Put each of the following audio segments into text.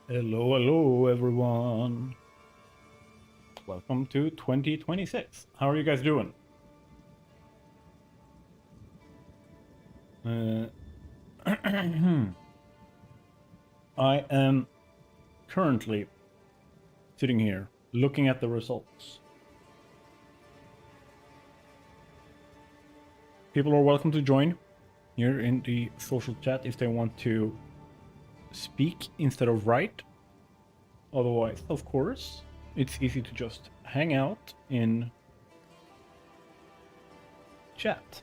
Hello, hello, everyone. Welcome to 2026. How are you guys doing? I am currently sitting here looking at the results. People are welcome to join here in the social chat if they want to speak instead of write. Otherwise, of course, it's easy to just hang out in chat.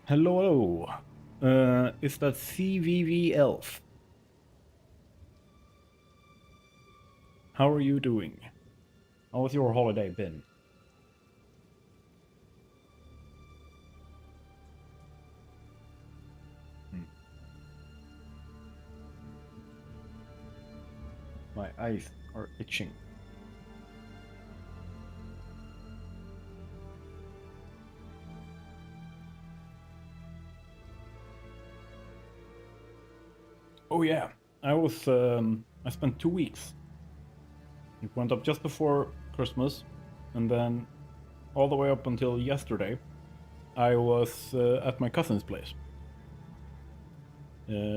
Hello, hello. Is that CVV Elf? How are you doing? How has your holiday been? My eyes are itching. Oh yeah, I spent 2 weeks. It went up just before Christmas, and then all the way up until yesterday, I was at my cousin's place,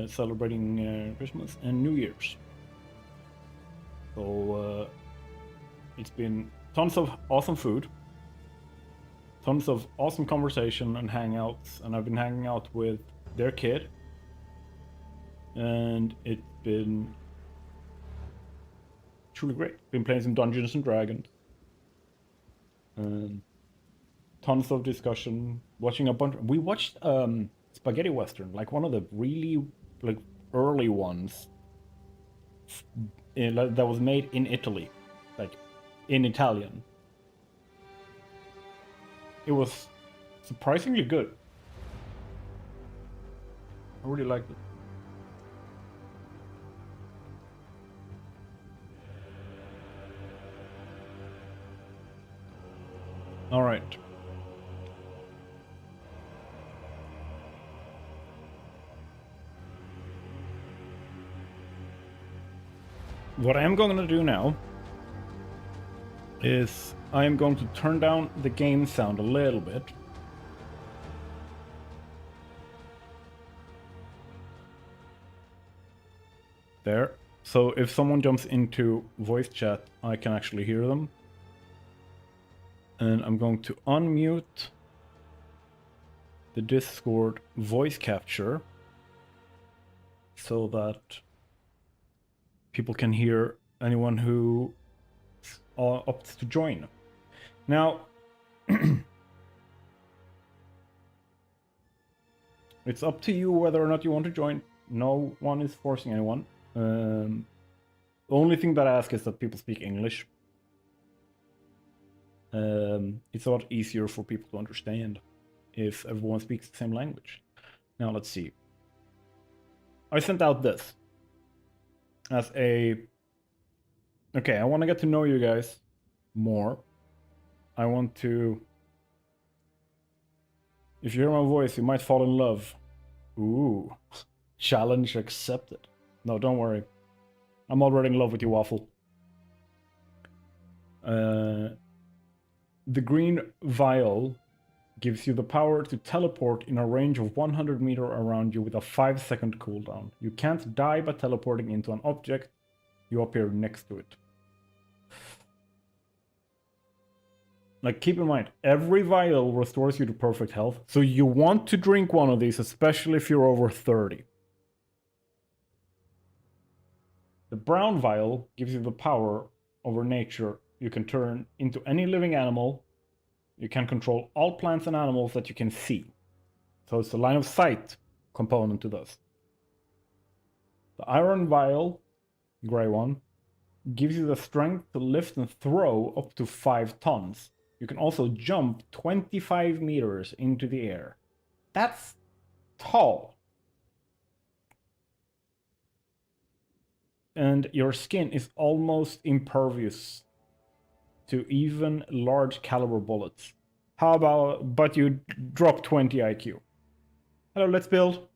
celebrating Christmas and New Year's. So it's been tons of awesome food, tons of awesome conversation and hangouts, and I've been hanging out with their kid, and it's been truly great. Been playing some Dungeons and Dragons. Tons of discussion. Watching a bunch. We watched spaghetti western, like one of the really like early ones that was made in Italy, like in Italian. It was surprisingly good. I really liked it. All right. What I am going to do now is I am going to turn down the game sound a little bit. There. So if someone jumps into voice chat, I can actually hear them. And I'm going to unmute the Discord voice capture so that people can hear anyone who opts to join. Now, it's up to you whether or not you want to join. No one is forcing anyone. The only thing that I ask is that people speak English. It's a lot easier for people to understand if everyone speaks the same language. Now, let's see. I sent out this as a... Okay, I want to get to know you guys more. I want to... If you hear my voice, you might fall in love. Ooh. Challenge accepted. No, don't worry. I'm already in love with you, Waffle. The green vial gives you the power to teleport in a range of 100 meters around you with a 5-second cooldown. You can't die by teleporting into an object. You appear next to it. Like, keep in mind, every vial restores you to perfect health, so you want to drink one of these, especially if you're over 30. The brown vial gives you the power over nature. You can turn into any living animal. You can control all plants and animals that you can see. So it's a line of sight component to this. The iron vial, gray one, gives you the strength to lift and throw up to 5 tons. You can also jump 25 meters into the air. That's tall. And your skin is almost impervious to even large caliber bullets. How about, but you drop 20 IQ. Hello, let's build.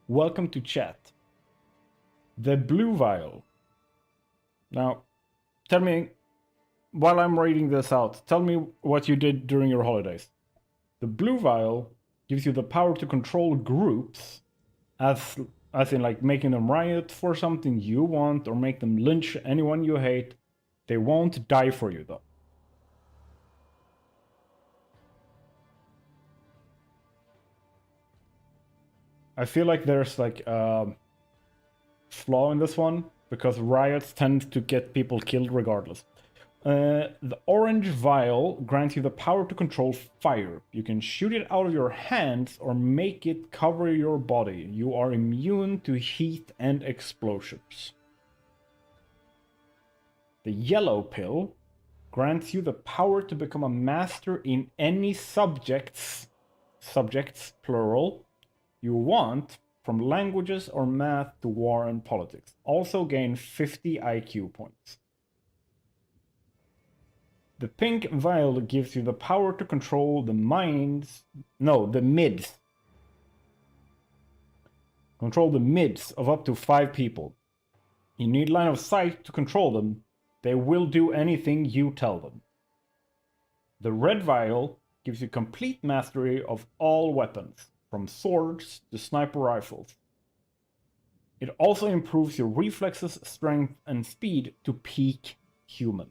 Welcome to chat. The blue vial. Now, tell me, while I'm reading this out, tell me what you did during your holidays. The blue vial gives you the power to control groups, as in like making them riot for something you want or make them lynch anyone you hate. They won't die for you though. I feel like there's like a flaw in this one because riots tend to get people killed regardless. The orange vial grants you the power to control fire. You can shoot it out of your hands or make it cover your body. You are immune to heat and explosions. The yellow pill grants you the power to become a master in any subjects, plural, you want, from languages or math to war and politics. Also gain 50 IQ points. The pink vial gives you the power to control the mids. Control the mids of up to 5 people. You need line of sight to control them. They will do anything you tell them. The red vial gives you complete mastery of all weapons, from swords to sniper rifles. It also improves your reflexes, strength, and speed to peak human.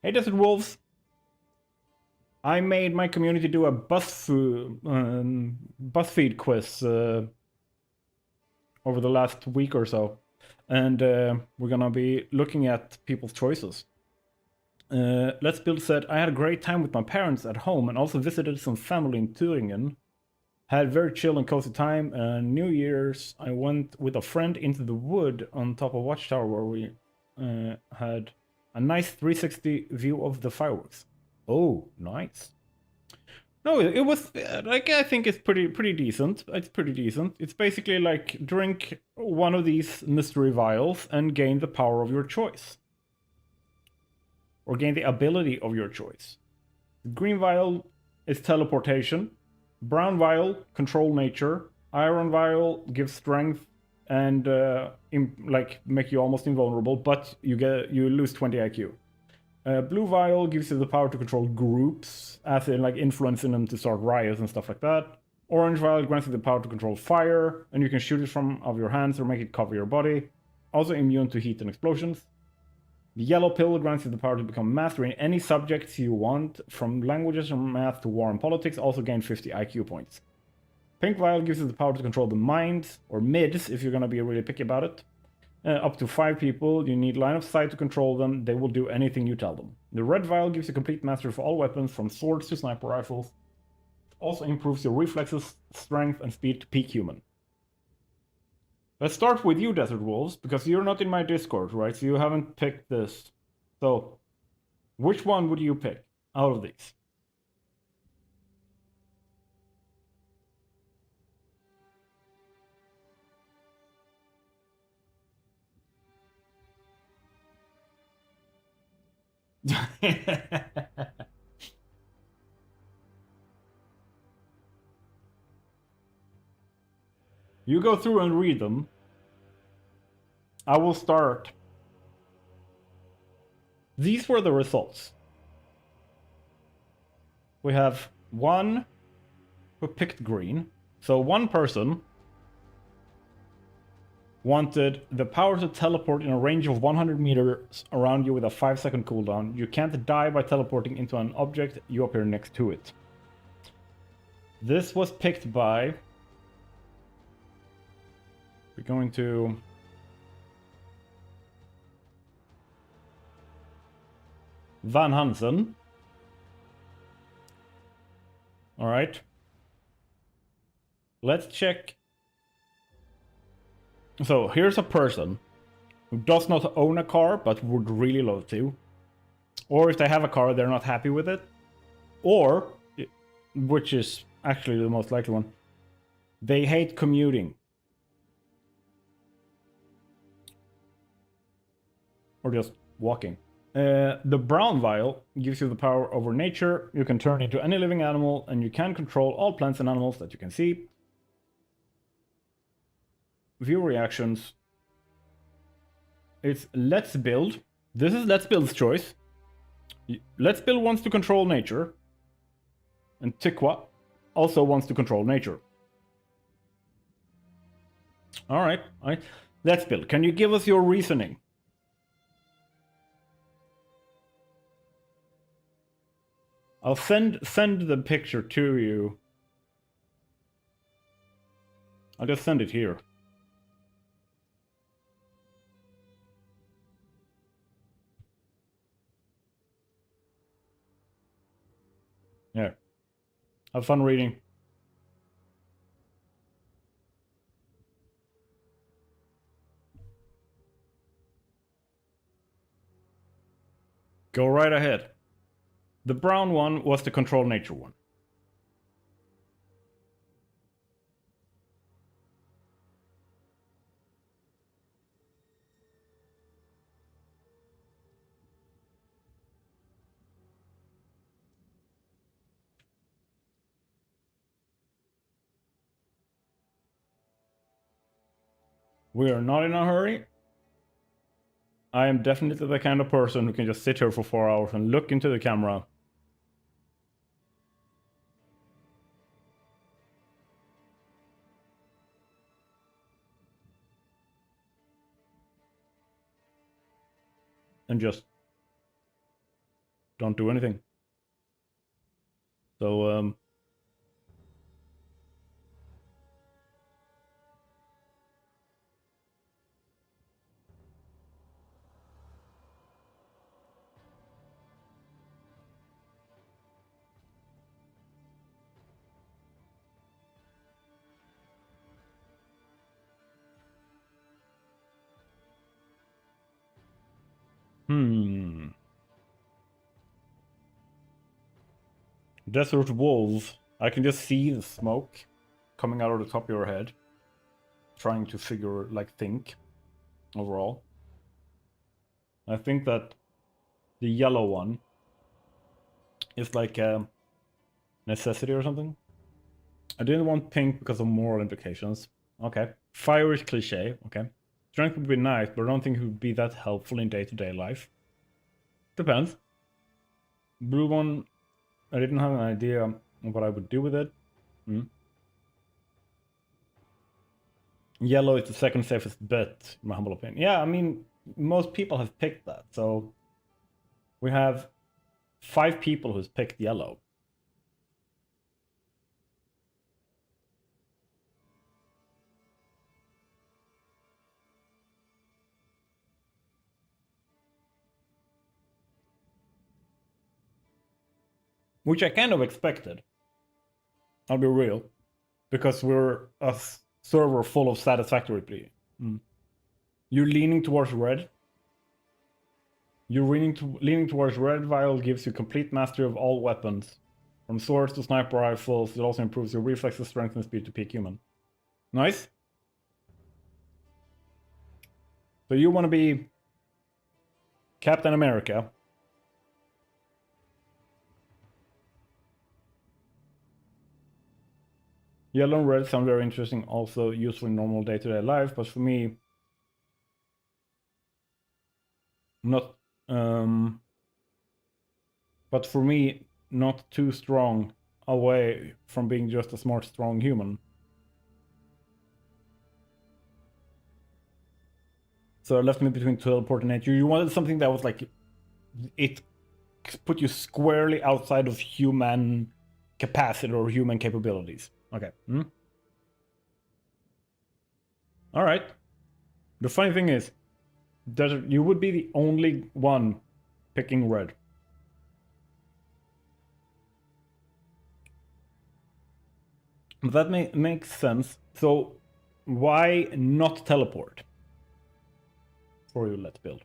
Hey Desert Wolves! I made my community do a BuzzFeed quiz over the last week or so. And we're gonna be looking at people's choices. Let's Build said, I had a great time with my parents at home and also visited some family in Thüringen. Had very chill and cozy time. New Year's, I went with a friend into the wood on top of Watchtower where we had a nice 360 view of the fireworks. Oh, nice. No, it was like I think it's pretty decent. It's pretty decent. It's basically like drink one of these mystery vials and gain the power of your choice. Or gain the ability of your choice. The green vial is teleportation. Brown vial, control nature. Iron vial gives strength and like make you almost invulnerable, but you lose 20 IQ. Blue vial gives you the power to control groups, as in like influencing them to start riots and stuff like that. Orange vial grants you the power to control fire, and you can shoot it from of your hands or make it cover your body. Also immune to heat and explosions. The yellow pill grants you the power to become master in any subjects you want, from languages or math to war and politics. Also gain 50 IQ points. Pink vial gives you the power to control the minds, or mids if you're going to be really picky about it. Up to 5 people, you need line of sight to control them. They will do anything you tell them. The red vial gives you complete mastery of all weapons, from swords to sniper rifles. Also improves your reflexes, strength, and speed to peak human. Let's start with you, Desert Wolves, because you're not in my Discord, right? So you haven't picked this. So, which one would you pick out of these? You go through and read them. I will start. These were the results. We have one who picked green. So one person wanted the power to teleport in a range of 100 meters around you with a 5-second cooldown. You can't die by teleporting into an object, you appear next to it. This was picked by... We're going to... Van Hansen. Alright. Let's check. So here's a person who does not own a car but would really love to. Or if they have a car, they're not happy with it. Or, which is actually the most likely one, they hate commuting. Or just walking. The brown vial gives you the power over nature. You can turn into any living animal, and you can control all plants and animals that you can see. View reactions. It's Let's Build. This is Let's Build's choice. Let's Build wants to control nature. And Tikwa also wants to control nature. Alright. Let's Build. Can you give us your reasoning? I'll send the picture to you. I'll just send it here. Yeah. Have fun reading. Go right ahead. The brown one was the control nature one. We are not in a hurry. I am definitely the kind of person who can just sit here for 4 hours and look into the camera. And just don't do anything. So, Desert wolves. I can just see the smoke coming out of the top of your head. Trying to think overall. I think that the yellow one is like a necessity or something. I didn't want pink because of moral implications. Okay. Fire is cliche. Okay. Strength would be nice, but I don't think it would be that helpful in day-to-day life. Depends. Blue one, I didn't have an idea of what I would do with it. Yellow is the second safest bet, in my humble opinion. Yeah, I mean, most people have picked that, so we have 5 people who's picked yellow. Which I kind of expected. I'll be real. Because we're a server full of satisfactory play. You're leaning towards red. You're leaning towards red. Vial gives you complete mastery of all weapons. From swords to sniper rifles. It also improves your reflexes, strength, and speed to peak human. Nice. So you want to be Captain America. Yellow and red sound very interesting, also useful in normal day-to-day life, but for me, not not too strong away from being just a smart, strong human. So it left me between teleport and nature. You wanted something that was like, it put you squarely outside of human capacity or human capabilities. Okay. All right. The funny thing is, that you would be the only one picking red. That makes sense. So why not teleport? For you, let's build.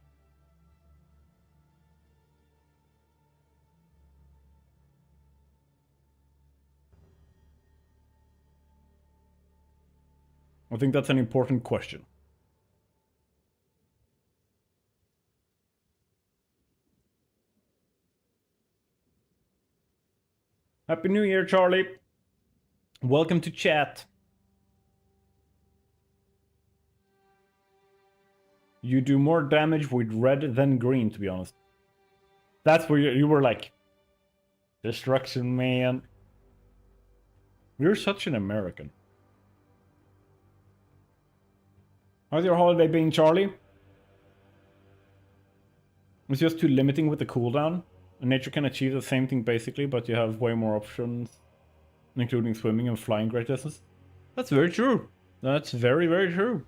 I think that's an important question. Happy New Year, Charlie. Welcome to chat. You do more damage with red than green, to be honest. That's where you were like, destruction, man. You're such an American. How's your holiday being, Charlie? It's just too limiting with the cooldown. Nature can achieve the same thing basically, but you have way more options, including swimming and flying great distance. That's very true. That's very, very true.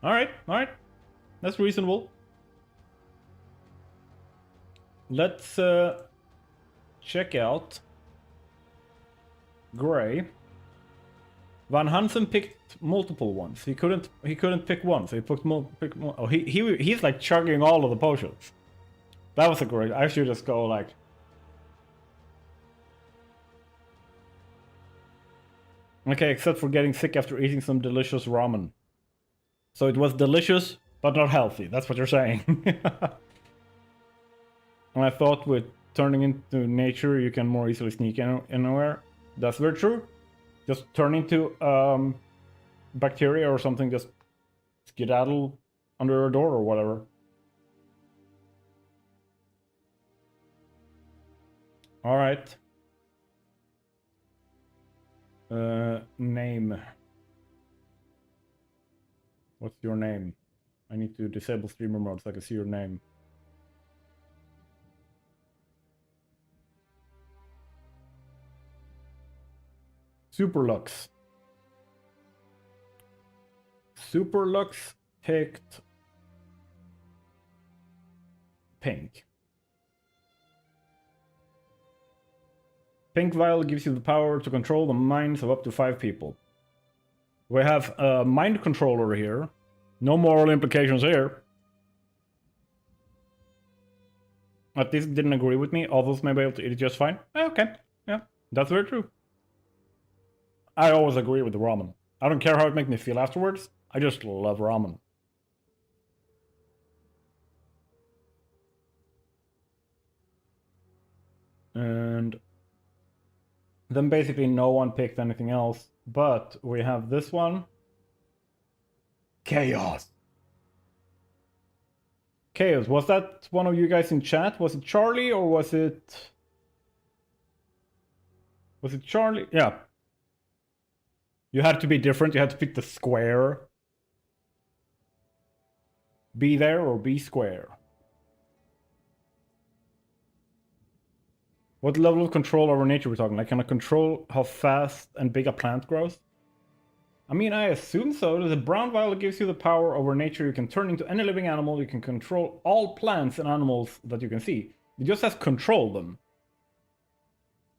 Alright, alright. That's reasonable. Let's check out Gray. Van Hansen picked multiple ones. He couldn't pick one, so he picked multiple. Oh, he's like chugging all of the potions. That was a great. I should just go like. Okay, except for getting sick after eating some delicious ramen. So it was delicious, but not healthy. That's what you're saying. And I thought with turning into nature, you can more easily sneak in anywhere. That's very true. Just turn into bacteria or something, just skedaddle under a door or whatever. All right. Name. What's your name? I need to disable streamer mode so I can see your name. Superlux. Superlux picked pink. Pink vial gives you the power to control the minds of up to 5 people. We have a mind controller here. No moral implications here. At least didn't agree with me. Others may be able to eat it just fine. Okay, yeah, that's very true. I always agree with the ramen. I don't care how it makes me feel afterwards. I just love ramen. And then basically no one picked anything else. But we have this one. Chaos. Chaos. Was that one of you guys in chat? Was it Charlie or was it... Was it Charlie? Yeah. You had to be different. You had to pick the square. Be there or be square. What level of control over nature we're talking? Like, can I control how fast and big a plant grows? I mean, I assume so. The brown vial gives you the power over nature. You can turn into any living animal. You can control all plants and animals that you can see. It just says control them.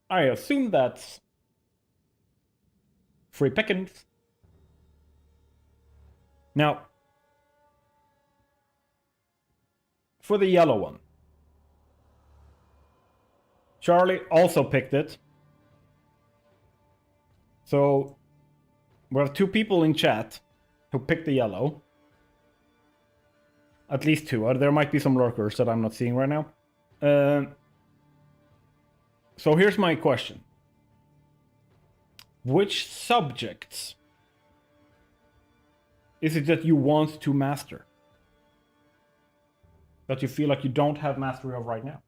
I assume that's free pickings. Now, for the yellow one, Charlie also picked it. So we have 2 people in chat who picked the yellow. At least 2. There might be some lurkers that I'm not seeing right now. So here's my question. Which subjects is it that you want to master? That you feel like you don't have mastery of right now?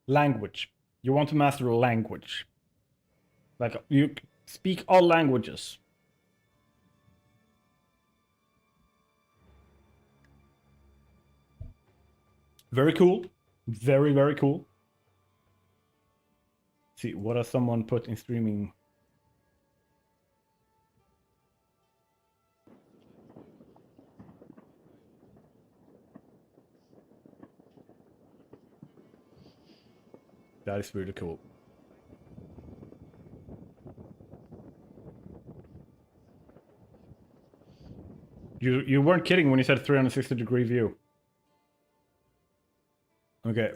Language. You want to master a language. Like, you speak all languages. Very cool. Very, very cool. Let's see, what does someone put in streaming? That is really cool. You weren't kidding when you said 360-degree view. Okay.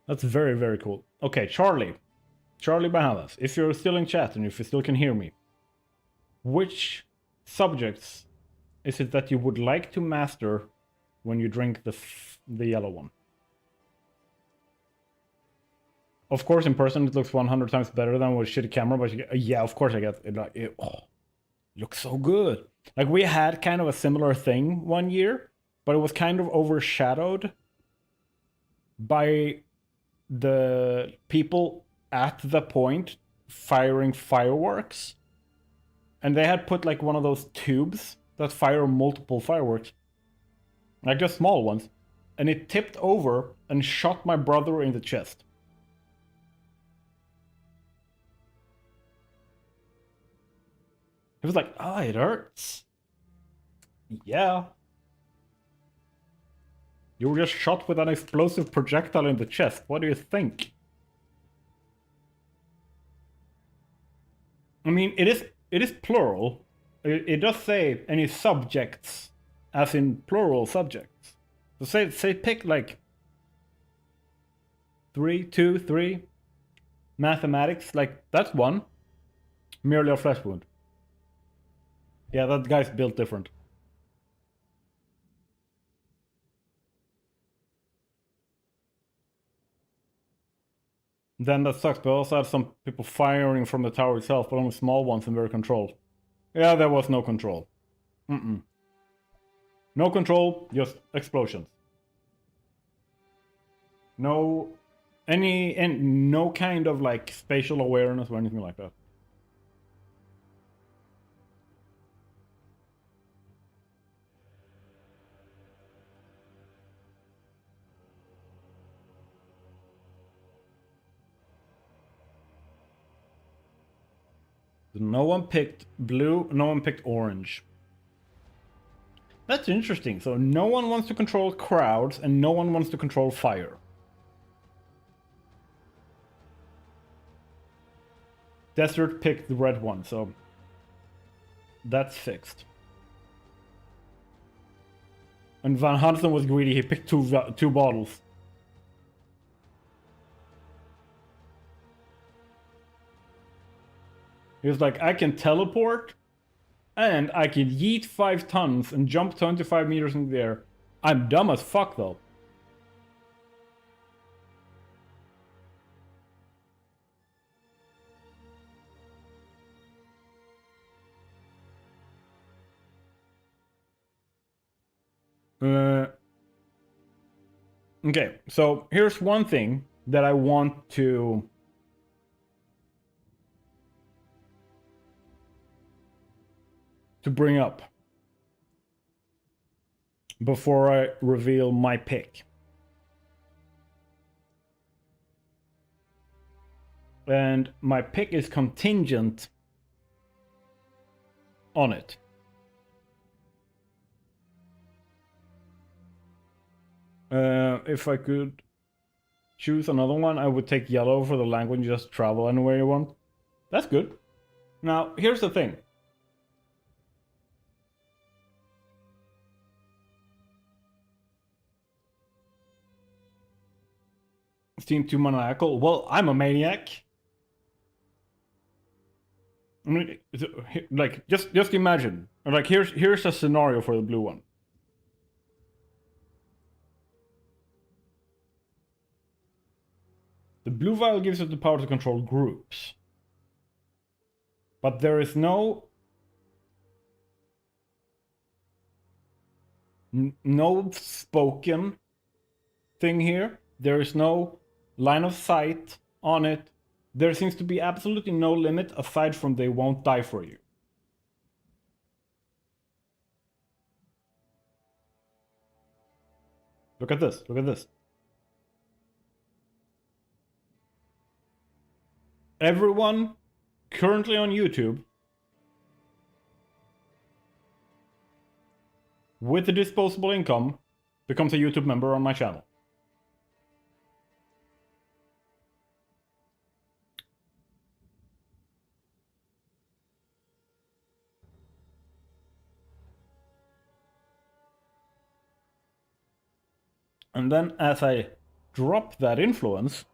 That's very, very cool. Okay, Charlie. Charlie Bahamas, if you're still in chat and if you still can hear me, which subjects is it that you would like to master when you drink the yellow one? Of course, in person it looks 100 times better than with a shitty camera, but yeah, of course I get it. Like, it looks so good. Like, we had kind of a similar thing one year, but it was kind of overshadowed by the people at the point firing fireworks. And they had put like one of those tubes that fire multiple fireworks, like just small ones, and it tipped over and shot my brother in the chest. He was like, "Ah, it hurts." Yeah. You were just shot with an explosive projectile in the chest. What do you think? I mean, it is plural. It does say any subjects, as in plural subjects. So say pick like 3, 2, 3. Mathematics, like that's one. Merely a flesh wound. Yeah, that guy's built different. Then that sucks, but I also had some people firing from the tower itself, but only small ones and very controlled. Yeah, there was no control. No control, just explosions. No, no kind of like spatial awareness or anything like that. No one picked blue, no one picked orange. That's interesting. So no one wants to control crowds and no one wants to control fire. Desert picked the red one, so that's fixed. And Van Hansen was greedy, he picked two bottles. He was like, I can teleport, and I can yeet 5 tons and jump 25 meters in the air. I'm dumb as fuck, though. Okay, so here's one thing that I want to bring up before I reveal my pick. And my pick is contingent on it. If I could choose another one, I would take yellow for the language, just travel anywhere you want. That's good. Now, here's the thing. Seem too maniacal. Well, I'm a maniac. I mean, like, just imagine. Like, here's a scenario for the blue one. The blue vial gives you the power to control groups. But there is no spoken thing here. There is no line of sight on it. There seems to be absolutely no limit aside from they won't die for you. Look at this. Look at this. Everyone currently on YouTube with a disposable income becomes a YouTube member on my channel. And then as I drop that influence,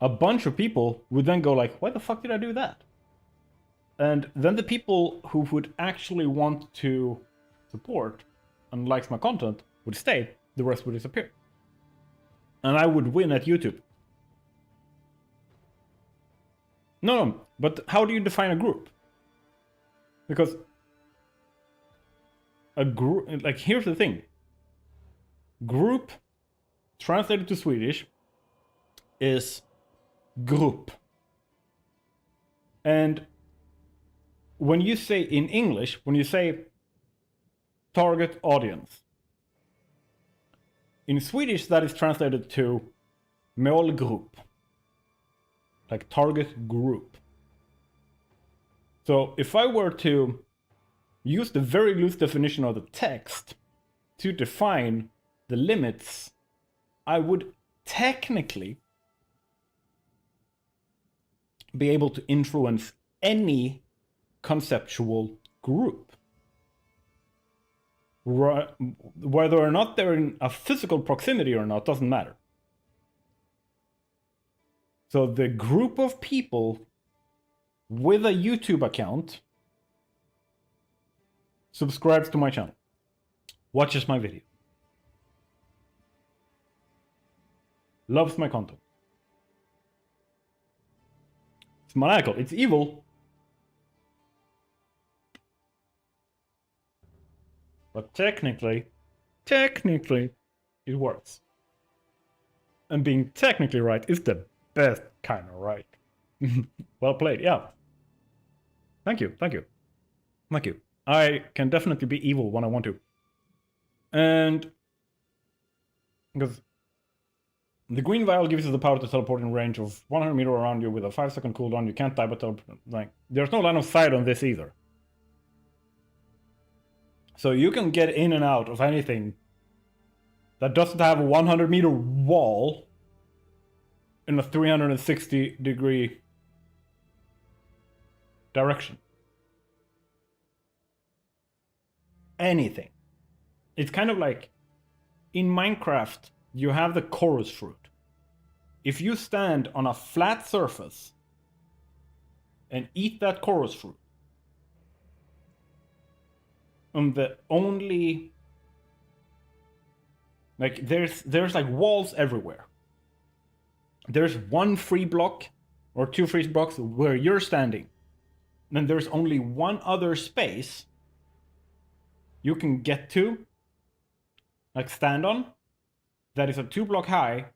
a bunch of people would then go like, why the fuck did I do that? And then the people who would actually want to support and likes my content would stay, the rest would disappear. And I would win at YouTube. No, but how do you define a group? Because a group, like, here's the thing. Group, translated to Swedish, is grupp. And when you say in English, when you say target audience, in Swedish that is translated to målgrupp, like target group. So if I were to use the very loose definition of the text to define the limits, I would technically be able to influence any conceptual group. Whether or not they're in a physical proximity or not doesn't matter. So the group of people with a YouTube account subscribes to my channel, watches my video, loves my content. It's maniacal, it's evil. But technically, it works. And being technically right is the best kind of right. Well played, yeah. Thank you. I can definitely be evil when I want to. And because the green vial gives you the power to teleport in range of 100 meters around you with a 5-second cooldown. You can't die but teleport. Like, there's no line of sight on this either. So you can get in and out of anything that doesn't have a 100-meter wall in a 360-degree direction. Anything. It's kind of like in Minecraft, you have the chorus fruit. If you stand on a flat surface and eat that chorus fruit, the only, like, there's like walls everywhere. There's one free block or two free blocks where you're standing. Then there's only one other space you can get to, like stand on, that is a 2-block high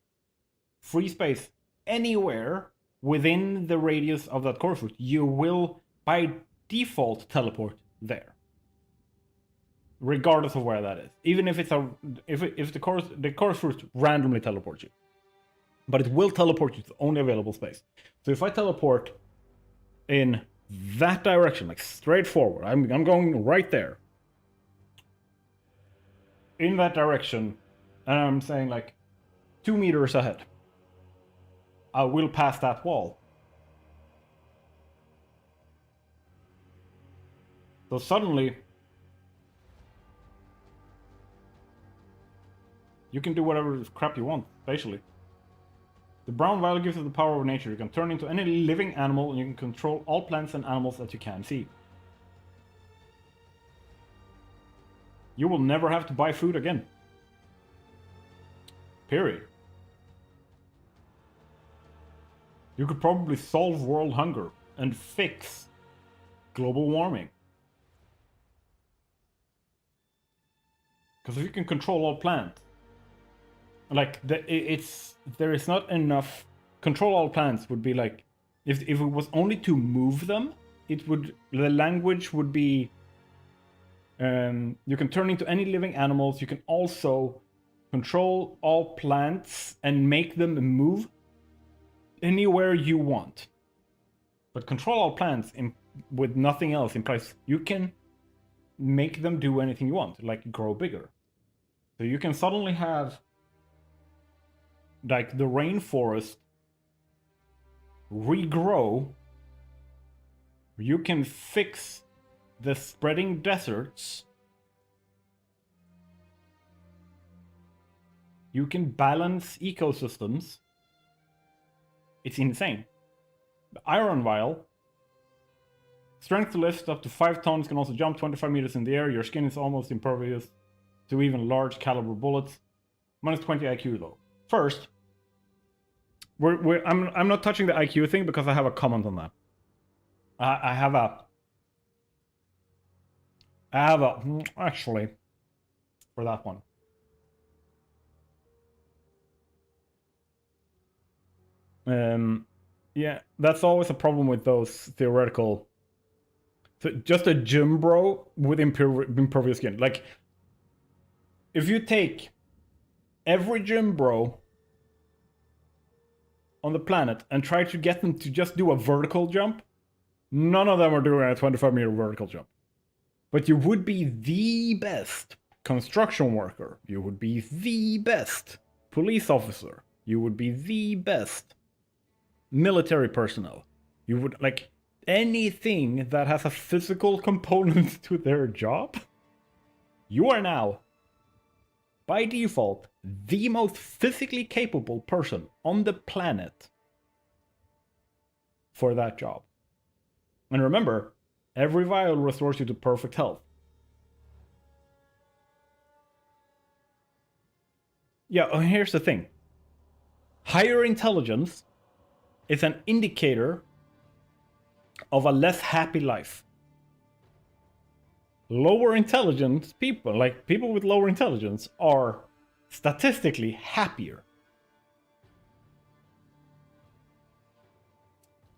free space anywhere within the radius of that chorus fruit. You will by default teleport there, regardless of where that is. Even if it's if the chorus fruit randomly teleports you, but it will teleport you to the only available space. So if I teleport in that direction, like straight forward, I'm going right there. In that direction, and I'm saying like 2 meters ahead, I will pass that wall. So suddenly, you can do whatever crap you want, spatially. The brown vial gives you the power of nature. You can turn into any living animal, and you can control all plants and animals that you can see. You will never have to buy food again. Period. You could probably solve world hunger and fix global warming. Because if you can control all plants, like there is not enough. Control all plants would be like, if it was only to move them, the language would be, you can turn into any living animals. You can also control all plants and make them move anywhere you want. But control all plants with nothing else implies you can make them do anything you want, like grow bigger. So you can suddenly have like the rainforest regrow. You can fix the spreading deserts. You can balance ecosystems. It's insane. The iron vial. Strength to lift up to 5 tons, can also jump 25 meters in the air. Your skin is almost impervious to even large caliber bullets. Minus 20 IQ though. First, I'm not touching the IQ thing because I have a comment on that. I have a actually for that one. Yeah, that's always a problem with those theoretical. So just a gym bro with impervious skin. Like, if you take every gym bro on the planet and try to get them to just do a vertical jump, none of them are doing a 25-meter vertical jump. But you would be the best construction worker. You would be the best police officer. You would be the best military personnel. You would, like, anything that has a physical component to their job, you are now, by default, the most physically capable person on the planet for that job. And remember, every vial restores you to perfect health. Yeah, here's the thing. Higher intelligence is an indicator of a less happy life. Lower intelligence people, like people with lower intelligence, are statistically happier.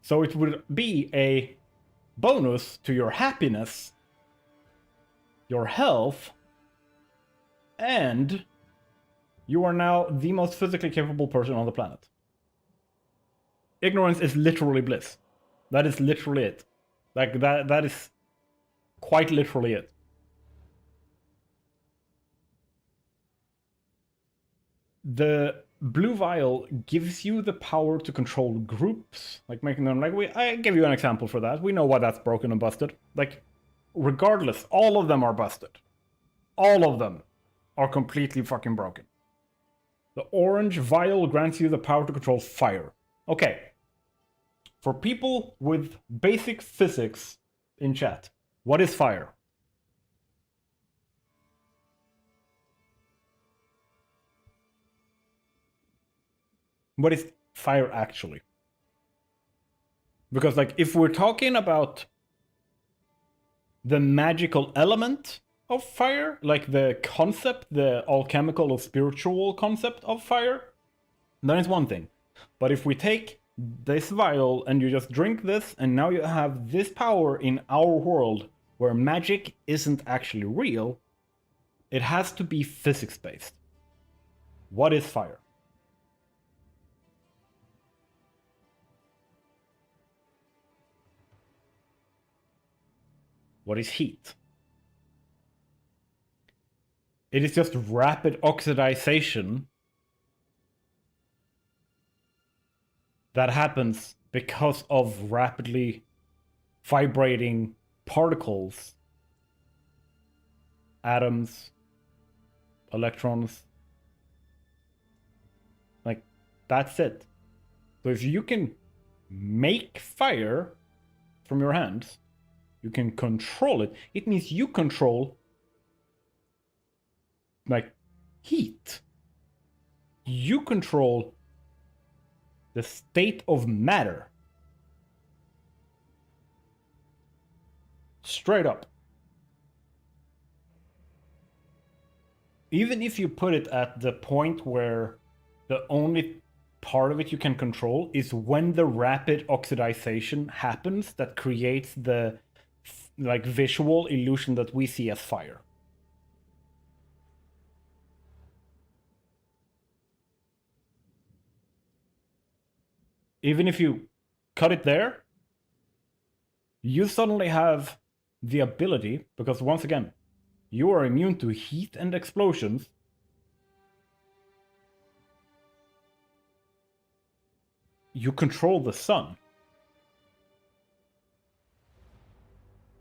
So it would be a bonus to your happiness, your health, and you are now the most physically capable person on the planet. Ignorance is literally bliss. That is literally it. Like, that is quite literally it. The blue vial gives you the power to control groups, like making them like I give you an example for that. We know why that's broken and busted. Like, regardless, all of them are busted. All of them are completely fucking broken. The orange vial grants you the power to control fire. Okay. For people with basic physics in chat, what is fire? What is fire actually? Because, like, if we're talking about the magical element of fire, like the concept, the alchemical or spiritual concept of fire, then it's one thing. But if we take this vial and you just drink this, and now you have this power in our world where magic isn't actually real, it has to be physics-based. What is fire? What is heat? It is just rapid oxidization that happens because of rapidly vibrating particles, atoms, electrons. Like, that's it. So if you can make fire from your hands, you can control it. It means you control, like, heat. You control the state of matter. Straight up. Even if you put it at the point where the only part of it you can control is when the rapid oxidization happens that creates the, like, visual illusion that we see as fire. Even if you cut it there, you suddenly have the ability, because once again, you are immune to heat and explosions. You control the sun.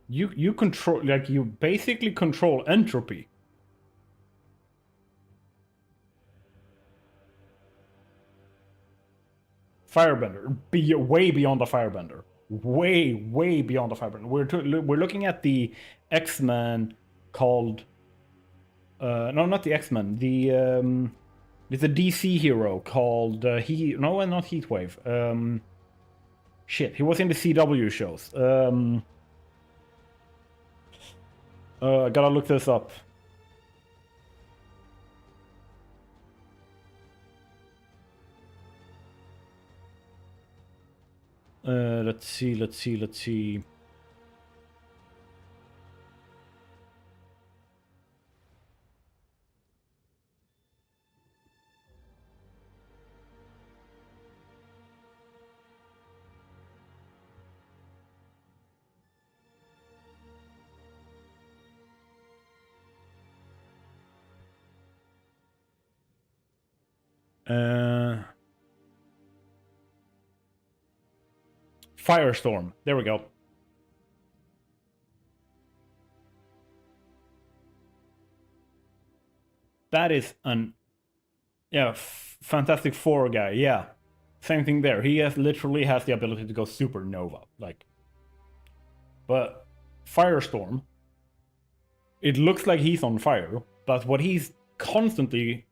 You control, like, you basically control entropy. Firebender. Way beyond the Firebender. Way beyond the Firebender. We're looking at the X-Men called... no, not the X-Men. It's a DC hero called... not Heatwave. Shit, he was in the CW shows. I gotta look this up. Let's see. Firestorm. There we go. That is an... Yeah, Fantastic Four guy, yeah. Same thing there. He literally has the ability to go supernova. Like... But Firestorm... It looks like he's on fire, but what he's constantly...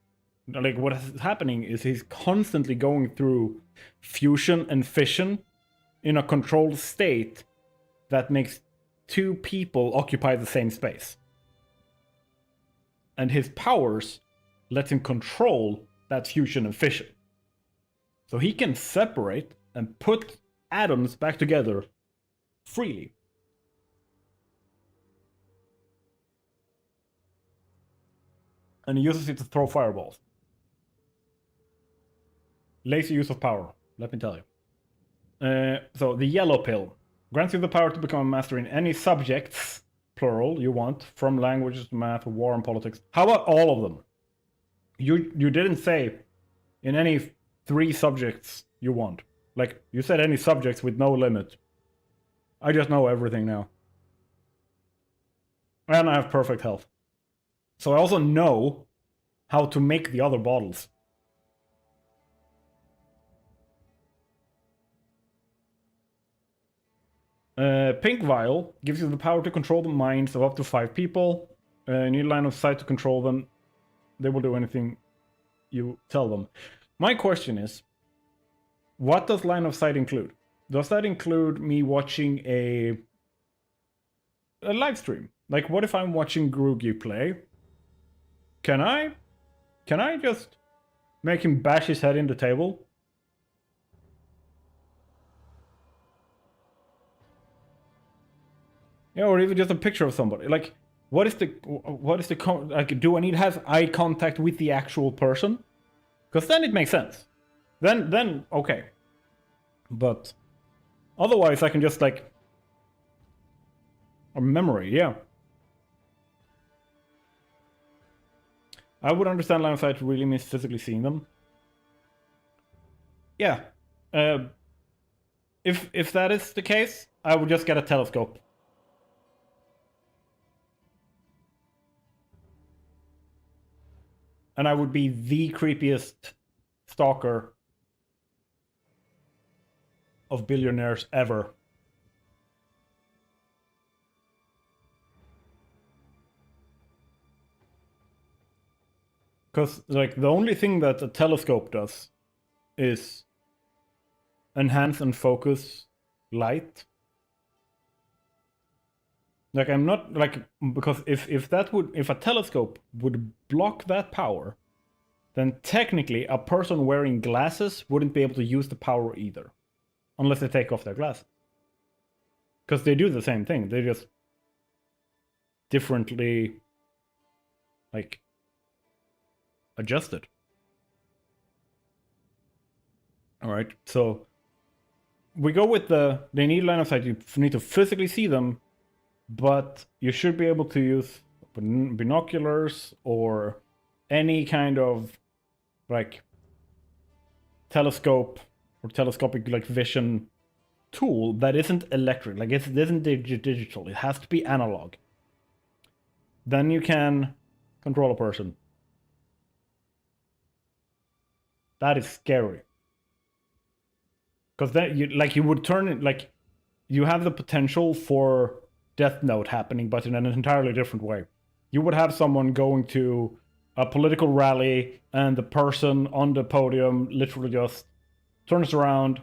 Like, what is happening is he's constantly going through fusion and fission in a controlled state that makes two people occupy the same space. And his powers let him control that fusion and fission. So he can separate and put atoms back together freely. And he uses it to throw fireballs. Lazy use of power, let me tell you. So the yellow pill grants you the power to become a master in any subjects, plural, you want, from languages to math, war and politics. How about all of them? You didn't say in any 3 subjects you want. Like, you said any subjects with no limit. I just know everything now. And I have perfect health. So I also know how to make the other bottles. Pink Vial gives you the power to control the minds of up to 5 people. You need line of sight to control them. They will do anything you tell them. My question is, what does line of sight include? Does that include me watching a live stream? Like, what if I'm watching Grugi play? Can I just make him bash his head in the table? Yeah, or even just a picture of somebody. Like, what is the like? Do I need to have eye contact with the actual person? Because then it makes sense. Then okay. But otherwise, I can just like... Or memory, yeah. I would understand line of sight really means physically seeing them. Yeah. If that is the case, I would just get a telescope. And I would be the creepiest stalker of billionaires ever. Because, like, the only thing that a telescope does is enhance and focus light. Like, I'm not, like, because if a telescope would block that power, then technically a person wearing glasses wouldn't be able to use the power either. Unless they take off their glasses. Because they do the same thing, they just differently, like, adjust it. Alright, so we go with they need line of sight, you need to physically see them, but you should be able to use binoculars or any kind of like telescope or telescopic like vision tool that isn't electric, like it isn't digital, it has to be analog. Then you can control a person. That is scary. Because then you would turn it like you have the potential for Death Note happening, but in an entirely different way. You would have someone going to a political rally, and the person on the podium literally just turns around,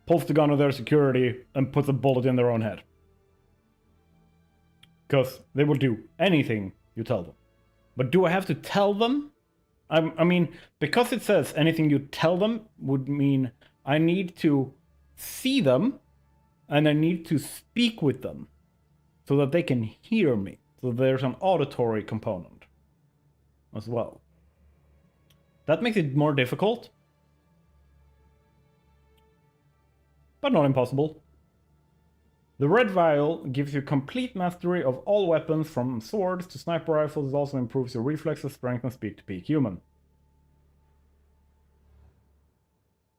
pulls the gun on their security, and puts a bullet in their own head. Because they will do anything you tell them. But do I have to tell them? I mean, because it says anything you tell them would mean I need to see them and I need to speak with them so that they can hear me. So there's an auditory component as well. That makes it more difficult, but not impossible. The red vial gives you complete mastery of all weapons from swords to sniper rifles. It also improves your reflexes, strength, and speed to peak human.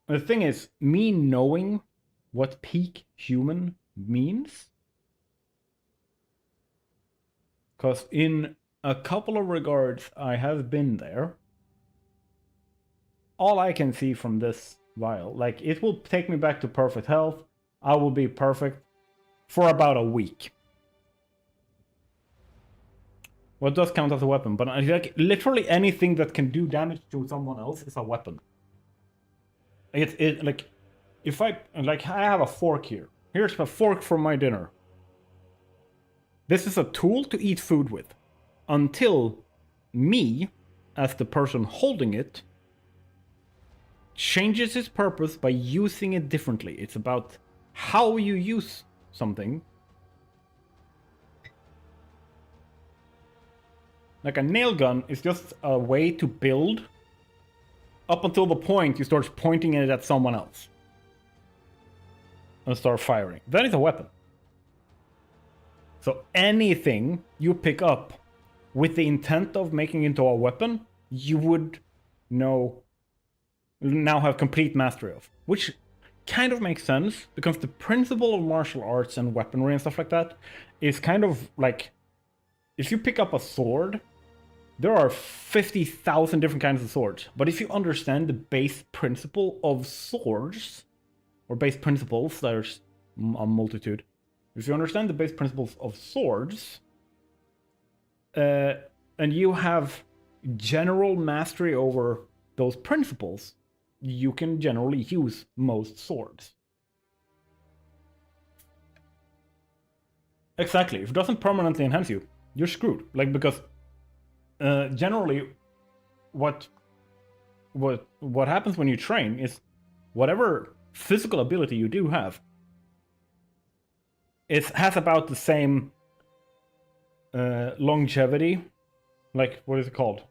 The thing is, me knowing what peak human means, because in a couple of regards I have been there, all I can see from this vial, like, it will take me back to perfect health. I will be perfect for about a week. Well, it does count as a weapon, but like literally anything that can do damage to someone else is a weapon. It like, if I have a fork here. Here's a fork for my dinner. This is a tool to eat food with, until me, as the person holding it, changes its purpose by using it differently. It's about how you use something. Like a nail gun is just a way to build up until the point you start pointing it at someone else and start firing. Then it's a weapon. So anything you pick up with the intent of making into a weapon, you would now have complete mastery of. Which kind of makes sense, because the principle of martial arts and weaponry and stuff like that is kind of like, if you pick up a sword, there are 50,000 different kinds of swords. But if you understand the base principle of swords, or base principles, there's a multitude. If you understand the base principles of swords, and you have general mastery over those principles, you can generally use most swords. Exactly. If it doesn't permanently enhance you, you're screwed. Like, because generally what happens when you train is whatever physical ability you do have, it has about the same longevity. Like, what is it called?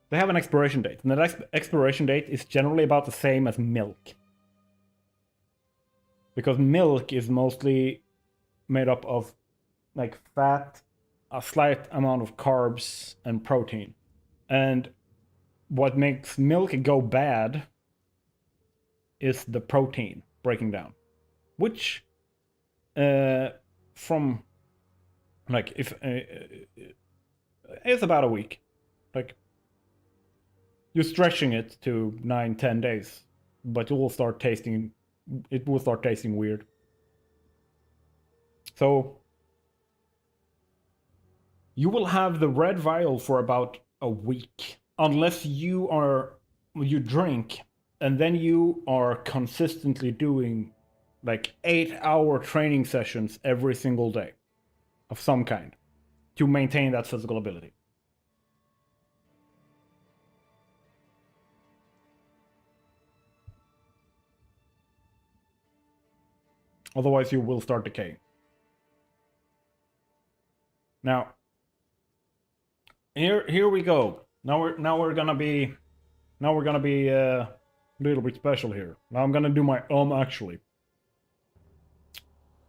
They have an expiration date, and that expiration date is generally about the same as milk. Because milk is mostly made up of like fat, a slight amount of carbs, and protein. And what makes milk go bad is the protein breaking down. Which, from, like, if it's about a week. Like, you're stretching it to 9-10 days, but it will start tasting weird. So you will have the red vial for about a week, unless you drink, and then you are consistently doing like 8-hour training sessions every single day of some kind to maintain that physical ability. Otherwise, you will start decaying. Now, here we go. Now we're gonna be a little bit special here. Now I'm gonna do my actually.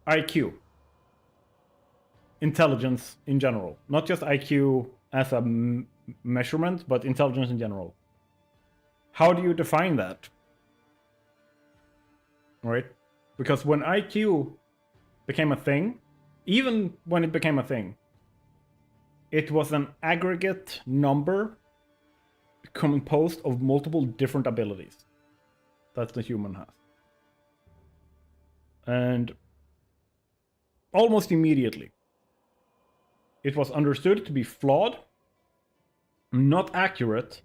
IQ. Intelligence in general, not just IQ as a measurement, but intelligence in general. How do you define that? Right? Because when IQ became a thing, even when it became a thing, it was an aggregate number composed of multiple different abilities that the human has. And almost immediately, it was understood to be flawed, not accurate,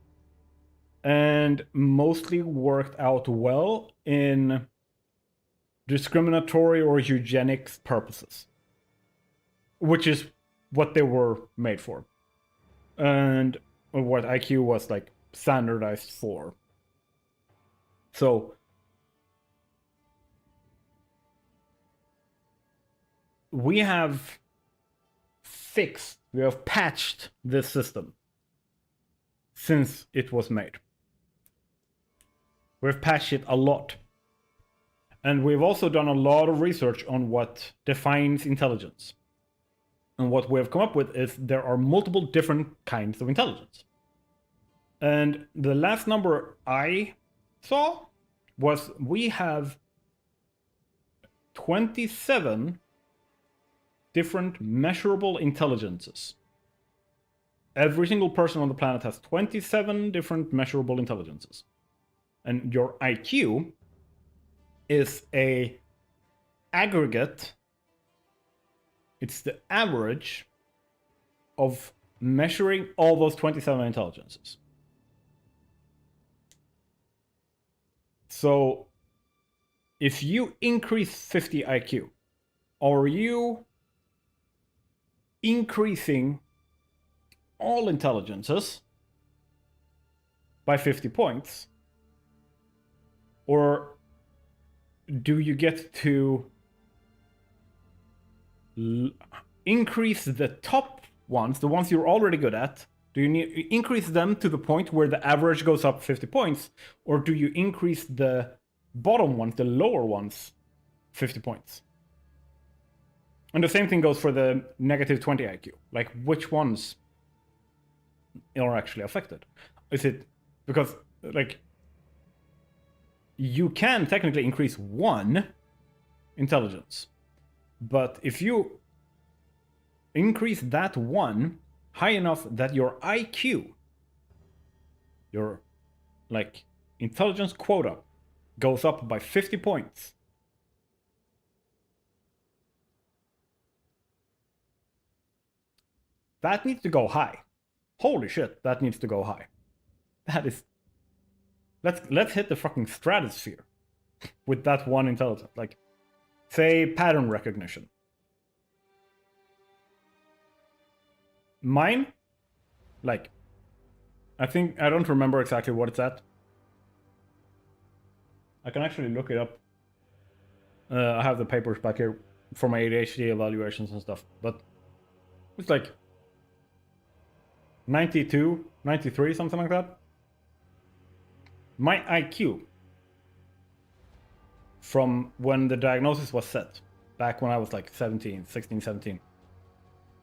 and mostly worked out well in discriminatory or eugenics purposes, which is what they were made for, and what IQ was like standardized for. So we have patched this system since it was made. We've patched it a lot. And we've also done a lot of research on what defines intelligence. And what we have come up with is there are multiple different kinds of intelligence. And the last number I saw was we have 27 different measurable intelligences. Every single person on the planet has 27 different measurable intelligences. And your IQ is a aggregate. It's the average of measuring all those 27 intelligences. So if you increase 50 IQ, are you increasing all intelligences by 50 points? Or do you get to increase the top ones, the ones you're already good at? Do you increase them to the point where the average goes up 50 points? Or do you increase the bottom ones, the lower ones, 50 points? And the same thing goes for the negative 20 IQ. Like, which ones are actually affected? Is it because, like, you can technically increase one intelligence, but if you increase that one high enough that your IQ, your like intelligence quota, goes up by 50 points, that needs to go high. Holy shit, that needs to go high. That is... Let's hit the fucking stratosphere with that one intelligence. Like, say pattern recognition. Mine, like, I don't remember exactly what it's at. I can actually look it up. I have the papers back here for my ADHD evaluations and stuff, but it's like 92, 93, something like that. My IQ from when the diagnosis was set, back when I was like 16, 17,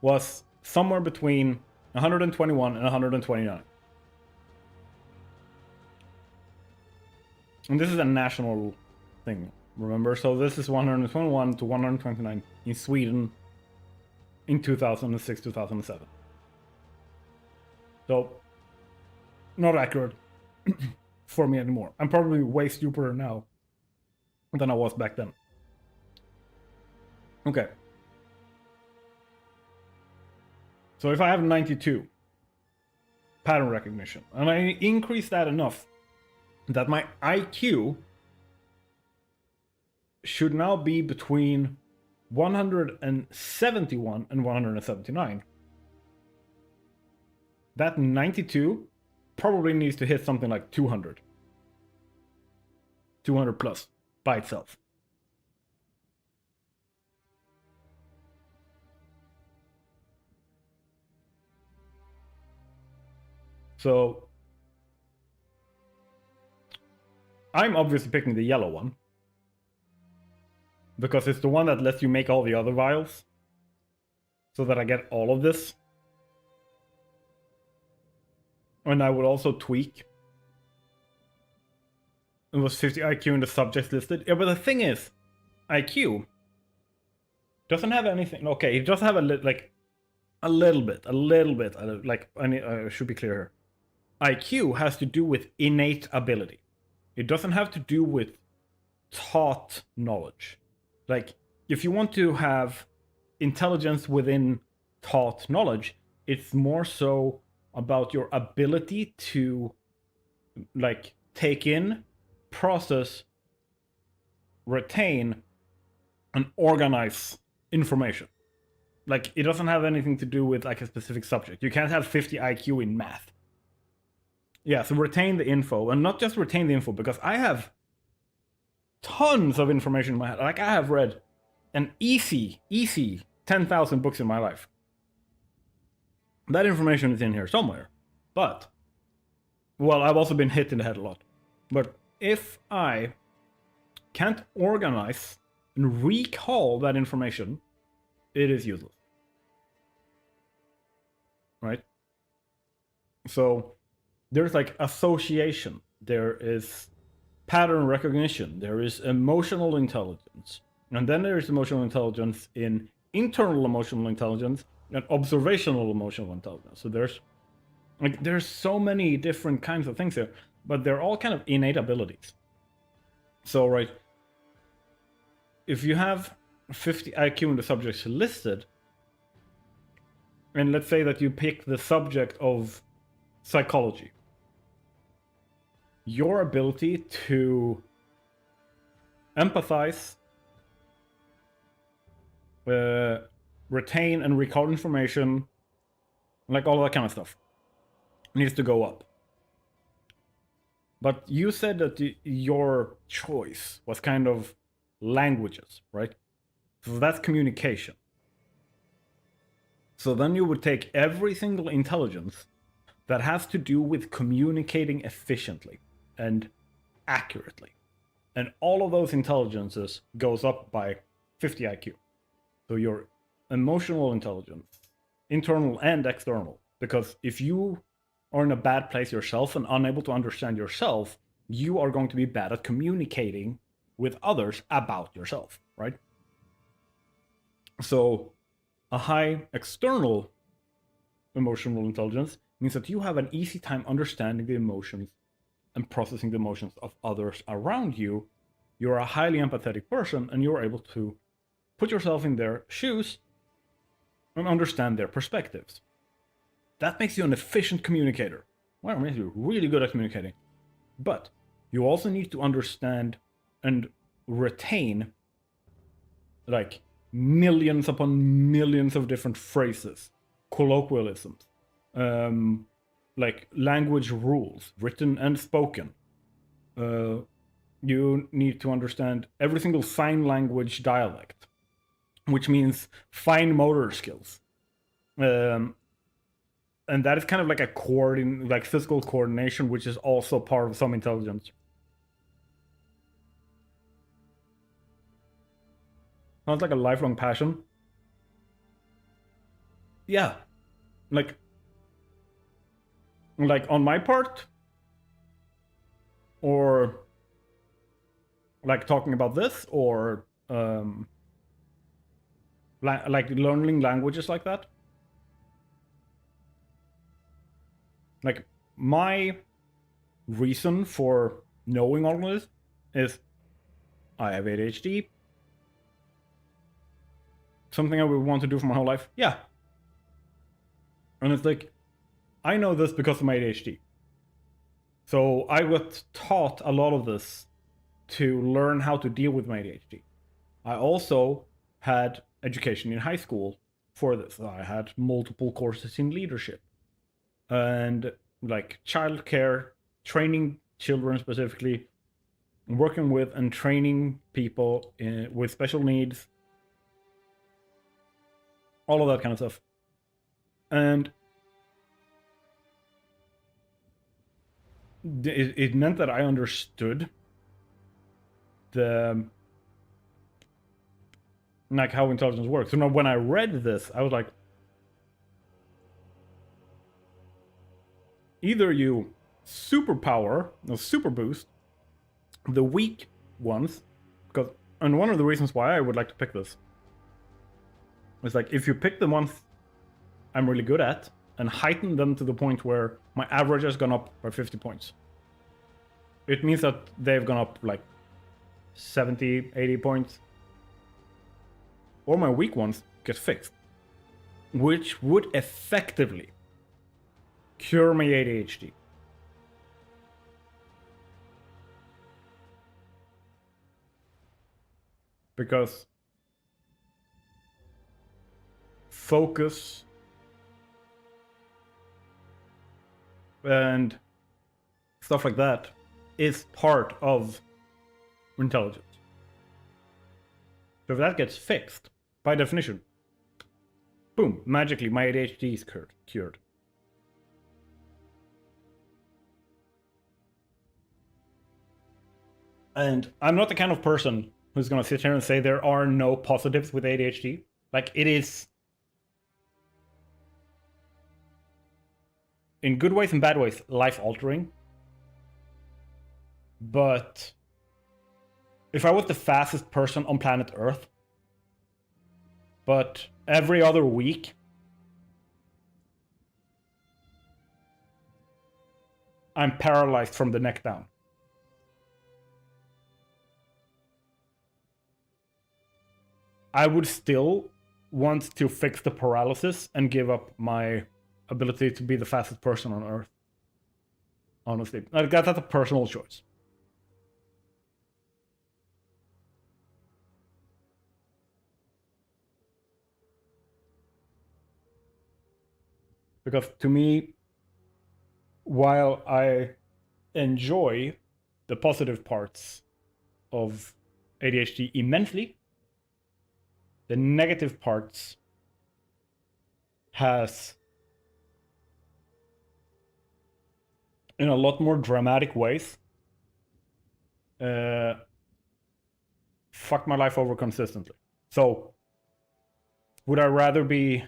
was somewhere between 121 and 129. And this is a national thing, remember? So this is 121 to 129 in Sweden in 2006, 2007. So, not accurate for me anymore. I'm probably way stupider now than I was back then. Okay. So if I have 92 pattern recognition, and I increase that enough that my IQ should now be between 171 and 179, that 92 probably needs to hit something like 200. 200 plus by itself. So I'm obviously picking the yellow one because it's the one that lets you make all the other vials so that I get all of this. And I would also tweak. It was 50 IQ in the subjects listed. Yeah, but the thing is, IQ doesn't have anything. Okay, it does have a little bit. Like, I should be clear here. IQ has to do with innate ability. It doesn't have to do with taught knowledge. Like, if you want to have intelligence within taught knowledge, it's more so about your ability to, like, take in, process, retain, and organize information. Like, it doesn't have anything to do with, like, a specific subject. You can't have 50 IQ in math. Yeah, so retain the info, and not just retain the info, because I have tons of information in my head. Like, I have read an easy 10,000 books in my life. That information is in here somewhere. But, well, I've also been hit in the head a lot. But if I can't organize and recall that information, it is useless. Right? So, there's like association, there is pattern recognition, there is emotional intelligence, and then there is emotional intelligence in internal emotional intelligence and observational emotional intelligence. So there's so many different kinds of things here, but they're all kind of innate abilities. So, right, if you have 50 IQ in the subjects listed, and let's say that you pick the subject of psychology, your ability to empathize, retain and recall information, like all that kind of stuff, needs to go up. But you said that your choice was kind of languages, right? So that's communication. So then you would take every single intelligence that has to do with communicating efficiently and accurately, and all of those intelligences goes up by 50 IQ. So your emotional intelligence, internal and external, because if you are in a bad place yourself and unable to understand yourself, you are going to be bad at communicating with others about yourself, right? So a high external emotional intelligence means that you have an easy time understanding the emotions and processing the emotions of others around you. You're a highly empathetic person, and you're able to put yourself in their shoes and understand their perspectives. That makes you an efficient communicator. Well, it makes you really good at communicating. But you also need to understand and retain, like, millions upon millions of different phrases, colloquialisms, like language rules, written and spoken. You need to understand every single sign language dialect, which means fine motor skills. And that is kind of like a like physical coordination, which is also part of some intelligence. Sounds like a lifelong passion. Yeah, like on my part, or like talking about this, or like learning languages like that. Like, my reason for knowing all of this is I have ADHD. Something I would want to do for my whole life? Yeah. And it's like, I know this because of my ADHD. So I got taught a lot of this to learn how to deal with my ADHD. I also had education in high school for this. I had multiple courses in leadership and like childcare, training children specifically, working with and training people with special needs, all of that kind of stuff. And it meant that I understood the, like, how intelligence works. So now when I read this, I was like, either you super boost the weak ones, because, and one of the reasons why I would like to pick this is, like, if you pick the ones I'm really good at and heighten them to the point where my average has gone up by 50 points, it means that they've gone up like 70, 80 points. or my weak ones get fixed, which would effectively cure my ADHD. Because focus and stuff like that is part of intelligence. So if that gets fixed, by definition, boom, magically my ADHD is cured. And I'm not the kind of person who's going to sit here and say there are no positives with ADHD. Like, it is, in good ways and bad ways, life-altering. But if I was the fastest person on planet Earth, but every other week I'm paralyzed from the neck down, I would still want to fix the paralysis and give up my ability to be the fastest person on Earth. Honestly, that's a personal choice. Because to me, while I enjoy the positive parts of ADHD immensely, the negative parts has, in a lot more dramatic ways, fucked my life over consistently. So, would I rather be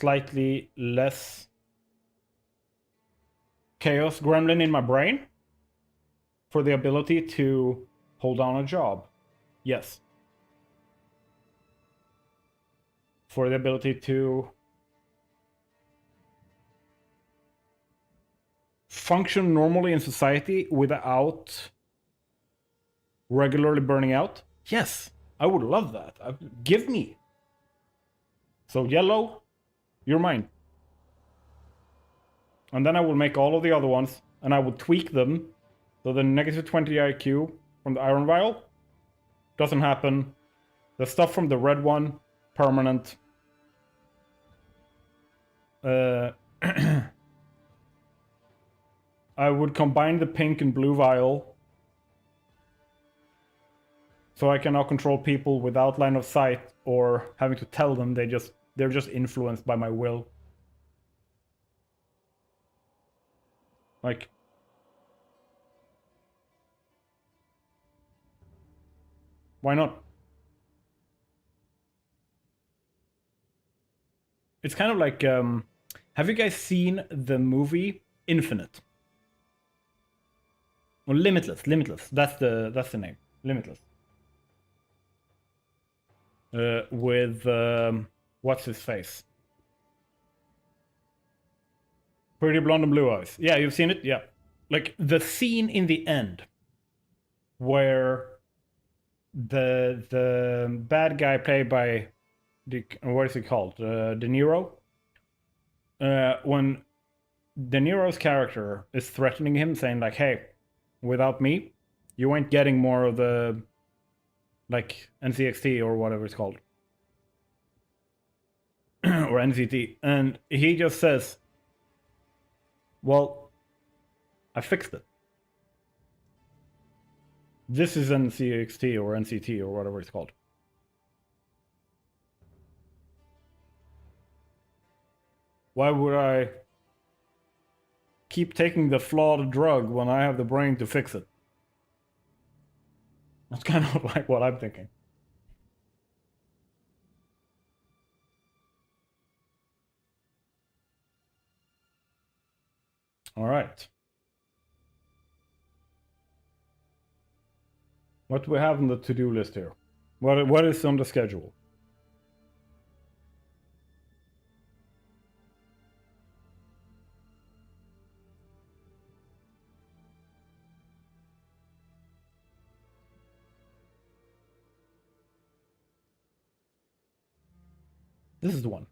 slightly less chaos gremlin in my brain for the ability to hold down a job? Yes. For the ability to function normally in society without regularly burning out? Yes, I would love that. Give me. So yellow, you're mine. And then I will make all of the other ones, and I will tweak them so the negative 20 IQ from the iron vial doesn't happen. The stuff from the red one, permanent. I would combine the pink and blue vial so I can now control people without line of sight or having to tell them. They're just influenced by my will. Like, why not? It's kind of like, have you guys seen the movie Infinite? Or Limitless. That's the name. Limitless. With what's his face? Pretty blonde and blue eyes. Yeah, you've seen it. Yeah, like the scene in the end where the bad guy played by what is he called? De Niro. When De Niro's character is threatening him, saying like, "Hey, without me, you ain't getting more of the like NCXT or whatever it's called." Or NCT. And he just says, well, I fixed it. This is NCXT or NCT or whatever it's called. Why would I keep taking the flawed drug when I have the brain to fix it? That's kind of like what I'm thinking. All right. What do we have on the to-do list here? What is on the schedule? This is the one.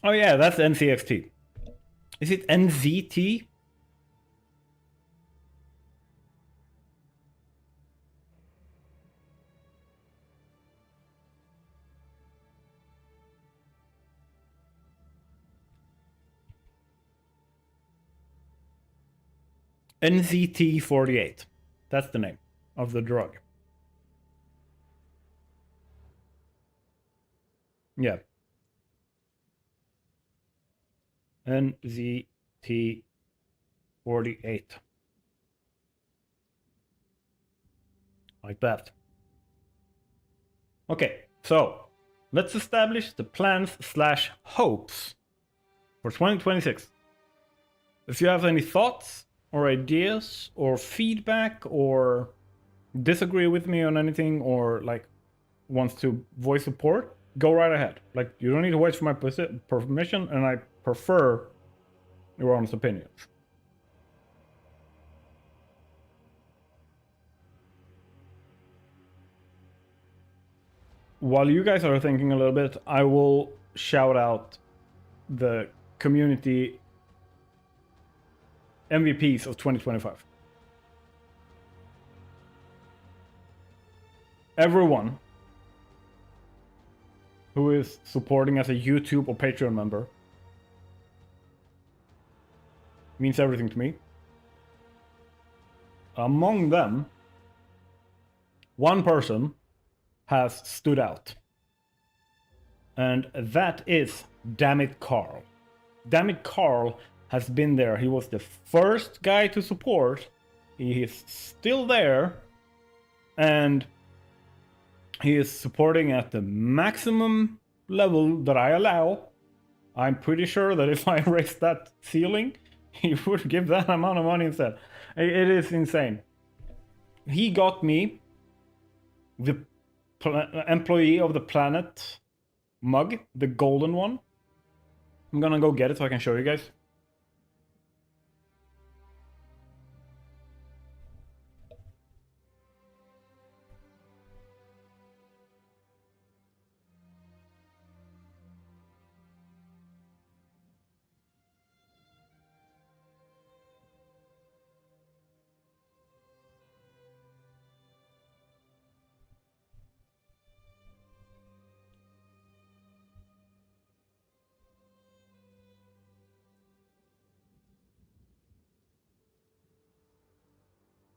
Oh yeah, that's NCXT. Is it NZT? NZT48. That's the name of the drug. Yeah. NZT48. Like that. Okay, so let's establish the plans / hopes for 2026. If you have any thoughts or ideas or feedback or disagree with me on anything or like wants to voice support, go right ahead. Like, you don't need to wait for my permission, and I prefer your honest opinions. While you guys are thinking a little bit, I will shout out the community MVPs of 2025. Everyone who is supporting as a YouTube or Patreon member means everything to me. Among them, one person has stood out. And that is Dammit Carl. Dammit Carl has been there. He was the first guy to support. He is still there. And he is supporting at the maximum level that I allow. I'm pretty sure that if I raise that ceiling, he would give that amount of money instead. It is insane. He got me the employee of the planet mug, the golden one. I'm gonna go get it so I can show you guys.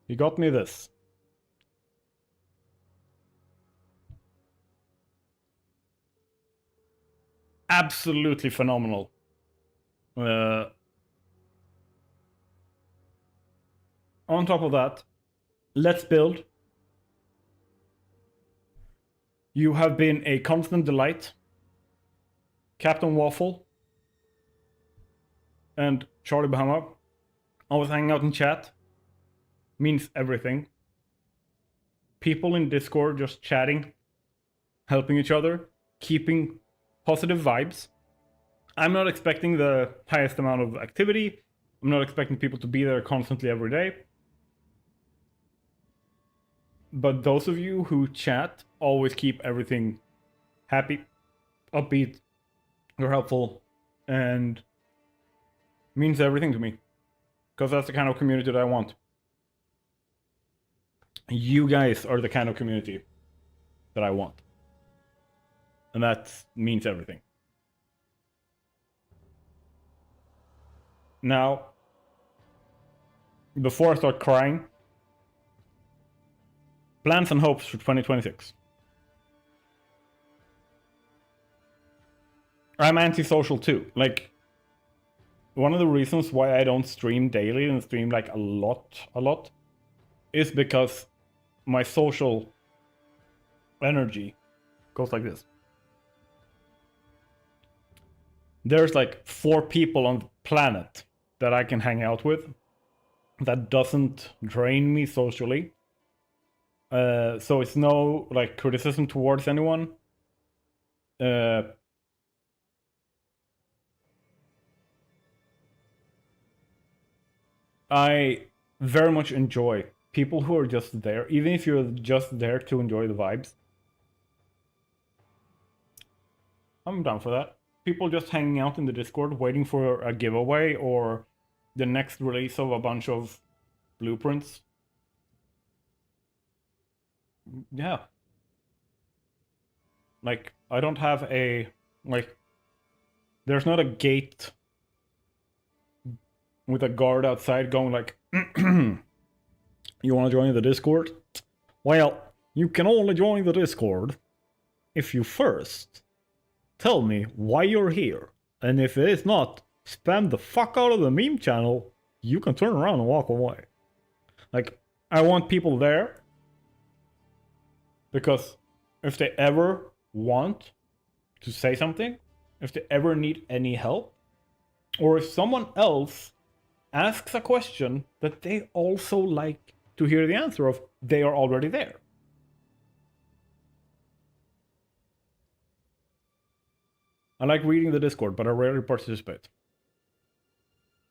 He got me this. Absolutely phenomenal. On top of that, let's build. You have been a constant delight. Captain Waffle and Charlie Bahama always hanging out in chat. Means everything. People in Discord just chatting, helping each other, keeping positive vibes. I'm not expecting the highest amount of activity. I'm not expecting people to be there constantly every day. But those of you who chat always keep everything happy, upbeat, or helpful, and means everything to me. Because that's the kind of community that I want. You guys are the kind of community that I want. And that means everything. Now, before I start crying, plans and hopes for 2026. I'm antisocial too. Like, one of the reasons why I don't stream daily and stream like a lot, is because my social energy goes like this. There's like 4 people on the planet that I can hang out with that doesn't drain me socially. So it's no like criticism towards anyone. I very much enjoy people who are just there, even if you're just there to enjoy the vibes. I'm down for that. People just hanging out in the Discord waiting for a giveaway or the next release of a bunch of blueprints. Yeah. Like, I don't have a, like, there's not a gate with a guard outside going like, you want to join the Discord? Well, you can only join the Discord if you first tell me why you're here. And if it is not, spam the fuck out of the meme channel, you can turn around and walk away. Like, I want people there because if they ever want to say something, if they ever need any help, or if someone else asks a question that they also like to hear the answer of, they are already there. I like reading the Discord, but I rarely participate.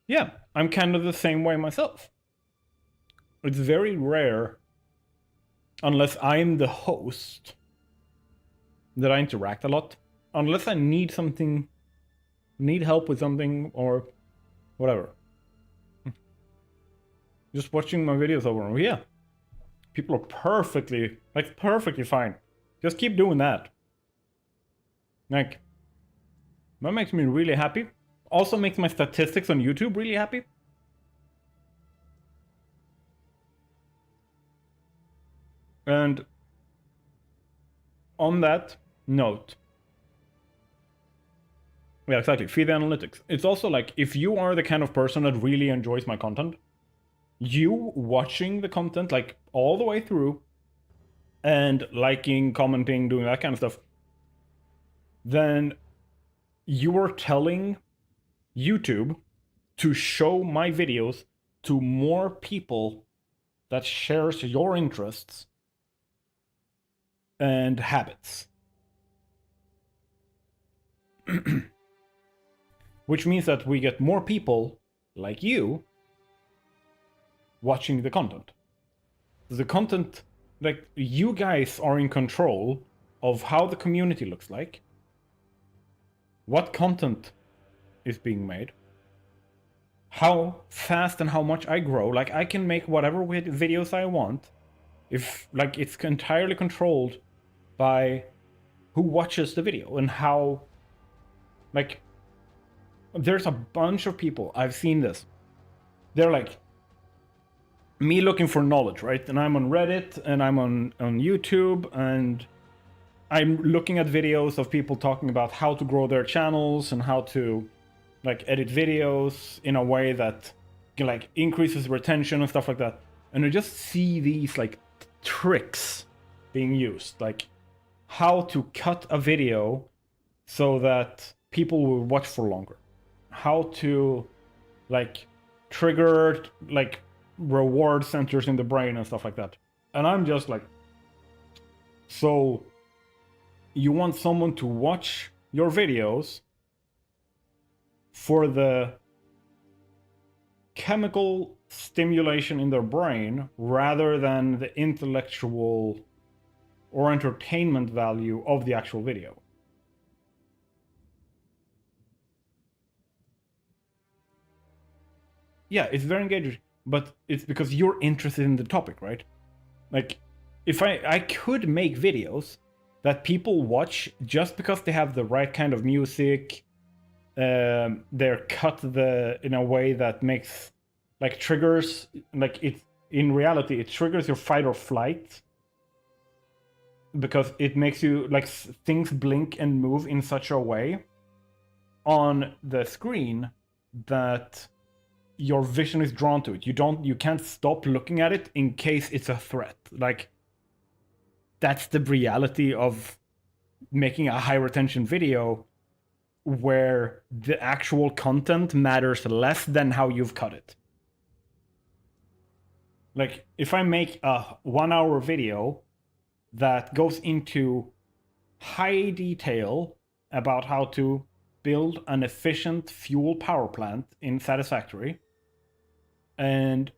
Yeah, I'm kind of the same way myself. It's very rare, unless I'm the host, that I interact a lot. Unless I need something, need help with something, or whatever. Just watching my videos over and over. Yeah. People are perfectly fine. Just keep doing that. Like, that makes me really happy. Also makes my statistics on YouTube really happy. And on that note, yeah, exactly, feed the analytics. It's also like, if you are the kind of person that really enjoys my content, you watching the content like all the way through and liking, commenting, doing that kind of stuff, then you are telling YouTube to show my videos to more people that shares your interests and habits. Which means that we get more people like you watching the content. The content, like, you guys are in control of how the community looks like, what content is being made, how fast and how much I grow. Like, I can make whatever videos I want, if, like, it's entirely controlled by who watches the video and how, like, there's a bunch of people, I've seen this, they're like, me looking for knowledge, right? And I'm on Reddit and I'm on YouTube and I'm looking at videos of people talking about how to grow their channels and how to, like, edit videos in a way that, like, increases retention and stuff like that. And I just see these, like, tricks being used, like how to cut a video so that people will watch for longer, how to, like, trigger, like, reward centers in the brain and stuff like that. And I'm just like, so you want someone to watch your videos for the chemical stimulation in their brain rather than the intellectual or entertainment value of the actual video. Yeah, it's very engaging, but it's because you're interested in the topic, right? Like, if I could make videos that people watch just because they have the right kind of music, they're cut in a way that makes, like, triggers, like, it in reality it triggers your fight or flight because it makes you, like, things blink and move in such a way on the screen that your vision is drawn to it. You can't stop looking at it in case it's a threat. Like, that's the reality of making a high retention video, where the actual content matters less than how you've cut it. Like, if I make a 1 hour video that goes into high detail about how to build an efficient fuel power plant in Satisfactory, and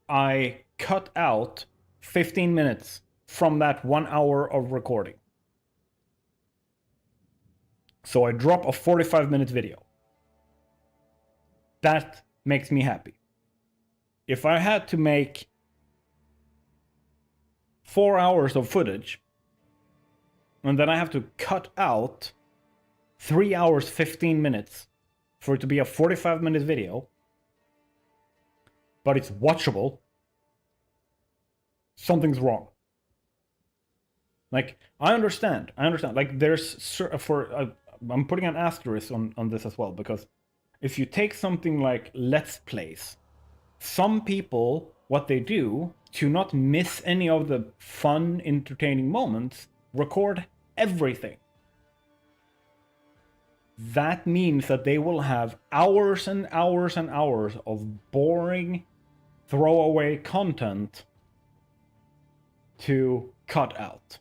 I cut out 15 minutes from that 1 hour of recording, So I drop a 45-minute video. That makes me happy. If I had to make 4 hours of footage, and then I have to cut out 3 hours 15 minutes for it to be a 45-minute video, but it's watchable, something's wrong. Like, I understand. Like, I'm putting an asterisk on this as well, because if you take something like Let's Plays, some people, what they do, to not miss any of the fun, entertaining moments, record everything. That means that they will have hours and hours and hours of boring, throwaway content to cut out.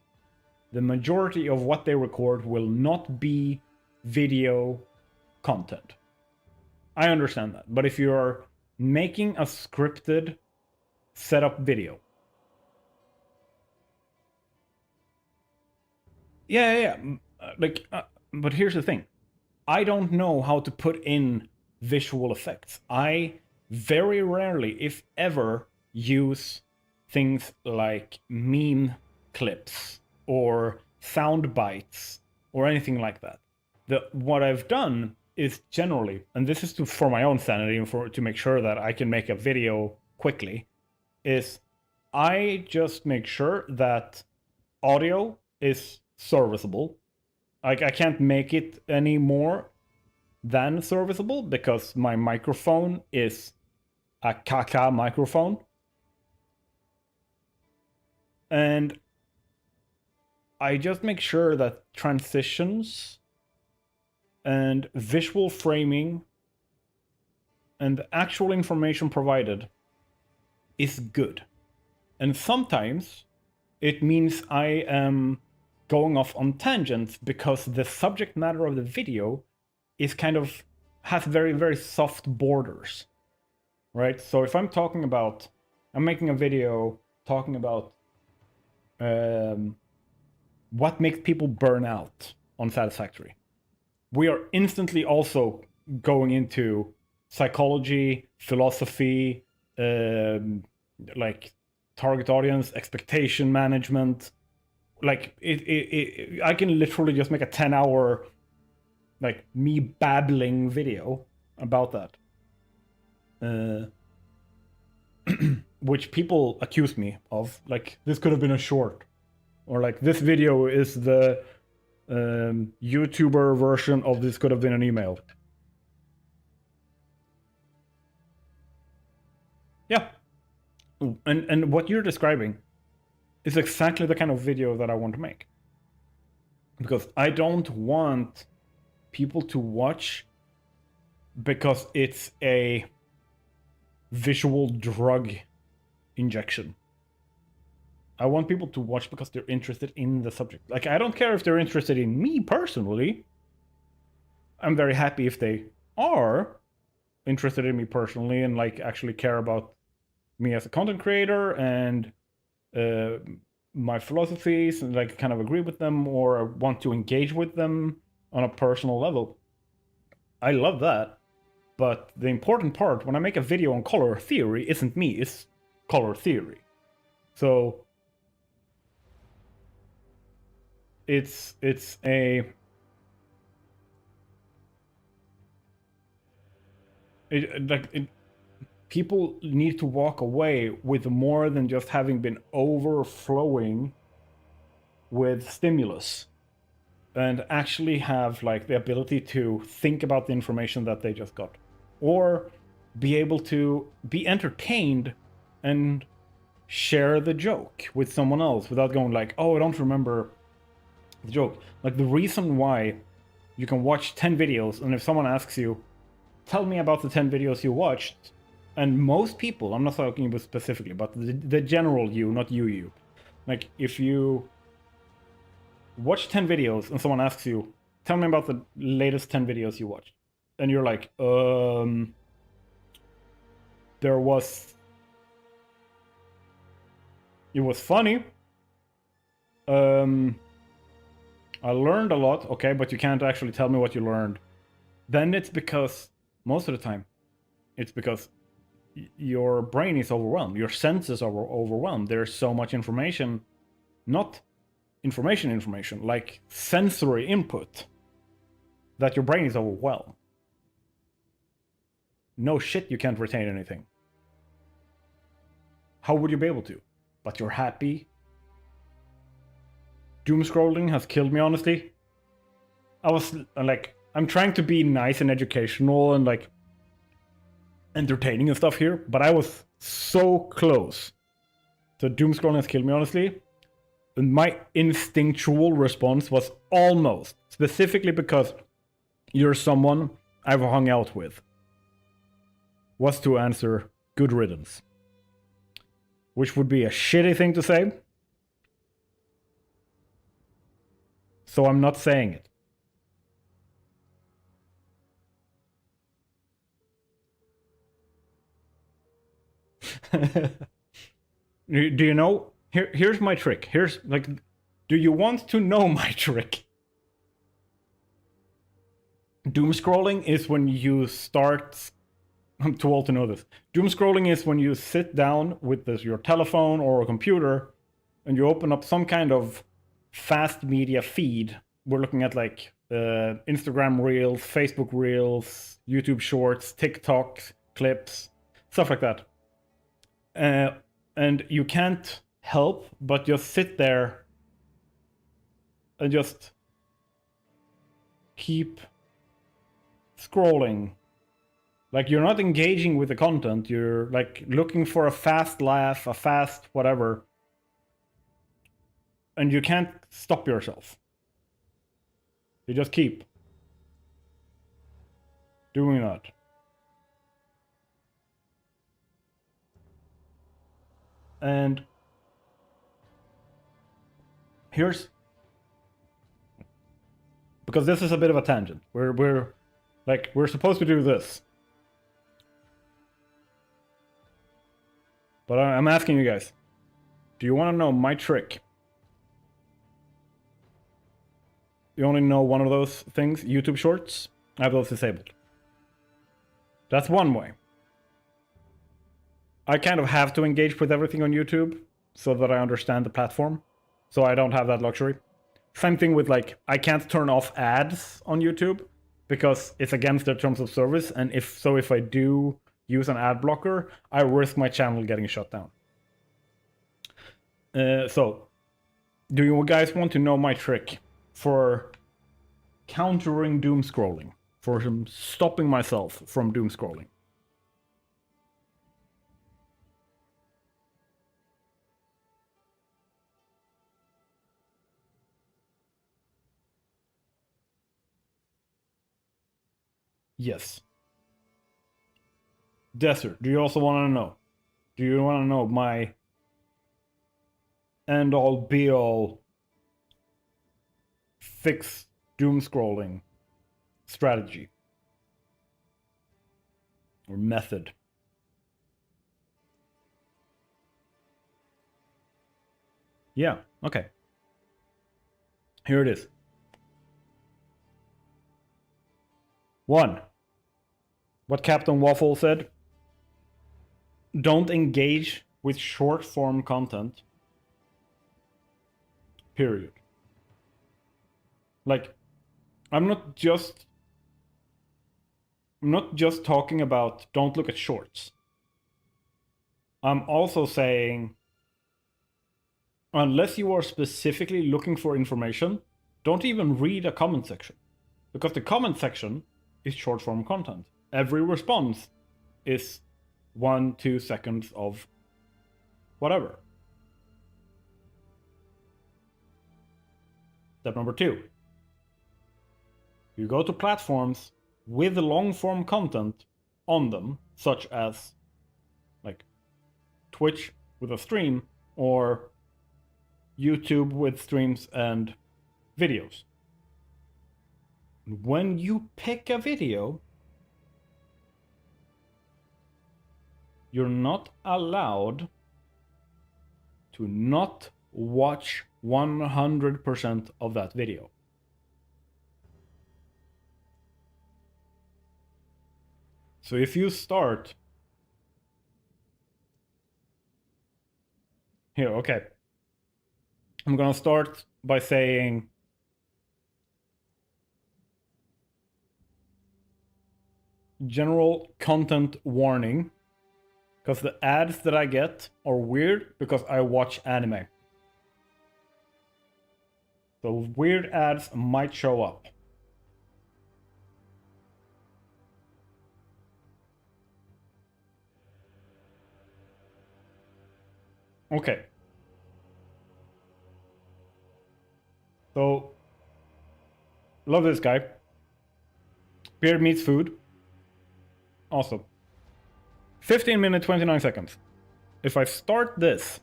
The majority of what they record will not be video content. I understand that. But if you're making a scripted setup video, yeah. But here's the thing. I don't know how to put in visual effects. I very rarely, if ever, use things like meme clips or sound bites or anything like that. What I've done is generally, and this is for my own sanity and to make sure that I can make a video quickly, is I just make sure that audio is serviceable. Like, I can't make it any more than serviceable because my microphone is a caca microphone. And I just make sure that transitions and visual framing and the actual information provided is good. And sometimes it means I am going off on tangents because the subject matter of the video is has very, very soft borders, right? So if I'm making a video talking about what makes people burn out on Satisfactory, we are instantly also going into psychology, philosophy, like target audience, expectation management. Like, I can literally just make a 10-hour, like, me babbling video about that. Which people accuse me of. Like, this could have been a short. Or, like, this video is the YouTuber version of this could have been an email. Yeah. And what you're describing is exactly the kind of video that I want to make. Because I don't want people to watch because it's a visual drug injection. I want people to watch because they're interested in the subject. Like, I don't care if they're interested in me personally. I'm very happy if they are interested in me personally and, like, actually care about me as a content creator and my philosophies and, like, kind of agree with them or want to engage with them on a personal level. I love that. But the important part when I make a video on color theory isn't me, it's color theory. So it's people need to walk away with more than just having been overflowing with stimulus and actually have, like, the ability to think about the information that they just got, or be able to be entertained and share the joke with someone else without going like, oh, I don't remember the joke. Like, the reason why you can watch 10 videos, and if someone asks you, tell me about the 10 videos you watched, and most people, I'm not talking about specifically, but the general you, not you. Like, if you watch 10 videos and someone asks you, tell me about the latest 10 videos you watched, and you're like, it was funny. I learned a lot, okay, but you can't actually tell me what you learned. Then it's because, most of the time, it's because your brain is overwhelmed. Your senses are overwhelmed. There's so much information, not information, like sensory input, that your brain is overwhelmed. No shit, you can't retain anything. How would you be able to? But you're happy. Doom scrolling has killed me, honestly. I was like, I'm trying to be nice and educational and like entertaining and stuff here, but I was so close. So doom scrolling has killed me, honestly. And my instinctual response was almost, specifically because you're someone I've hung out with, was to answer good riddance. Which would be a shitty thing to say. So I'm not saying it. Do you know? Here's my trick. Here's like, do you want to know my trick? Doom scrolling is when you start. I'm too old to know this. Doom scrolling is when you sit down with your telephone or a computer and you open up some kind of fast media feed. We're looking at like Instagram Reels, Facebook Reels, YouTube Shorts, TikTok clips, stuff like that. And you can't help but just sit there and just keep scrolling. Like, you're not engaging with the content, you're like looking for a fast laugh, a fast whatever, and you can't stop yourself. You just keep doing that. And here's, because this is a bit of a tangent. We're supposed to do this. But I'm asking you guys, do you want to know my trick? You only know one of those things, YouTube Shorts? I have those disabled. That's one way. I kind of have to engage with everything on YouTube so that I understand the platform. So I don't have that luxury. Same thing with like, I can't turn off ads on YouTube because it's against their terms of service. And if I do use an ad blocker, I risk my channel getting shut down. So, do you guys want to know my trick for countering doom scrolling? For stopping myself from doom scrolling? Yes. Desert, do you also want to know? Do you want to know my end all be all fix doom scrolling strategy or method? Yeah, okay. Here it is. 1. What Captain Waffle said. Don't engage with short form content. Period. Like, I'm not just talking about don't look at shorts. I'm also saying, unless you are specifically looking for information, don't even read a comment section. Because the comment section is short form content. Every response is 1-2 seconds of whatever. Step number 2. You go to platforms with long form content on them, such as like Twitch with a stream or YouTube with streams and videos. When you pick a video, you're not allowed to not watch 100% of that video. So if you start here, okay. I'm gonna start by saying general content warning, because the ads that I get are weird because I watch anime. So weird ads might show up. Okay. So, love this guy. Beer meets food. Awesome. 15 minutes, 29 seconds. If I start this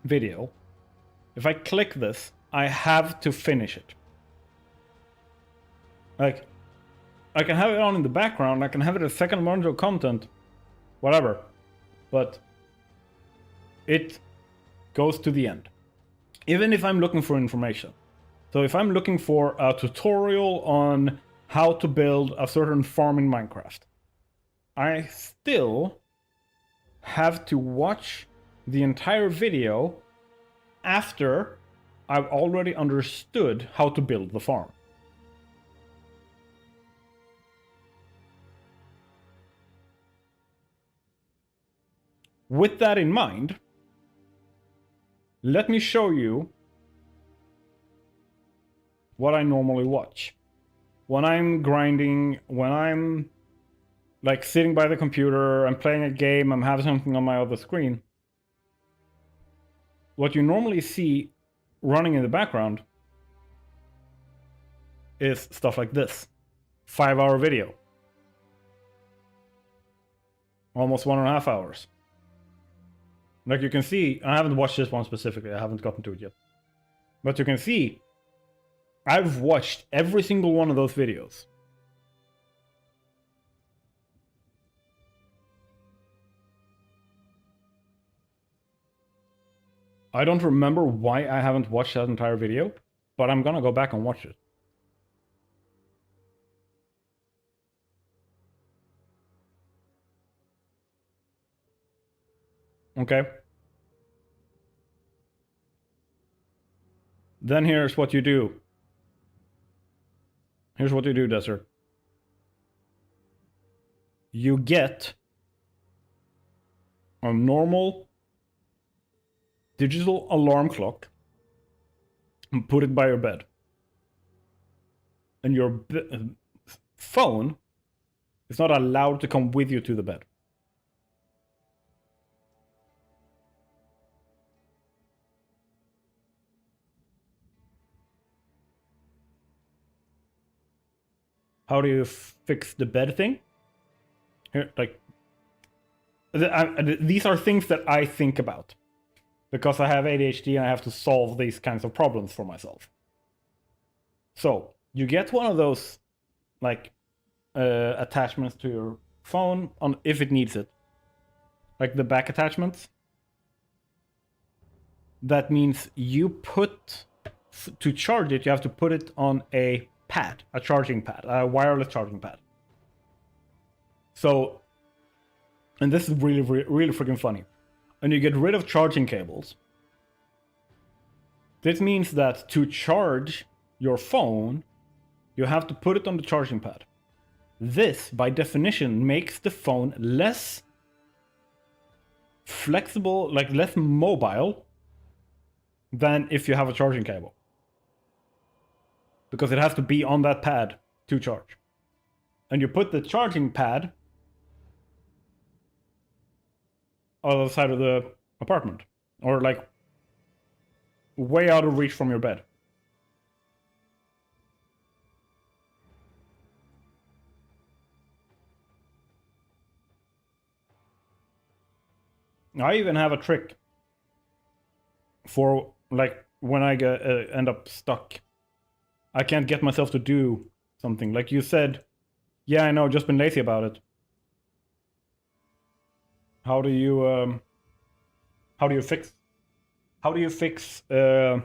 video, if I click this, I have to finish it. Like, I can have it on in the background, I can have it as second marginal content, whatever. But it goes to the end. Even if I'm looking for information. So if I'm looking for a tutorial on how to build a certain farm in Minecraft, I still have to watch the entire video after I've already understood how to build the farm. With that in mind, let me show you what I normally watch. When I'm grinding, when I'm like sitting by the computer, I'm playing a game, I'm having something on my other screen. What you normally see running in the background is stuff like this. 5-hour video. Almost 1.5 hours. Like you can see, I haven't watched this one specifically, I haven't gotten to it yet. But you can see, I've watched every single one of those videos. I don't remember why I haven't watched that entire video, but I'm gonna go back and watch it. Okay. Then here's what you do. Here's what you do, Desert. You get a normal digital alarm clock and put it by your bed. And your phone is not allowed to come with you to the bed. How do you fix the bed thing? Here, like, these are things that I think about because I have ADHD and I have to solve these kinds of problems for myself. So you get one of those, like, attachments to your phone on if it needs it, like the back attachments. That means you put to charge it, you have to put it on a pad, a charging pad, a wireless charging pad. So, and this is really freaking funny. When you get rid of charging cables, this means that to charge your phone, you have to put it on the charging pad. This, by definition, makes the phone less flexible, like less mobile, than if you have a charging cable. Because it has to be on that pad to charge. And you put the charging pad on the side of the apartment. Or like way out of reach from your bed. I even have a trick for like when I end up stuck. I can't get myself to do something. Like you said, yeah, I know, just been lazy about it. How do you fix that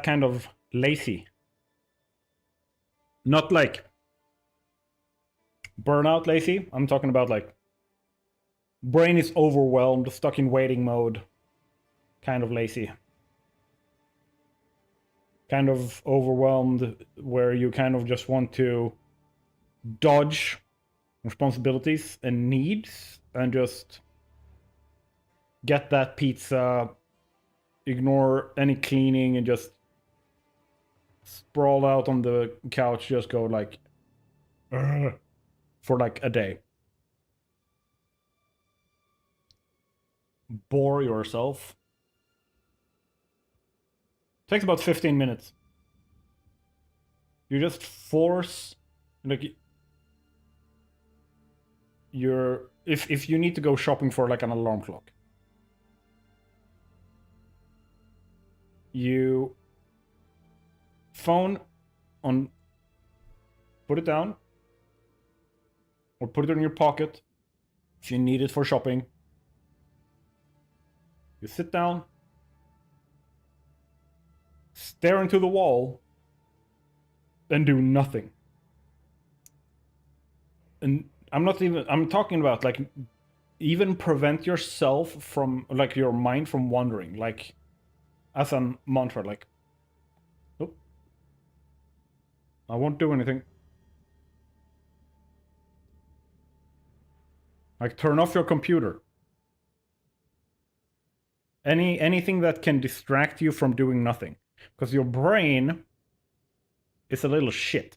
kind of lazy? Not like Burnout lazy, I'm talking about like brain is overwhelmed, stuck in waiting mode, kind of lazy. Kind of overwhelmed where you kind of just want to dodge responsibilities and needs and just get that pizza, ignore any cleaning, and just sprawl out on the couch, just go like for like a day. Bore yourself. Takes about 15 minutes. You just force like your if you need to go shopping for like an alarm clock. You phone on, put it down or put it in your pocket if you need it for shopping. You sit down, stare into the wall, and do nothing. And I'm talking about like even prevent yourself from like your mind from wandering, like as a mantra, like, oh, I won't do anything. Like turn off your computer. Anything that can distract you from doing nothing. Because your brain is a little shit.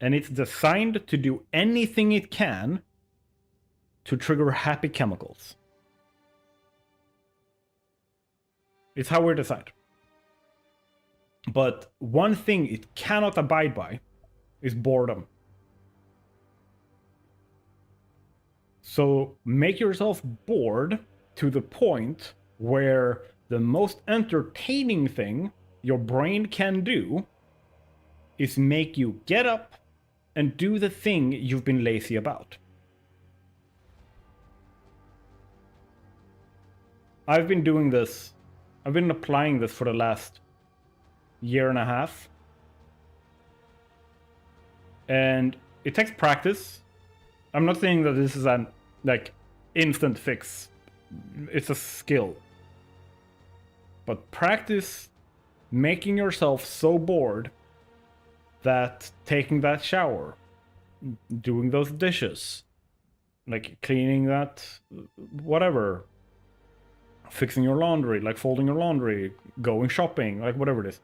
And it's designed to do anything it can to trigger happy chemicals. It's how we're designed. But one thing it cannot abide by is boredom. So make yourself bored to the point where the most entertaining thing your brain can do is make you get up and do the thing you've been lazy about. I've been doing this, I've been applying this for the last year and a half. And it takes practice. I'm not saying that this is an like instant fix. It's a skill. But practice making yourself so bored that taking that shower, doing those dishes, like cleaning that, whatever, fixing your laundry, like folding your laundry, going shopping, like whatever it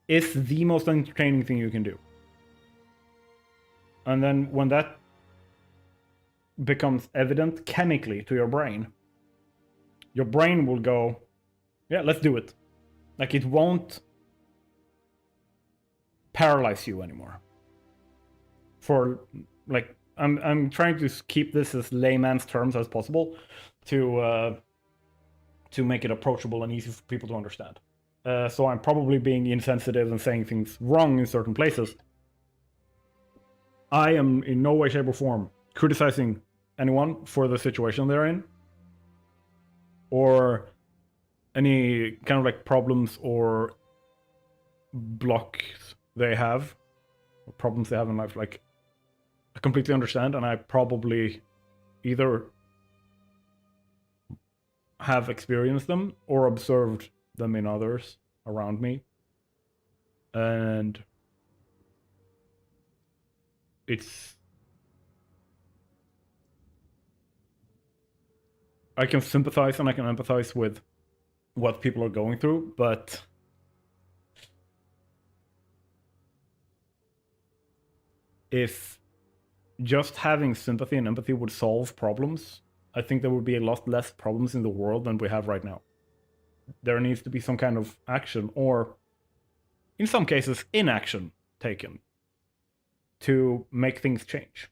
is the most entertaining thing you can do. And then when that becomes evident chemically to your brain will go, yeah, let's do it. Like it won't paralyze you anymore. For like, I'm trying to keep this as layman's terms as possible to make it approachable and easy for people to understand. So I'm probably being insensitive and saying things wrong in certain places. I am in no way, shape, or form criticizing anyone for the situation they're in, or any kind of like problems or blocks they have, or problems they have in life. Like, I completely understand, and I probably either have experienced them or observed them in others around me. And I can sympathize and I can empathize with what people are going through, but if just having sympathy and empathy would solve problems, I think there would be a lot less problems in the world than we have right now. There needs to be some kind of action, or in some cases, inaction taken to make things change.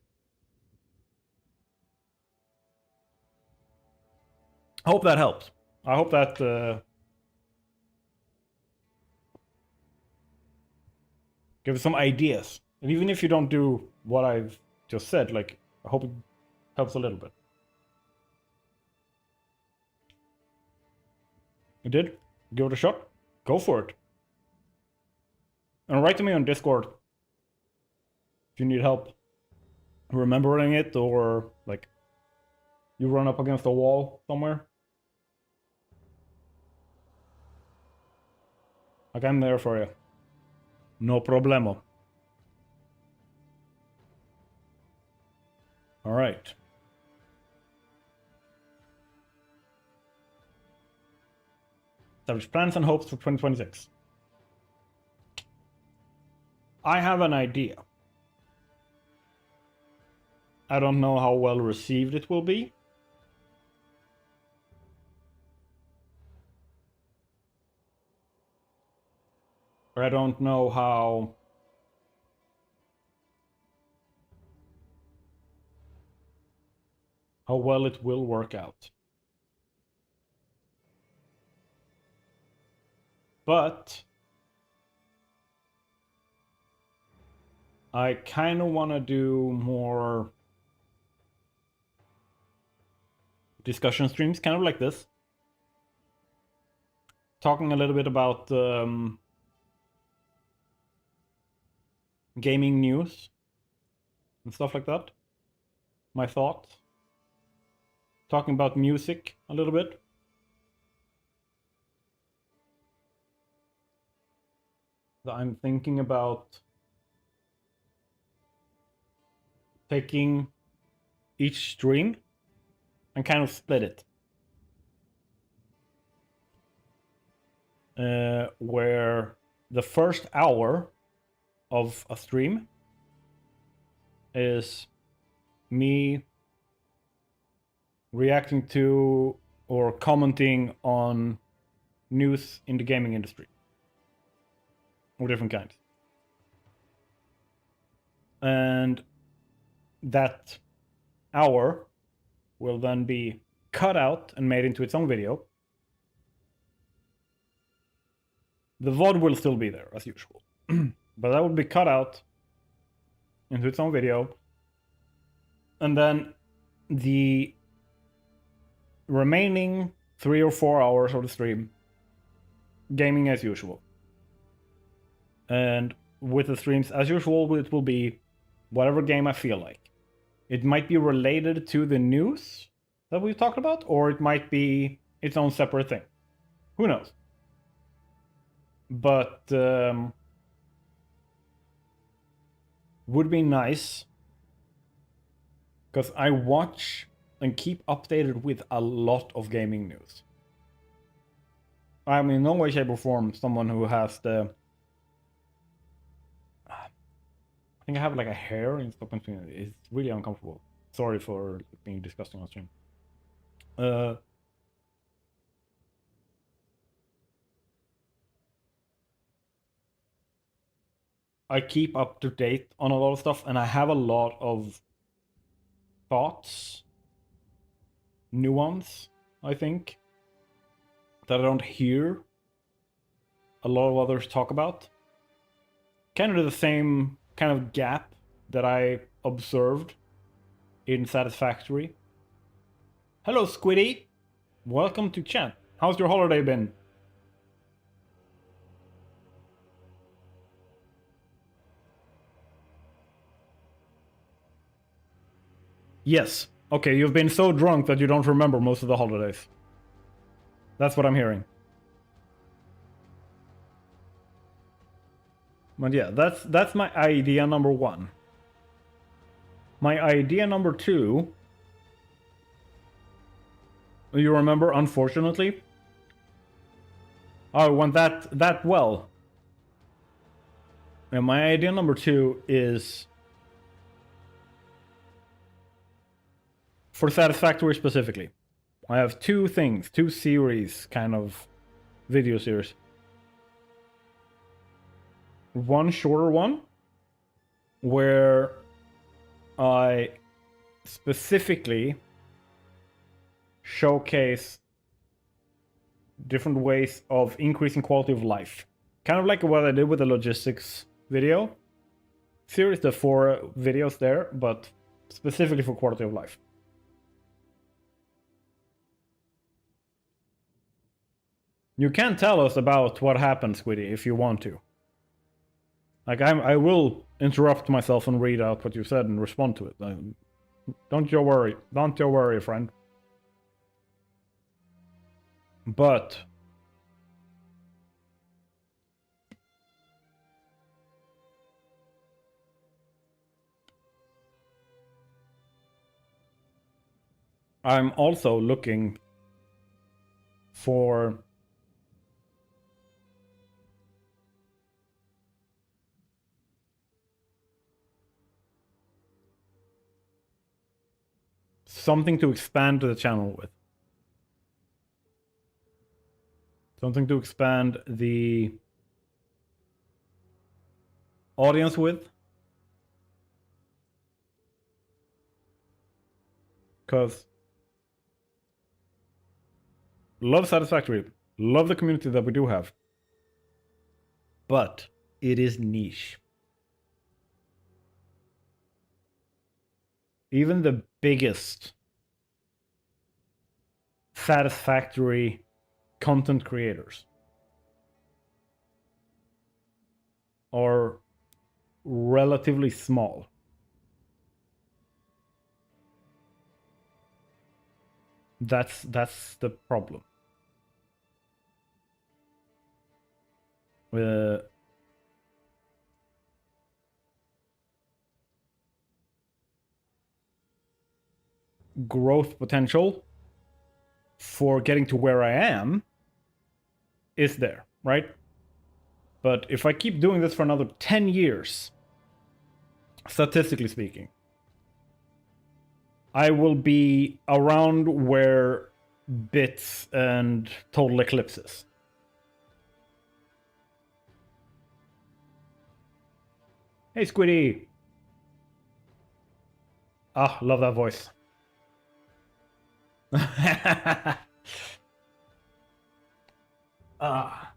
I hope that helps. I hope that gives some ideas. And even if you don't do what I've just said, like, I hope it helps a little bit. You did? Give it a shot? Go for it. And write to me on Discord if If you need help remembering it, or like you run up against a wall somewhere, like I'm there for you. No problemo. All right. Establish plans and hopes for 2026. I have an idea. I don't know how well received it will be. Or I don't know how well it will work out. But I kind of want to do more discussion streams, kind of like this. Talking a little bit about gaming news and stuff like that. My thoughts. Talking about music a little bit. I'm thinking about taking each stream and kind of split it. Where the first hour of a stream is me reacting to or commenting on news in the gaming industry of different kinds. And that hour will then be cut out and made into its own video. The VOD will still be there as usual, but that will be cut out into its own video. And then the remaining 3 or 4 hours of the stream, gaming as usual. And with the streams as usual, it will be whatever game I feel like. It might be related to the news that we talked about, or it might be its own separate thing. Who knows? But would be nice, because I watch and keep updated with a lot of gaming news. I'm in no way, shape, or form someone who has the... I think I have like a hair in stuff between it. It's really uncomfortable. Sorry for being disgusting on stream. I keep up to date on a lot of stuff, and I have a lot of thoughts, new ones, I think, that I don't hear a lot of others talk about. Kind of the same kind of gap that I observed in Satisfactory. Hello, Squiddy. Welcome to chat. How's your holiday been? Yes. Okay, you've been so drunk that you don't remember most of the holidays. That's what I'm hearing. But yeah, that's my idea number one. My idea number two, you remember, unfortunately? Oh, it went that well. And my idea number two is for Satisfactory specifically. I have two series, kind of video series. One shorter one, where I specifically showcase different ways of increasing quality of life. Kind of like what I did with the logistics video series, the 4 videos there, but specifically for quality of life. You can tell us about what happened, Squiddy, if you want to. Like I will interrupt myself and read out what you said and respond to it. Don't you worry. Don't you worry, friend. But I'm also looking for something to expand the channel with. Something to expand the audience with. Because love Satisfactory, love the community that we do have. But it is niche. Even the biggest Satisfactory content creators are relatively small. That's the problem. Growth potential for getting to where I am is there, right? But if I keep doing this for another 10 years, statistically speaking, I will be around where bits and total eclipses. Hey, Squiddy! Ah, love that voice. How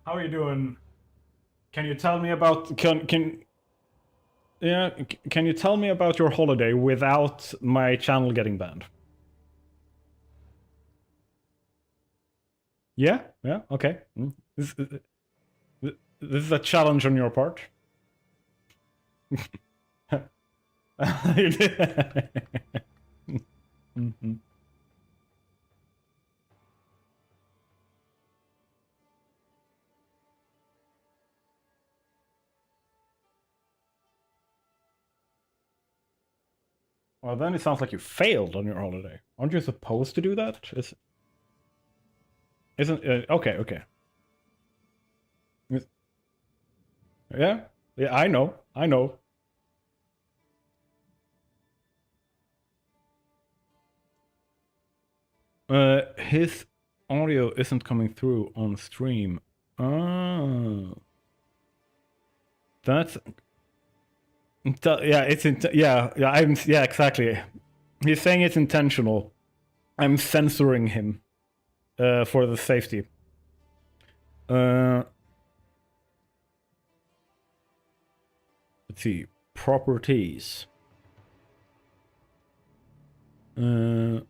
are you doing? Can you tell me about can you tell me about your holiday without my channel getting banned? Yeah, okay. This is a challenge on your part. Mm-hmm. Well, then it sounds like you failed on your holiday. Aren't you supposed to do that? Isn't okay? Yeah, I know. His audio isn't coming through on stream. Oh, that's yeah. Yeah, exactly. He's saying it's intentional. I'm censoring him for the safety. Let's see. Properties. It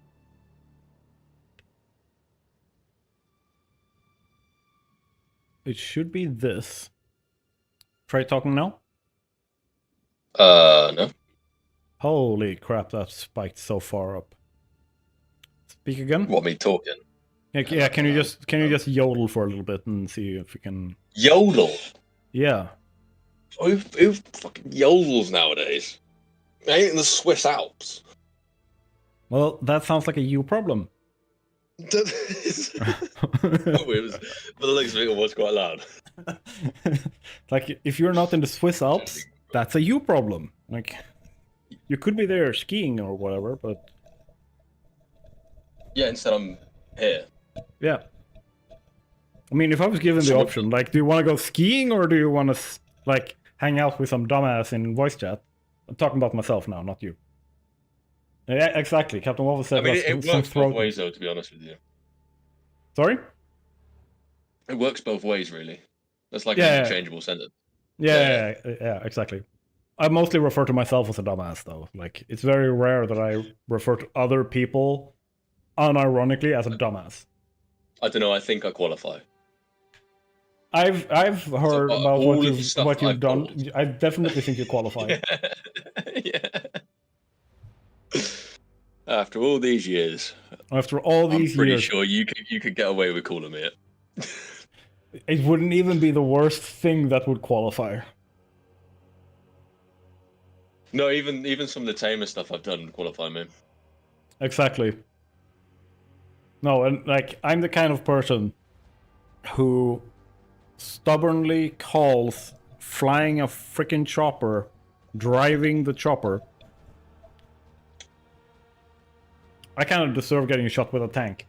should be this. Try talking now. No. Holy crap, that spiked so far up. Speak again. What, me talking? Yeah, can you just yodel for a little bit and see if we can Yodel? Yeah. Who fucking yodels nowadays? Ain't in the Swiss Alps. Well, that sounds like a you problem. But the looks of it was quite loud. Like, if you're not in the Swiss Alps, that's a you problem. Like, you could be there skiing or whatever, but yeah, instead I'm here. Yeah. I mean, if I was given the option, like, do you want to go skiing or do you want to, like, hang out with some dumbass in voice chat? I'm talking about myself now, not you. Yeah, exactly. Captain Waffle said. I mean, it works both ways, though. To be honest with you. Sorry. It works both ways, really. That's like an interchangeable sentence. Yeah, exactly. I mostly refer to myself as a dumbass, though. Like, it's very rare that I refer to other people unironically as a dumbass. I don't know. I think I qualify. I've heard about all of the stuff what that you've I've done. pulled. I definitely think you qualify. Yeah. After all these years, After all I'm these pretty years, sure you could get away with calling me it. it wouldn't even be the worst thing that would qualify. No, even some of the tamer stuff I've done qualify me. Exactly. No, and like I'm the kind of person who stubbornly calls flying a freaking chopper, driving the chopper. I kind of deserve getting shot with a tank.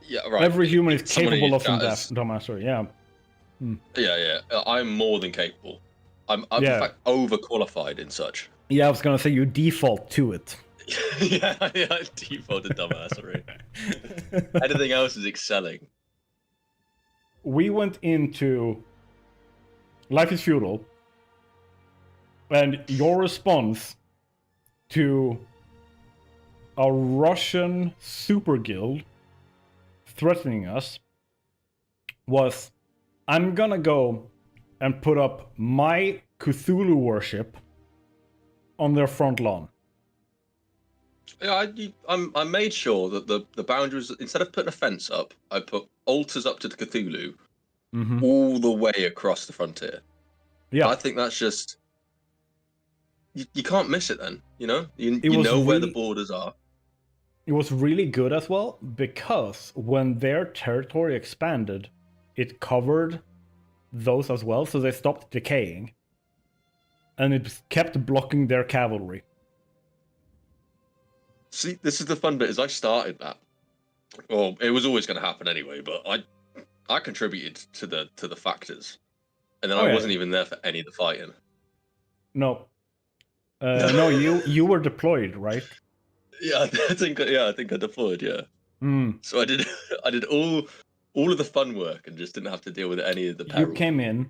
Yeah, right. Every human is Someone in capable your of some chat is- dumbassery. Yeah. Yeah. I'm more than capable. I'm in Yeah. fact overqualified in such. Yeah, I was gonna say you default to it. yeah, I default to dumbassery. Anything else is excelling. We went into Life is Feudal, and your response to a Russian super guild threatening us was, I'm gonna go and put up my Cthulhu worship on their front lawn. Yeah, I made sure that the boundaries, instead of putting a fence up, I put altars up to the Cthulhu all the way across the frontier. Yeah. I think that's just you can't miss it then, you know? You was know where the really- borders are. It was really good as well because when their territory expanded, it covered those as well, so they stopped decaying. And it kept blocking their cavalry. See, this is the fun bit, is I started that. Well, it was always going to happen anyway, but I contributed to the factors. And then Oh, I yeah. wasn't even there for any of the fighting. No. No, you were deployed, right? Yeah, I think I deployed, yeah. Mm. So I did all of the fun work and just didn't have to deal with any of the peril. You came in,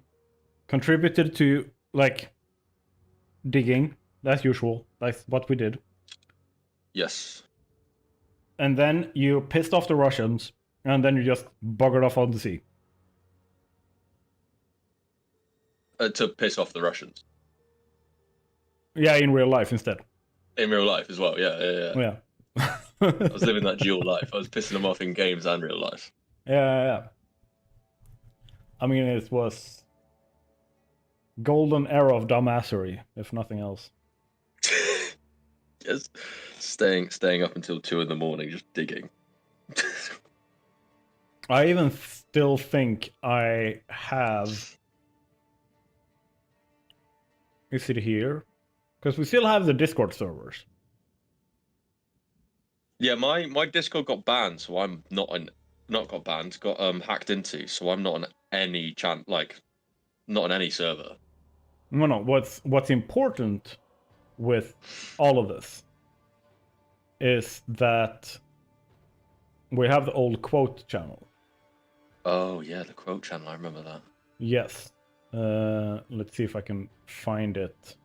contributed to, like, digging, as usual. That's what we did. Yes. And then you pissed off the Russians, and then you just buggered off on the sea. To piss off the Russians. Yeah, in real life instead. In real life as well, yeah. Yeah. I was living that dual life. I was pissing them off in games and real life. Yeah. I mean, it was golden era of dumbassery, if nothing else. Just staying up until 2 a.m, just digging. I even still think I have... Is it here? Because we still have the Discord servers. Yeah, my Discord got banned, so I'm not got banned, got hacked into, so I'm not on any not on any server. No. What's important with all of this is that we have the old quote channel. Oh yeah, the quote channel, I remember that. Yes. Let's see if I can find it.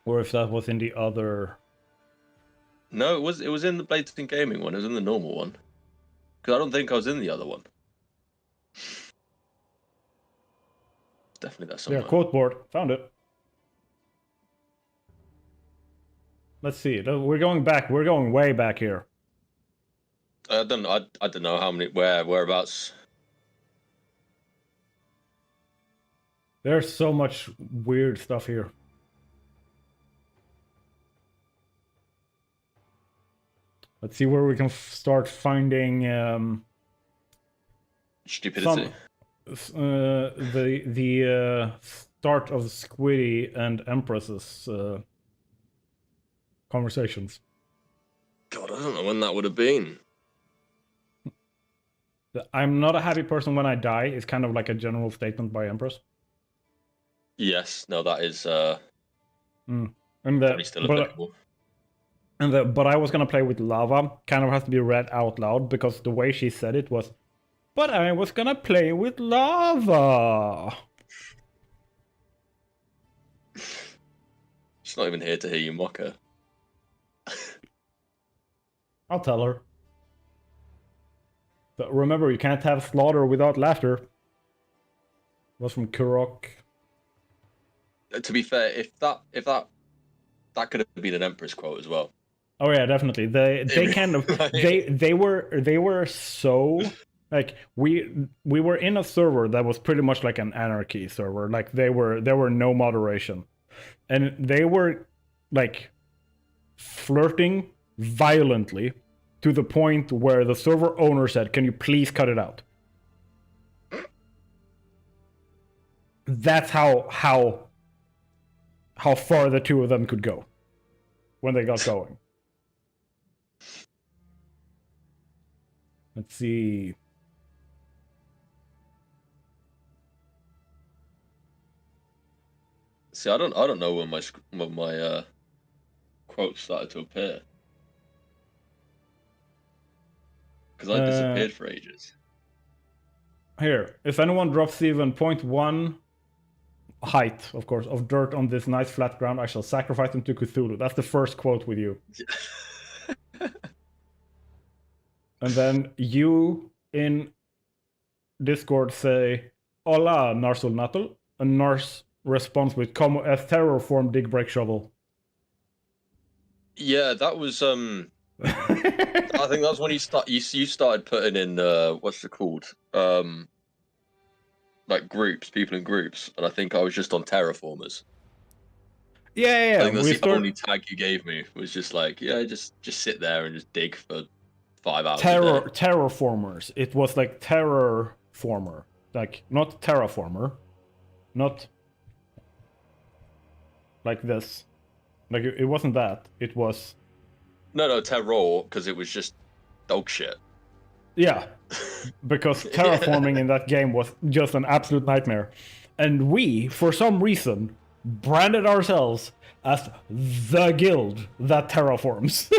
Or if that was in the other... No, it was in the Blatant Gaming one, it was in the normal one. Because I don't think I was in the other one. Definitely there somewhere. Yeah, quote board. Found it. Let's see. We're going back. We're going way back here. I don't know how many whereabouts. There's so much weird stuff here. Let's see where we can start finding Stupidity. the start of Squiddy and Empress's conversations. God, I don't know when that would have been. I'm not a happy person when I die is kind of like a general statement by Empress. Yes, no, that is And probably still applicable. But I was gonna play with lava kind of has to be read out loud because the way she said it was, but I was gonna play with lava. She's not even here to hear you mock her. I'll tell her. But remember, you can't have slaughter without laughter. Was from Kurok. To be fair, if that could have been an Empress quote as well. Oh yeah, definitely. They kind of they were so like we were in a server that was pretty much like an anarchy server. Like there were no moderation, and they were like flirting violently to the point where the server owner said, "Can you please cut it out?" That's how far the two of them could go when they got going. Let's see. See, I don't know when my quotes started to appear because I disappeared for ages. Here, if anyone drops even 0.1 height, of course, of dirt on this nice flat ground, I shall sacrifice them to Cthulhu. That's the first quote with you. And then you in Discord say, Hola, Narsul Natal. And Nars responds with, Como es terror form dig break shovel. Yeah, that was I think that's when you started putting in what's it called? Like groups, people in groups, and I think I was just on terraformers. Yeah. I think that's the only tag you gave me was just like, yeah, just sit there and just dig for 5 hours. Terraformers. It was like terrorformer, like not terraformer, not like this. Like it wasn't that. It was no terror because it was just dog shit. Yeah, because terraforming in that game was just an absolute nightmare, and we, for some reason, branded ourselves as the guild that terraforms.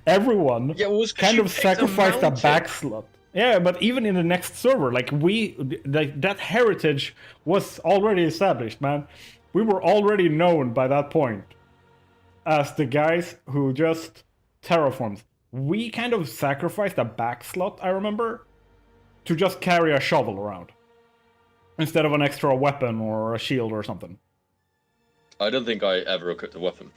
Everyone kind of sacrificed a back slot. Yeah, but even in the next server, like that heritage was already established, man. We were already known by that point as the guys who just terraforms. We kind of sacrificed a back slot, I remember, to just carry a shovel around instead of an extra weapon or a shield or something. I don't think I ever equipped a weapon.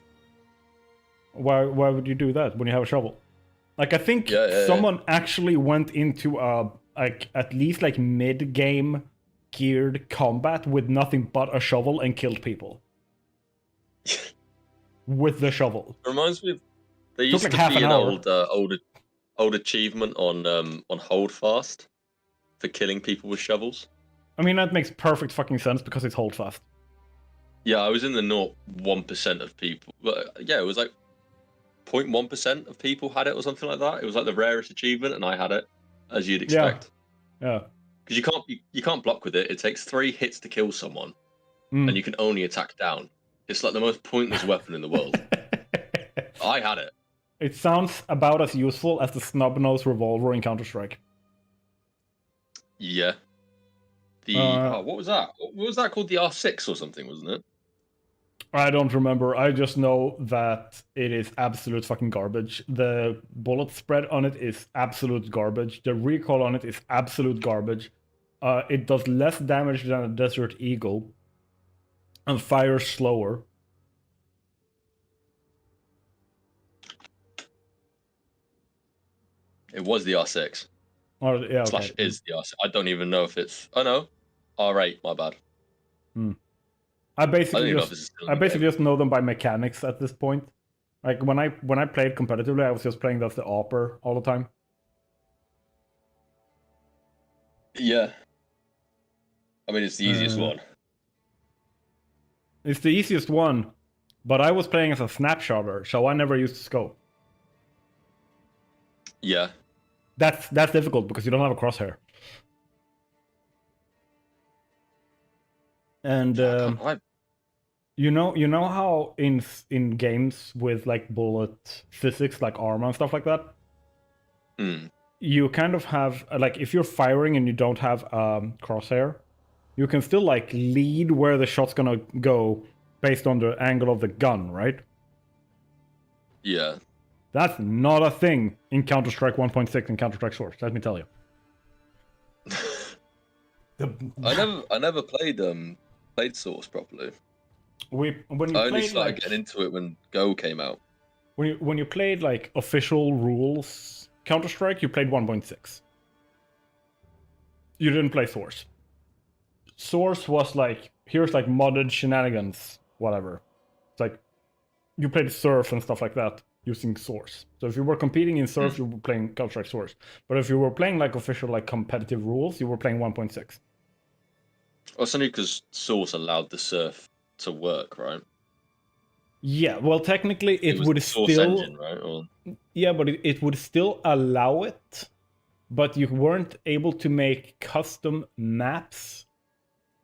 Why would you do that when you have a shovel? Like, I think someone actually went into like at least like mid-game geared combat with nothing but a shovel and killed people with the shovel. It reminds me of there used to be an old achievement on hold fast for killing people with shovels. I mean, that makes perfect fucking sense because it's hold fast. Yeah, I was in the 0.1% of people. Yeah, it was like 0.1% of people had it or something like that. It was like the rarest achievement, and I had it, as you'd expect. Yeah. Because you can't block with it. It takes 3 hits to kill someone, and you can only attack down. It's like the most pointless weapon in the world. I had it. It sounds about as useful as the snub-nosed revolver in Counter-Strike. Yeah. What was that? What was that called? The R6 or something, wasn't it? I don't remember. I just know that it is absolute fucking garbage. The bullet spread on it is absolute garbage. The recoil on it is absolute garbage. It does less damage than a Desert Eagle and fires slower. It was the R6. Or, yeah, okay. Slash is the R6. I don't even know if it's... Oh, no. R8, my bad. I basically just know them by mechanics at this point. Like when I played competitively, I was just playing as the AWPer all the time. Yeah. I mean, it's the easiest one. It's the easiest one, but I was playing as a snapshotter, so I never used scope. Yeah. That's difficult because you don't have a crosshair. And you know how in games with like bullet physics, like armor and stuff like that, you kind of have like if you're firing and you don't have crosshair, you can still like lead where the shot's gonna go based on the angle of the gun, right? Yeah. That's not a thing in Counter-Strike 1.6 and Counter-Strike Source, let me tell you. I never played Source properly. When you I only played started like getting into it when Go came out. when you played like official rules Counter-Strike, you played 1.6. You didn't play Source. Source was like, here's like modded shenanigans, whatever. It's like you played Surf and stuff like that using Source. So if you were competing in Surf, you were playing Counter-Strike Source. But if you were playing like official like competitive rules, you were playing 1.6. Well, it's only because Source allowed the Surf to work, right? Yeah, well, technically it was would the Source still engine, right? Or... Yeah, but it would still allow it, but you weren't able to make custom maps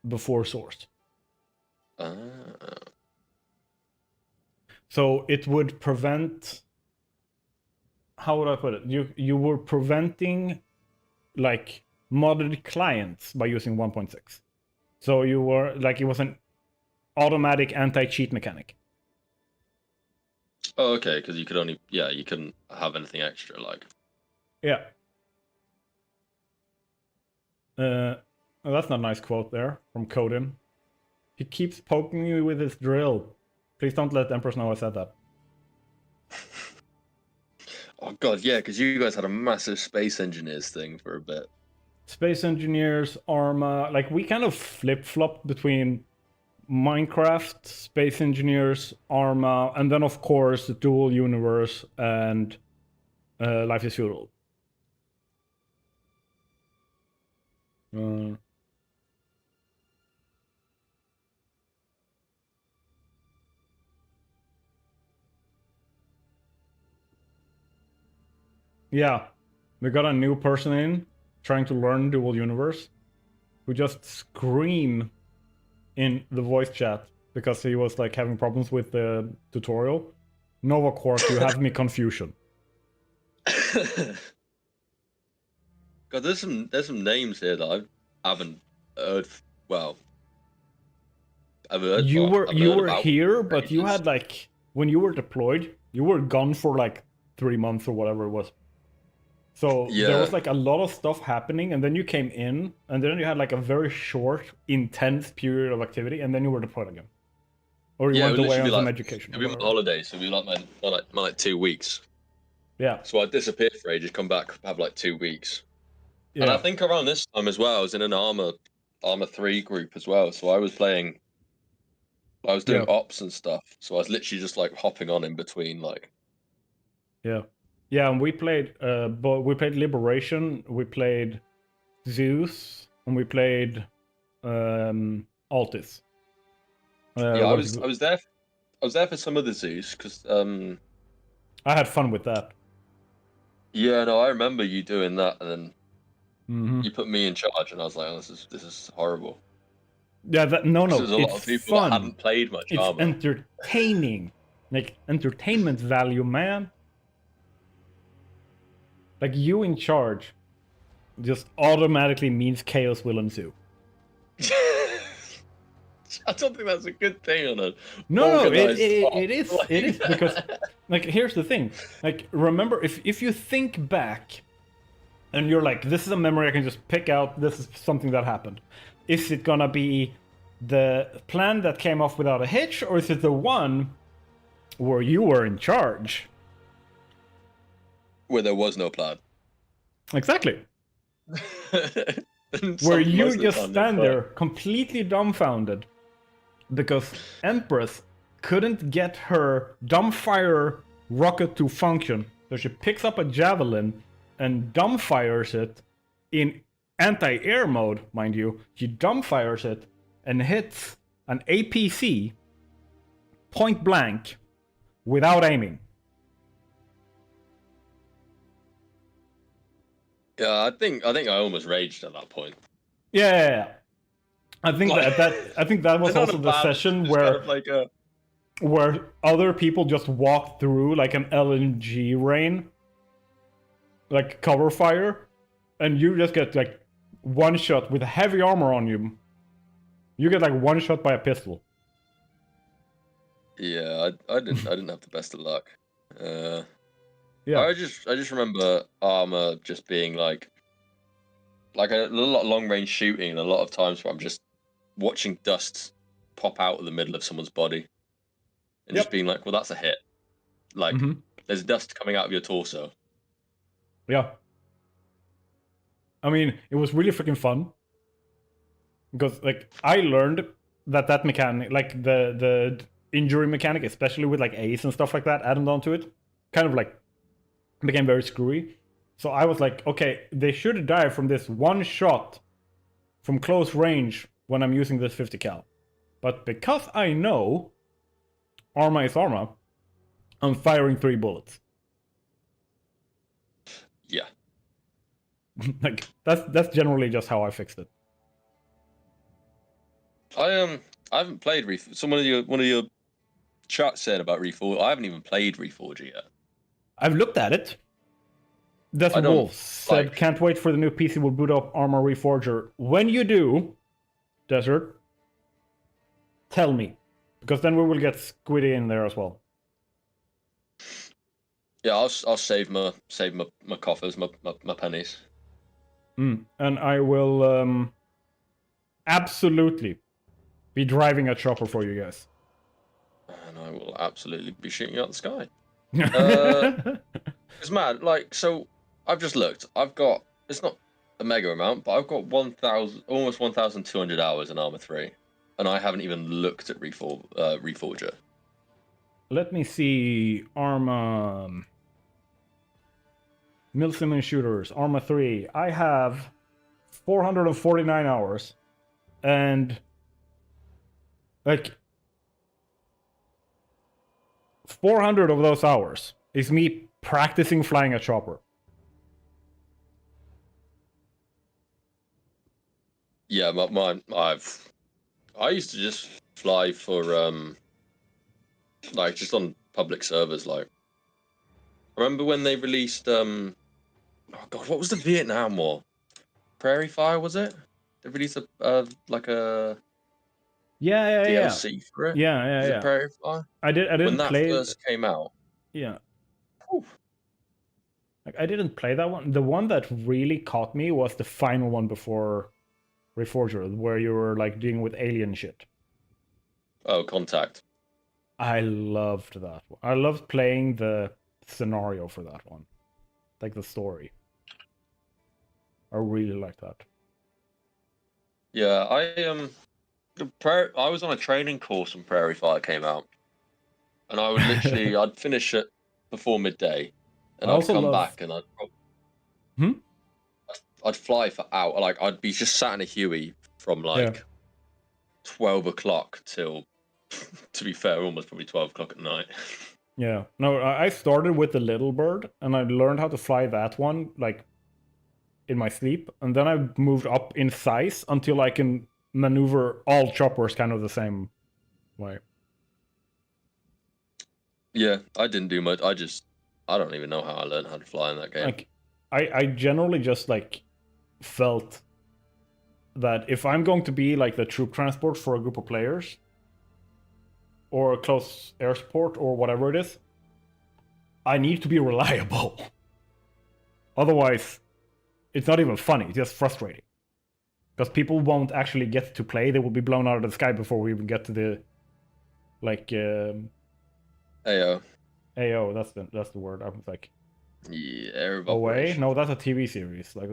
before Source. So it would prevent, how would I put it? You were preventing like modded clients by using 1.6. So you were like, it was an automatic anti-cheat mechanic. Oh, okay, because you could only, you couldn't have anything extra, like. Yeah. Oh, that's not a nice quote there from Coden. He keeps poking me with his drill. Please don't let Empress know I said that. Oh god, yeah, because you guys had a massive space engineers thing for a bit. Space engineers, Arma, like we kind of flip-flopped between Minecraft, space engineers, Arma, and then of course the dual universe and Life is Feudal. Yeah, we got a new person in trying to learn dual universe who just scream in the voice chat because he was like having problems with the tutorial. Nova Quark, you have me confusion. God, there's some names here that I haven't heard. Well, I've heard. You were about here, for but you ages. had like when you were deployed, you were gone for like 3 months or whatever it was. So there was like a lot of stuff happening, and then you came in, and then you had like a very short, intense period of activity, and then you were deployed again, or you went away on some education. It'd be my holiday, so it'd be like my 2 weeks. Yeah. So I disappeared for ages, come back, have like 2 weeks. Yeah. And I think around this time as well, I was in an Arma 3 group as well. So I was doing ops and stuff. So I was literally just like hopping on in between, like. Yeah. Yeah, and we played Liberation, we played Zeus, and we played Altis. I was there for some of the Zeus because I had fun with that. Yeah, no, I remember you doing that, and then you put me in charge, and I was like, oh, this is horrible. Yeah, no, there's a lot of people fun. that hadn't played much It's Arma. entertaining, like entertainment value, man. Like you in charge, just automatically means chaos will ensue. I don't think that's a good thing on a no, it is because like here's the thing, like remember if you think back and you're like, this is a memory I can just pick out, this is something that happened, is it gonna be the plan that came off without a hitch, or is it the one where you were in charge where there was no plan? Exactly. Where you just stand there completely dumbfounded because Empress couldn't get her dumbfire rocket to function. So she picks up a javelin and dumbfires it in anti-air mode, mind you. She dumbfires it and hits an APC point blank without aiming. Yeah, I think I almost raged at that point. Yeah. I think that was also the session where kind of where other people just walked through like an LNG rain, like cover fire, and you just get like one shot with heavy armor on you. You get like one shot by a pistol. Yeah, I didn't have the best of luck. Yeah. I just remember armor just being like a lot of long range shooting, and a lot of times where I'm just watching dust pop out of the middle of someone's body, and just Yep. being like, well, that's a hit. Like, there's dust coming out of your torso. Yeah. I mean, it was really freaking fun because like I learned that mechanic, like the injury mechanic, especially with like Ace and stuff like that added onto it, kind of like became very screwy. So I was like, okay, they should die from this one shot from close range when I'm using this 50 cal. But because I know Arma is Arma, I'm firing 3 bullets. Yeah. Like that's generally just how I fixed it. I haven't played Reforge. One of your chat said about Reforge. I haven't even played Reforger yet. I've looked at it. Desert Wolf said, can't wait for the new PC will boot up Armor Reforger. When you do, Desert, tell me. Because then we will get Squiddy in there as well. Yeah, I'll save my coffers, my pennies. And I will absolutely be driving a chopper for you guys. And I will absolutely be shooting out the sky. It's mad. Like, so I've just looked. I've got, it's not a mega amount, but I've got almost 1,200 hours in Arma 3, and I haven't even looked at Reforger. Let me see. Arma. Milsim shooters. Arma 3. I have 449 hours. And like 400 of those hours is me practicing flying a chopper. Yeah, mine. I used to just fly for like just on public servers. Like, I remember when they released oh god, what was the Vietnam War? Prairie Fire, was it? They released a like a DLC for it. Yeah. Was it Prairie Fire? I didn't when that play first came out. Yeah. Whew. Like I didn't play that one. The one that really caught me was the final one before Reforger, where you were like dealing with alien shit. Oh, Contact. I loved that one. I loved playing the scenario for that one. Like the story. I really like that. Yeah, I was on a training course when Prairie Fire came out, and I would literally I'd finish it before midday, and I'd come back and I'd fly for hours. Like, I'd be just sat in a Huey from like 12 o'clock till, to be fair, almost probably 12 o'clock at night. Yeah. No, I started with the Little Bird, and I learned how to fly that one like in my sleep, and then I moved up in size until I can maneuver all choppers kind of the same way. Yeah, I didn't do much. I don't even know how I learned how to fly in that game. Like, I generally just like felt that if I'm going to be like the troop transport for a group of players, or a close air support, or whatever it is, I need to be reliable. Otherwise, it's not even funny, it's just frustrating. Because people won't actually get to play, they will be blown out of the sky before we even get to the, like, AO. AO, that's the word. I was like, yeah, Area of away? Operation. No, that's a TV series. Like,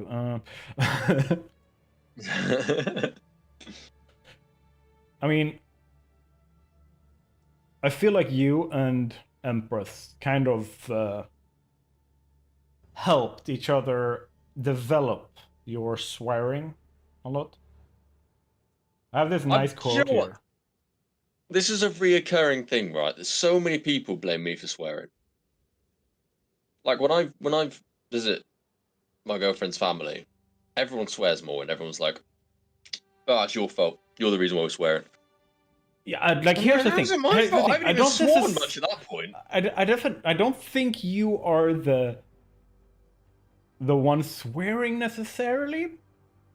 I mean, I feel like you and Empress kind of helped each other develop your swearing a lot. I have this nice quote here. This is a reoccurring thing, right? There's so many people blame me for swearing. Like, when I visit my girlfriend's family, everyone swears more, and everyone's like, "Oh, it's your fault. You're the reason why we're swearing." Yeah, like, here's the thing. How's it my fault? I haven't even sworn much at that point. I don't think you are the one swearing necessarily,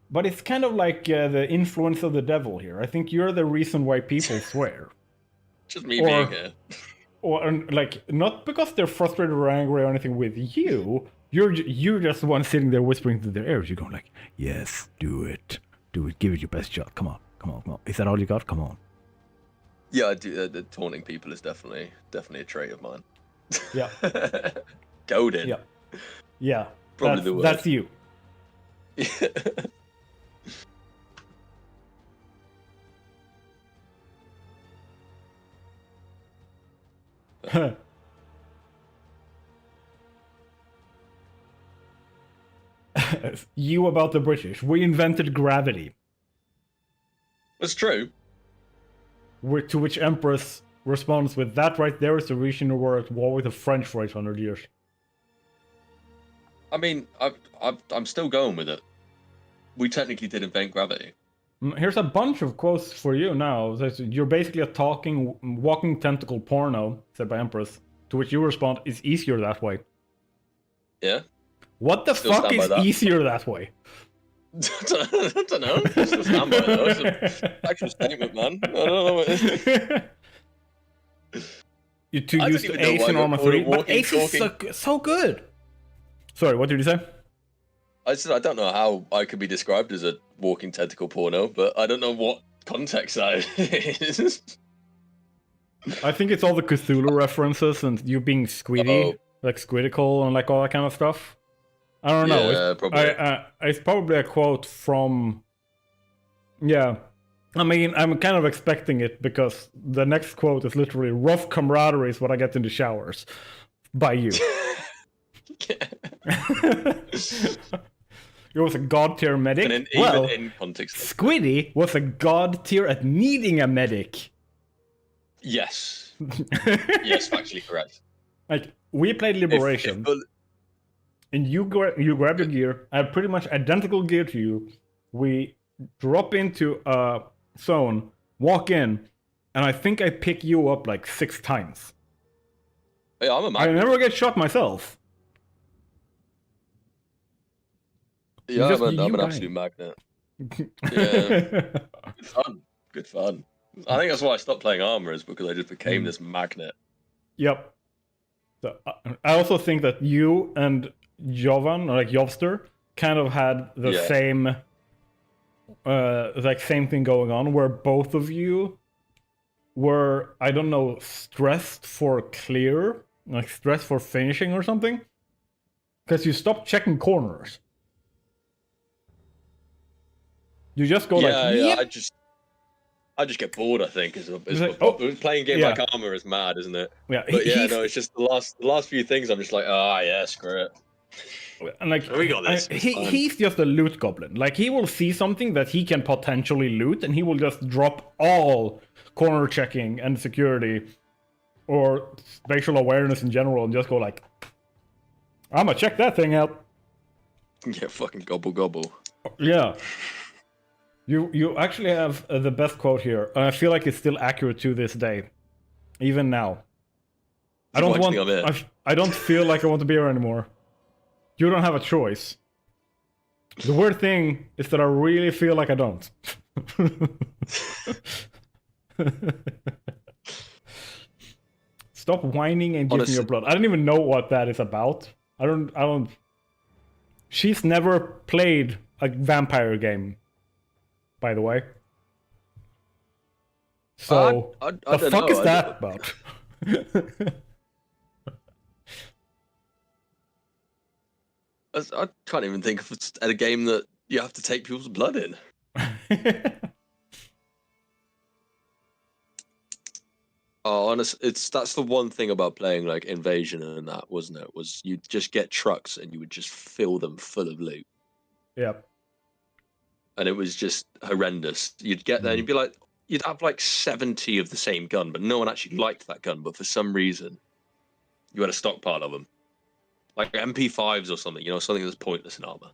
but it's kind of like the influence of the devil here. I think you're the reason why people swear. Just me being here. or like not because they're frustrated or angry or anything with you. You're just the one sitting there whispering to their ears. You're going like, "Yes, do it, give it your best shot. Come on, come on, come on. Is that all you got? Come on." Yeah, I do. The taunting people is definitely a trait of mine. Yeah. Goaded. Yeah. Yeah. Probably the word. That's you. You about the British. We invented gravity. That's true. To which Empress responds with, that right there is the reason we were at war with the French for 800 years. I mean, I'm still going with it. We technically did invent gravity. Here's a bunch of quotes for you now. You're basically a walking tentacle porno, said by Empress. To which you respond, it's easier that way. Yeah? What the fuck is easier that way? I don't know. Just stand by it, though. It's an actual statement, man. I don't know what it is. To use Ace in Arma 3, but Ace is so good. Sorry, what did you say? I said I don't know how I could be described as a walking tentacle porno, but I don't know what context that is. I think it's all the Cthulhu references and you being Squiddy, like Squidical and like all that kind of stuff. I don't know. Yeah, probably. It's probably a quote from... Yeah. I mean, I'm kind of expecting it because the next quote is literally, rough camaraderie is what I get in the showers. By you. He was a god tier medic. Even in context. Squiddy was a god tier at needing a medic. Yes. Yes, factually correct. Like, we played Liberation. And you grab your gear. I have pretty much identical gear to you. We drop into a zone, walk in, and I think I pick you up like 6 times. Yeah, I'm a magnet. I never get shot myself. Yeah, I'm an absolute magnet. Yeah. Good fun. I think that's why I stopped playing Armor, is because I just became this magnet. Yep. So, I also think that you and Jovan, or like Jovster, kind of had the same same thing going on, where both of you were, I don't know, stressed for clear, like stressed for finishing or something, because you stopped checking corners. You just go yeah. I just get bored. I think playing a game like Armor is mad, isn't it? Yeah, but it's just the last few things. I'm just like, screw it. And like, we got this. He's just a loot goblin. Like, he will see something that he can potentially loot, and he will just drop all corner checking and security, or spatial awareness in general, and just go like, I'm gonna check that thing out. Yeah, fucking gobble. Yeah. You actually have the best quote here, and I feel like it's still accurate to this day, even now. I don't feel like I want to be here anymore. You don't have a choice. The weird thing is that I really feel like I don't. Stop whining and give me your blood. I don't even know what that is about. I don't. She's never played a vampire game, by the way. So, the fuck is that about? I can't even think of a game that you have to take people's blood in. Oh, honestly, that's the one thing about playing like Invasion and that, wasn't it? Was you'd just get trucks and you would just fill them full of loot. Yep. And it was just horrendous. You'd get there and you'd be like, you'd have like 70 of the same gun, but no one actually liked that gun. But for some reason, you had a stockpile of them. Like MP5s or something, something that's pointless in armor.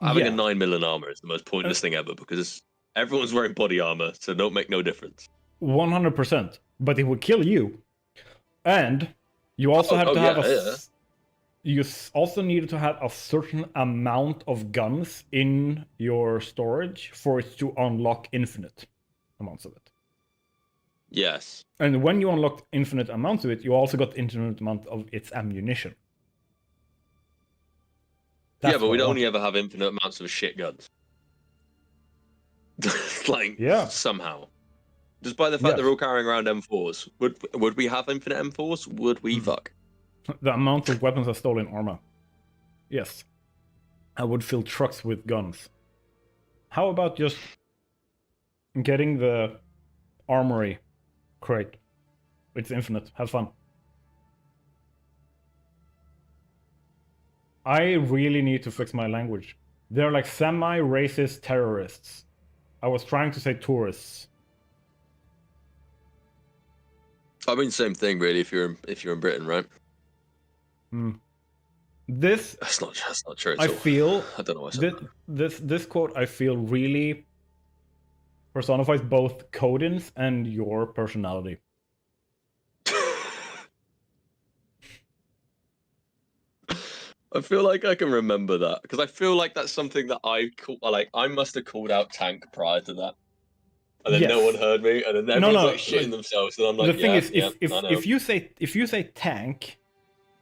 Having a 9mm in armor is the most pointless thing ever, because everyone's wearing body armor, so don't make no difference. 100%. But it would kill you. And you also have to have you also needed to have a certain amount of guns in your storage for it to unlock infinite amounts of it. Yes. And when you unlocked infinite amounts of it, you also got infinite amount of its ammunition. Yeah, but what we'd I only wanted. ever have infinite amounts of shit guns. Like, Yeah. somehow. Despite the fact Yes. they're all carrying around M4s, would we have infinite M4s? Would we fuck? The amount of weapons of stolen armor. Yes. I would fill trucks with guns. How about just getting the armory crate? It's infinite. Have fun. I really need to fix my language. They're like semi-racist terrorists. I was trying to say tourists. I mean, same thing, really. If you're in Britain, right? This That's not true at I all. feel I don't know why I said this quote I feel really personifies both Codin's and your personality. I feel like I can remember that because I feel like that's something that I must have called out tank prior to that, and then no Yes. one heard me, and then No, everyone's no, like shitting like, themselves, and I'm the like, thing yeah, is, yeah, I know. if you say tank,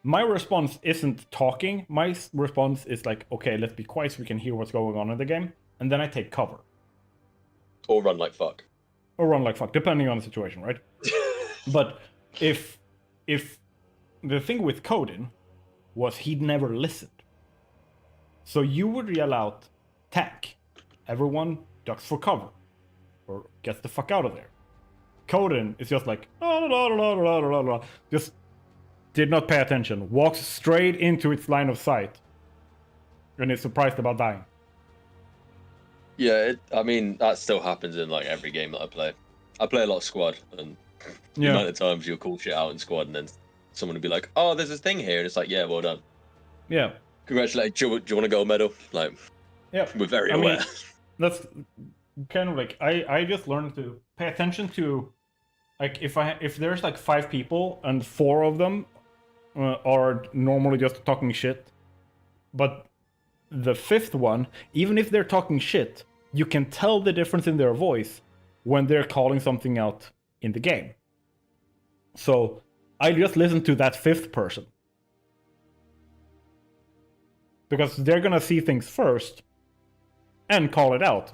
my response isn't talking. My response is like, okay, let's be quiet so we can hear what's going on in the game, and then I take cover Or run like fuck. or run like fuck, depending on the situation, right? But if the thing with Codin was he'd never listened, so you would yell out, tank, everyone ducks for cover, or gets the fuck out of there. Codin is just like, just did not pay attention, walks straight into its line of sight, and is surprised about dying. Yeah, I mean that still happens in like every game that I play. I play a lot of squad, and the amount of times you'll call shit out in squad, and then someone will be like, "Oh, there's this thing here," and it's like, "Yeah, well done. Yeah. Congratulations. Do you want a gold medal?" Like, Yeah. we're very aware. Mean, that's kind of like I just learned to pay attention to, like, if there's like 5 people and 4 of them are normally just talking shit, but the 5th one, even if they're talking shit, you can tell the difference in their voice when they're calling something out in the game. So I just listen to that 5th person, because they're gonna see things first and call it out.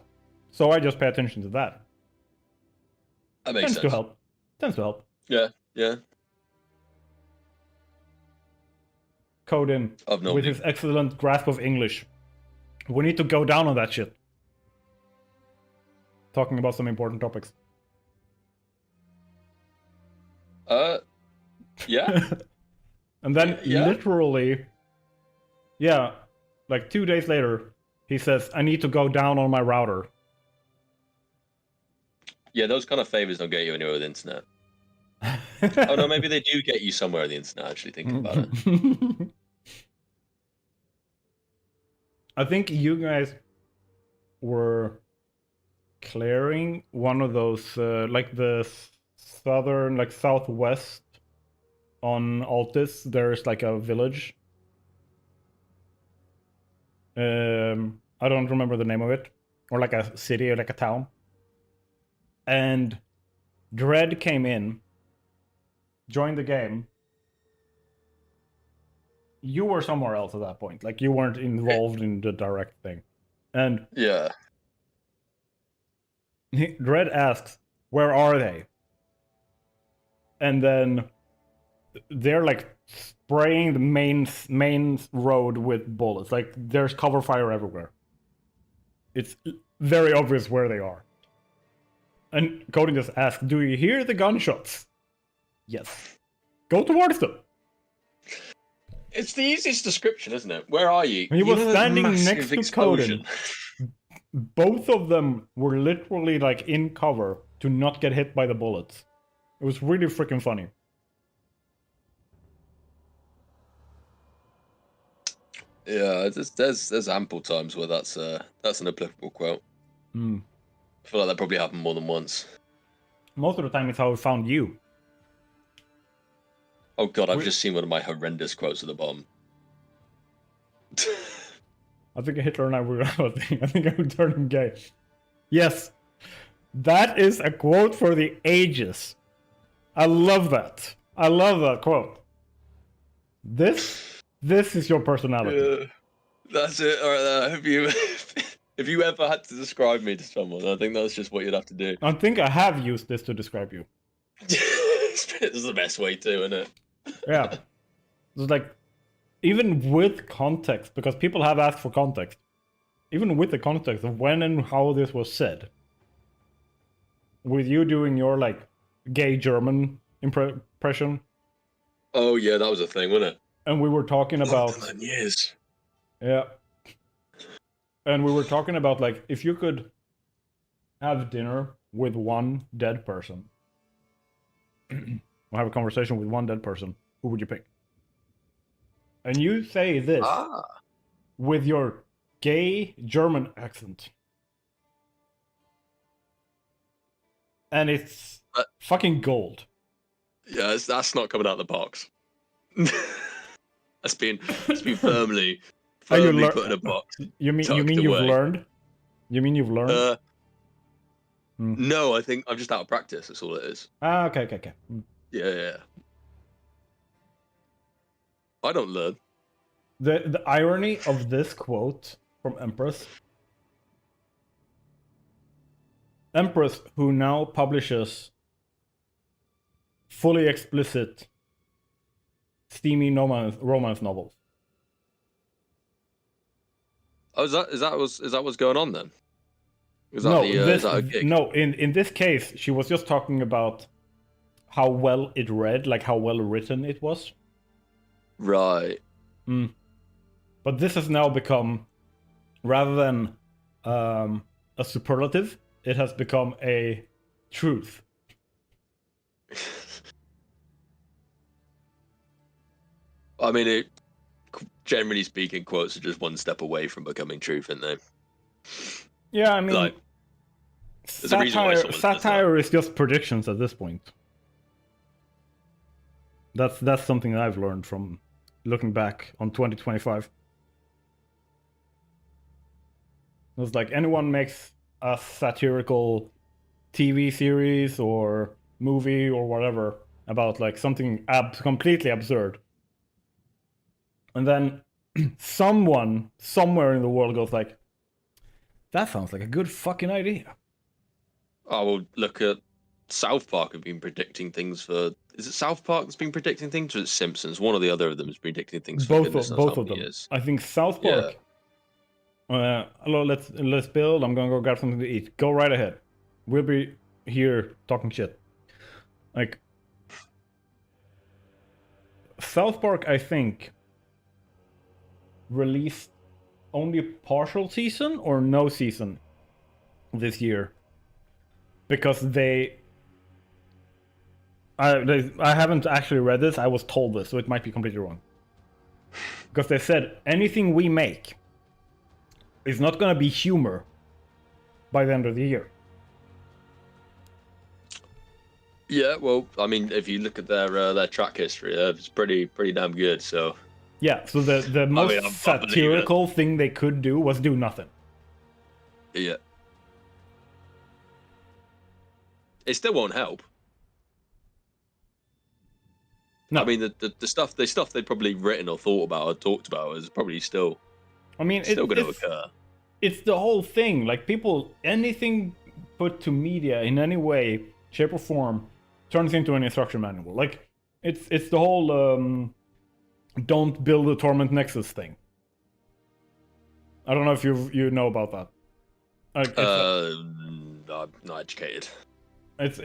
So I just pay attention to that. That makes sense. Tends to help. Yeah, yeah. Codin, with his excellent grasp of English. We need to go down on that shit. Talking about some important topics. Yeah. And then literally, like 2 days later, he says, I need to go down on my router. Yeah, those kind of favors don't get you anywhere with the internet. Oh no, maybe they do get you somewhere on the internet, actually, thinking about it. I think you guys were clearing one of those, like the southern, like southwest on Altis, there's like a village. I don't remember the name of it. Or like a city or like a town. And Dread came in, joined the game. You were somewhere else at that point. Like, you weren't involved in the direct thing. And yeah, Dread asks, where are they? And then they're like spraying the main road with bullets. Like, there's cover fire everywhere. It's very obvious where they are. And Cody just asks, do you hear the gunshots? Yes. Go towards them. It's the easiest description, isn't it? Where are you? He was standing massive next to explosion. Codin. Both of them were literally like in cover to not get hit by the bullets. It was really freaking funny. Yeah, there's ample times where that's an applicable quote. I feel like that probably happened more than once. Most of the time, it's how we found you. Oh god, I've just seen one of my horrendous quotes at the bottom. I think Hitler and I were. I think I would turn him gay. Yes, that is a quote for the ages. I love that. I love that quote. This is your personality. Yeah, that's it. All right, have you? If you ever had to describe me to someone, I think that's just what you'd have to do. I think I have used this to describe you. It's the best way to, isn't it? Yeah. It's like, even with context, because people have asked for context, even with the context of when and how this was said, with you doing your like gay German impression, Oh yeah, that was a thing, wasn't it? and we were talking about Years. yeah, and we were talking about like if you could have dinner with one dead person, or have a conversation with one dead person, who would you pick? And you say this with your gay German accent. And it's fucking gold. Yeah, that's not coming out of the box. That's been firmly put in a box. You mean tucked you've away. learned? You mean you've learned? No, I think I'm just out of practice. That's all it is. Okay. Yeah. I don't learn. The irony of this quote from Empress, who now publishes fully explicit, steamy romance novels. Oh, is that what's going on then? Is that a gig? No, in this case, she was just talking about how well it read, like how well written it was. Right. But this has now become, rather than a superlative, it has become a truth. I mean, generally speaking, quotes are just one step away from becoming truth, aren't they? Yeah, I mean, like, satire is just predictions at this point. That's something that I've learned from looking back on 2025. It's like anyone makes a satirical TV series or movie or whatever about like something completely absurd, and then someone somewhere in the world goes like, that sounds like a good fucking idea. I will look at South Park have been predicting things for. Is it South Park that's been predicting things, or is it Simpsons? One or the other of them has been predicting things for both of them. Years. I think South Park. Yeah. Hello, let's build. I'm gonna go grab something to eat. Go right ahead. We'll be here talking shit. Like South Park, I think released only a partial season or no season this year because I haven't actually read this. I was told this, so it might be completely wrong. Because they said anything we make is not going to be humor by the end of the year. Yeah, well, I mean, if you look at their track history, it's pretty damn good. So yeah, so the most satirical thing they could do was do nothing. Yeah, it still won't help. No. I mean, the stuff they'd probably written or thought about or talked about is probably still. I mean, it's still going to occur. It's the whole thing. Like people, anything put to media in any way, shape, or form turns into an instruction manual. Like it's the whole don't build a torment nexus thing. I don't know if you know about that. Like, I'm not educated. It's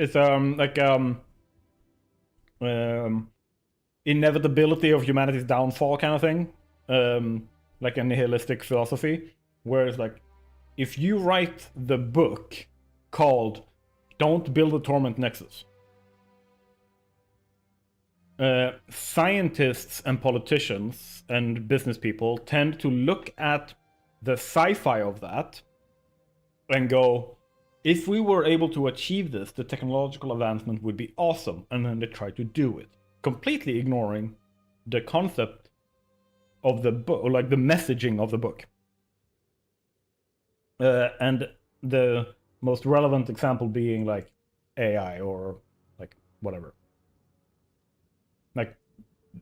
inevitability of humanity's downfall kind of thing. Like a nihilistic philosophy, where it's like, if you write the book called "Don't Build a Torment Nexus," scientists and politicians and business people tend to look at the sci-fi of that and go, if we were able to achieve this, the technological advancement would be awesome, and then they try to do it, completely ignoring the concept of the book, or like the messaging of the book. And the most relevant example being like AI or like whatever. like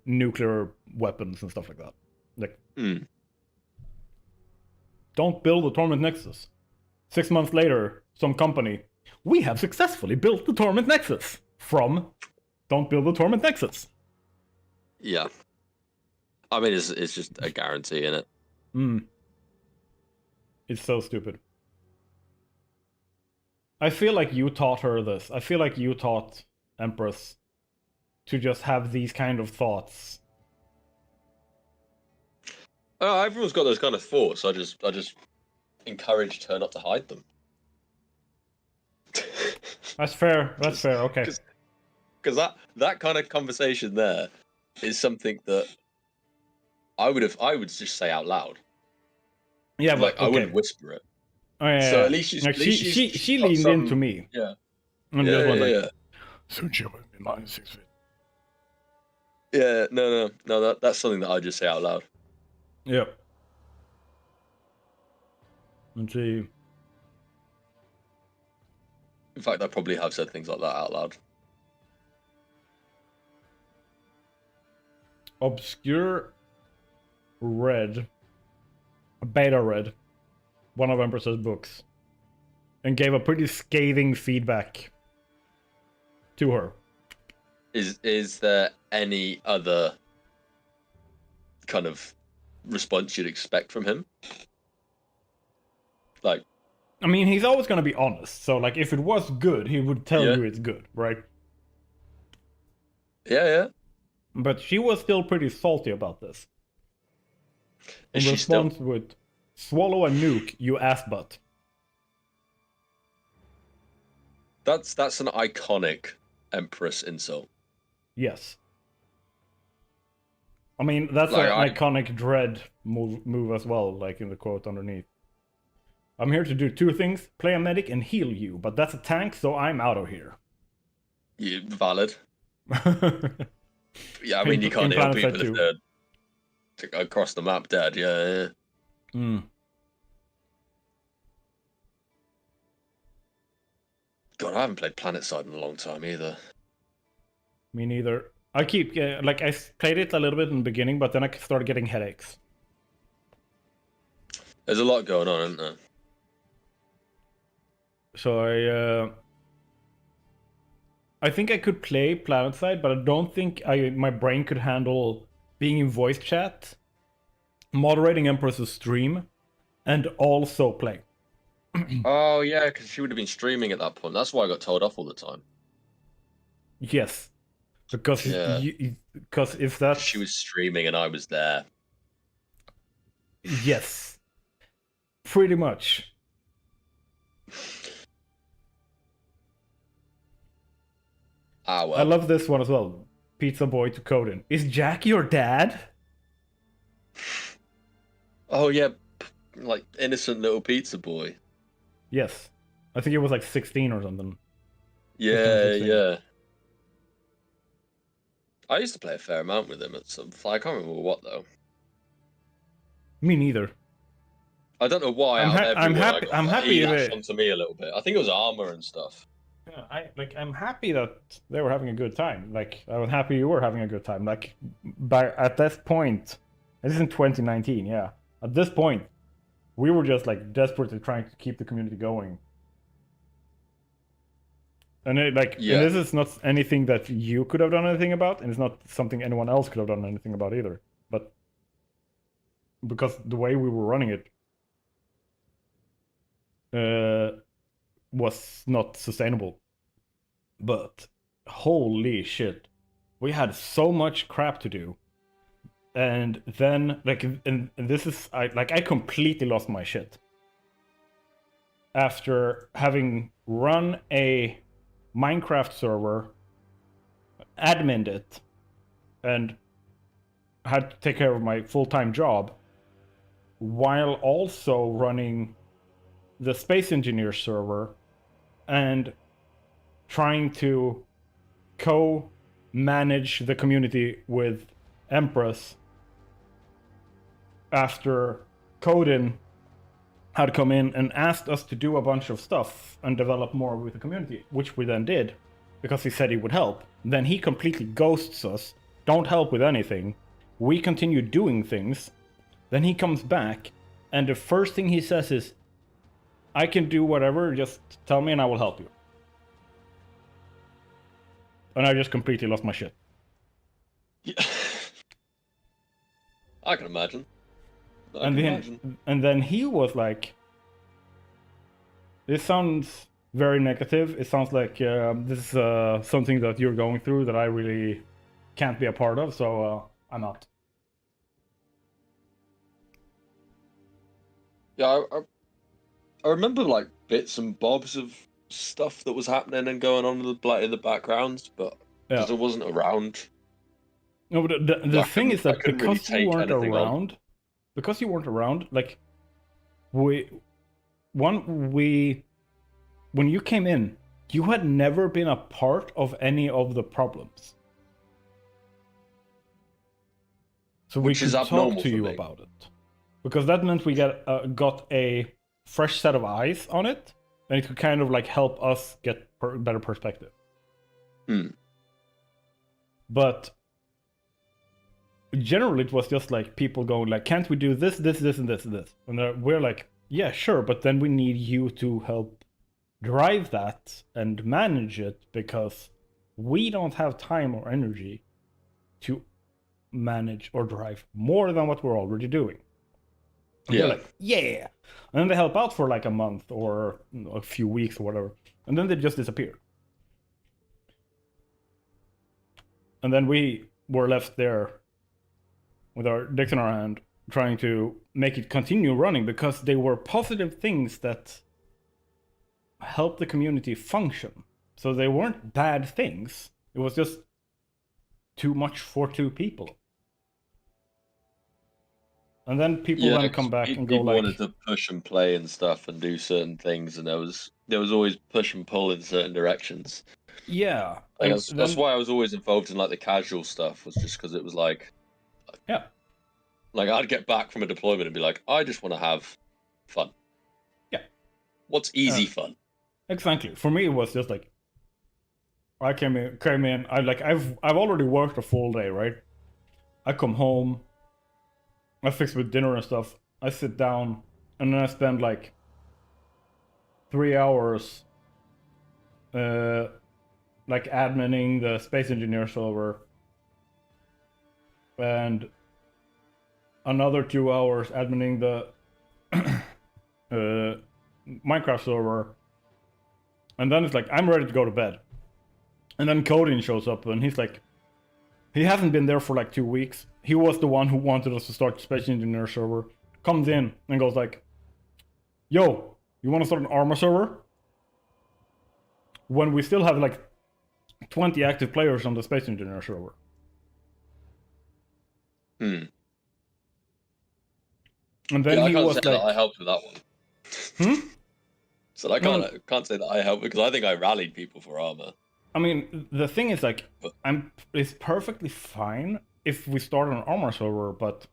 nuclear weapons and stuff like that. Like, don't build the Torment Nexus. 6 months later, some company, we have successfully built the Torment Nexus. From, don't build the Torment Nexus. Yeah. I mean, it's just a guarantee, isn't it? It's so stupid. I feel like you taught her this. I feel like you taught Empress to just have these kind of thoughts. Everyone's got those kind of thoughts. I just encouraged her not to hide them. That's fair. That's fair. Okay. Because that kind of conversation there is something that I would just say out loud. Yeah, like but okay. I wouldn't whisper it. Oh, yeah, so yeah. at least she's, like at least she leaned into me. Yeah. And yeah, just was yeah, like, yeah. Yeah, no. That's something that I just say out loud. Yep. Let's see. In fact, I probably have said things like that out loud. Obscure read, beta read, one of Empress's books, and gave a pretty scathing feedback to her. Is there any other kind of response you'd expect from him? Like, I mean, he's always going to be honest. So, like, if it was good, he would tell you it's good, right? Yeah. But she was still pretty salty about this. Is in she still? response with, swallow a nuke, you ass butt. That's an iconic Empress insult. Yes. I mean, that's an iconic Dread move as well, like in the quote underneath. I'm here to do two things, play a medic and heal you, but that's a tank, so I'm out of here. Valid. Yeah, I mean, you can't heal people if they're across the map dead, yeah. God, I haven't played PlanetSide in a long time either. Me neither. I keep, I played it a little bit in the beginning, but then I started getting headaches. There's a lot going on, isn't there? So I think I could play PlanetSide, but I don't think my brain could handle being in voice chat, moderating Empress's stream, and also play. Oh yeah, because she would have been streaming at that point. That's why I got told off all the time. Yes, because if that she was streaming and I was there. Yes, pretty much. Well. I love this one as well. Pizza Boy to Coden. Is Jack your dad? Oh yeah, like innocent little pizza boy. Yes, I think he was like 16 or something. Yeah. I used to play a fair amount with him at some. I can't remember what though. Me neither. I don't know why. I'm happy. He latched onto me a little bit. I think it was armor and stuff. Yeah, I'm happy that they were having a good time. Like, I was happy you were having a good time. Like, at this point, this is in 2019. Yeah, at this point, we were just like desperately trying to keep the community going. And and this is not anything that you could have done anything about, and it's not something anyone else could have done anything about either. But because the way we were running it was not sustainable. But holy shit, we had so much crap to do. And then and this is I completely lost my shit after having run a Minecraft server, adminned it, and had to take care of my full-time job while also running the Space Engineer server and trying to co-manage the community with Empress after Coden had come in and asked us to do a bunch of stuff and develop more with the community, which we then did because he said he would help. Then he completely ghosts us don't help with anything. We continue doing things. Then he comes back, and the first thing he says is, I can do whatever, just tell me and I will help you. And I just completely lost my shit. Yeah. I can imagine. And then he was like, this sounds very negative. It sounds like this is something that you're going through that I really can't be a part of, so I'm out. Yeah, I remember like bits and bobs of stuff that was happening and going on in the background, but because I wasn't around. No, but the thing is that because you weren't around, like when you came in, you had never been a part of any of the problems. So we could talk to you about it. Because that meant we got a fresh set of eyes on it, and it could kind of like help us get better perspective. But generally it was just like people going like, can't we do this, this, this, and this, and this? And we're like, yeah, sure, but then we need you to help drive that and manage it, because we don't have time or energy to manage or drive more than what we're already doing. And they're like, yeah. And then they help out for like a month or a few weeks or whatever. And then they just disappear. And then we were left there with our dicks in our hand, trying to make it continue running, because they were positive things that helped the community function. So they weren't bad things. It was just too much for two people. And then people then come back and go like, wanted to push and play and stuff and do certain things, and there was always push and pull in certain directions. Yeah, that's why I was always involved in like the casual stuff, was just because it was like, yeah, like I'd get back from a deployment and be like, I just want to have fun. Yeah, what's easy fun? Exactly. For me, it was just like, I came in. I've already worked a full day, right? I come home, I fix with dinner and stuff. I sit down, and then I spend like 3 hours, like adminning the Space Engineer server, and another 2 hours adminning the Minecraft server, and then it's like I'm ready to go to bed. And then Codin shows up, and he's like, he hasn't been there for like 2 weeks. He was the one who wanted us to start the Space Engineer server. Comes in and goes like, yo, you want to start an armor server? When we still have like 20 active players on the Space Engineer server. And then he was like, I helped with that one. So I can't say that I helped, because I think I rallied people for armor. I mean, the thing is like, it's perfectly fine if we start an armor server, but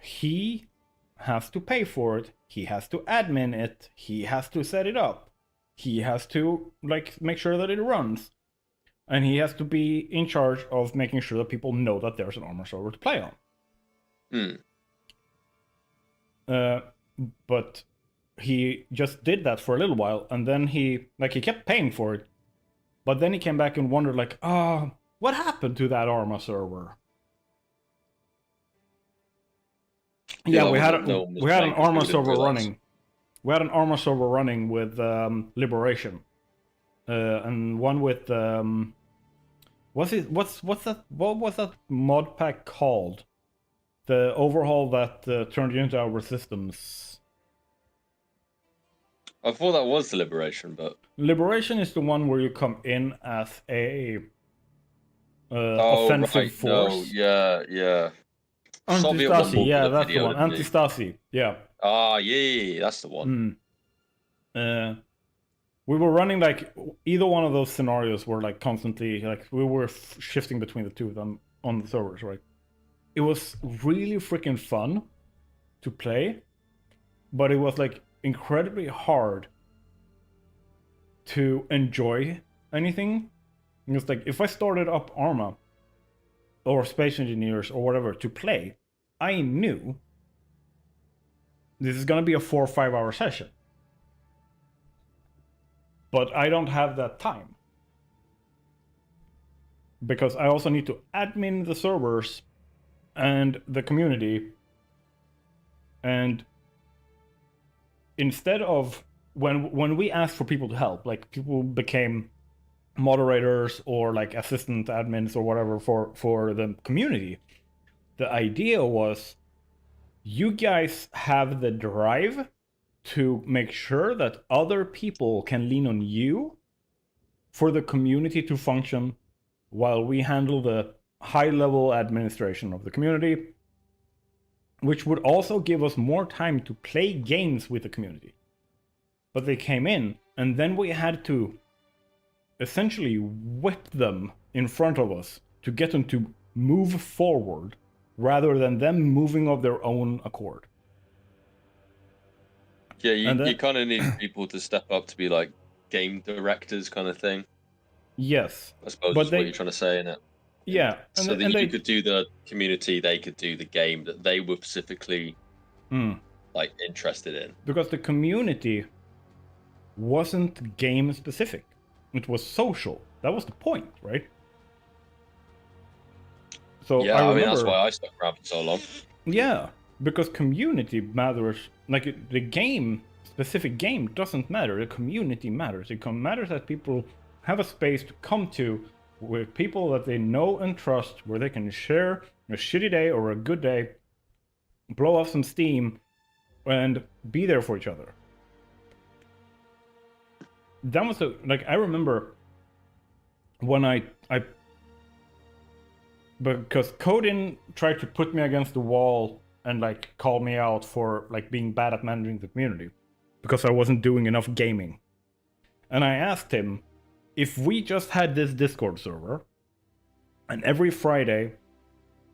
he has to pay for it. He has to admin it. He has to set it up. He has to like make sure that it runs. And he has to be in charge of making sure that people know that there's an armor server to play on. But he just did that for a little while, and then he kept paying for it. But then he came back and wondered like, what happened to that armor server? Yeah, we had an armor server running. We had an armor server running with Liberation, and one with what was that mod pack called? The overhaul that turned you into our systems. I thought that was the Liberation, but Liberation is the one where you come in as a offensive force. No, yeah. Anti-Stasi, yeah, that's the one. Anti-Stasi, yeah. Yeah, that's the one. We were running like either one of those scenarios were like constantly like we were shifting between the two of them on the servers, right? It was really freaking fun to play, but it was like incredibly hard to enjoy anything. It's like if I started up Arma, or space engineers or whatever to play, I knew this is going to be a 4 or 5 hour session. But I don't have that time. Because I also need to admin the servers and the community. And instead of when we asked for people to help, like people became moderators or like assistant admins or whatever for the community, the idea was you guys have the drive to make sure that other people can lean on you for the community to function while we handle the high level administration of the community, which would also give us more time to play games with the community. But they came in, and then we had to essentially whip them in front of us to get them to move forward rather than them moving of their own accord. Yeah, you kind of need people to step up to be like game directors kind of thing. Yes. I suppose but that's what you're trying to say, innit? Yeah. So that you could do the community, they could do the game that they were specifically like interested in. Because the community wasn't game specific. It was social. That was the point, right? So yeah, I mean that's why I stuck around for so long. Yeah, because community matters. Like the game, specific game doesn't matter. The community matters. It matters that people have a space to come to with people that they know and trust, where they can share a shitty day or a good day, blow off some steam, and be there for each other. That was I remember when I because Codin tried to put me against the wall and like call me out for like being bad at managing the community because I wasn't doing enough gaming. And I asked him if we just had this Discord server and every Friday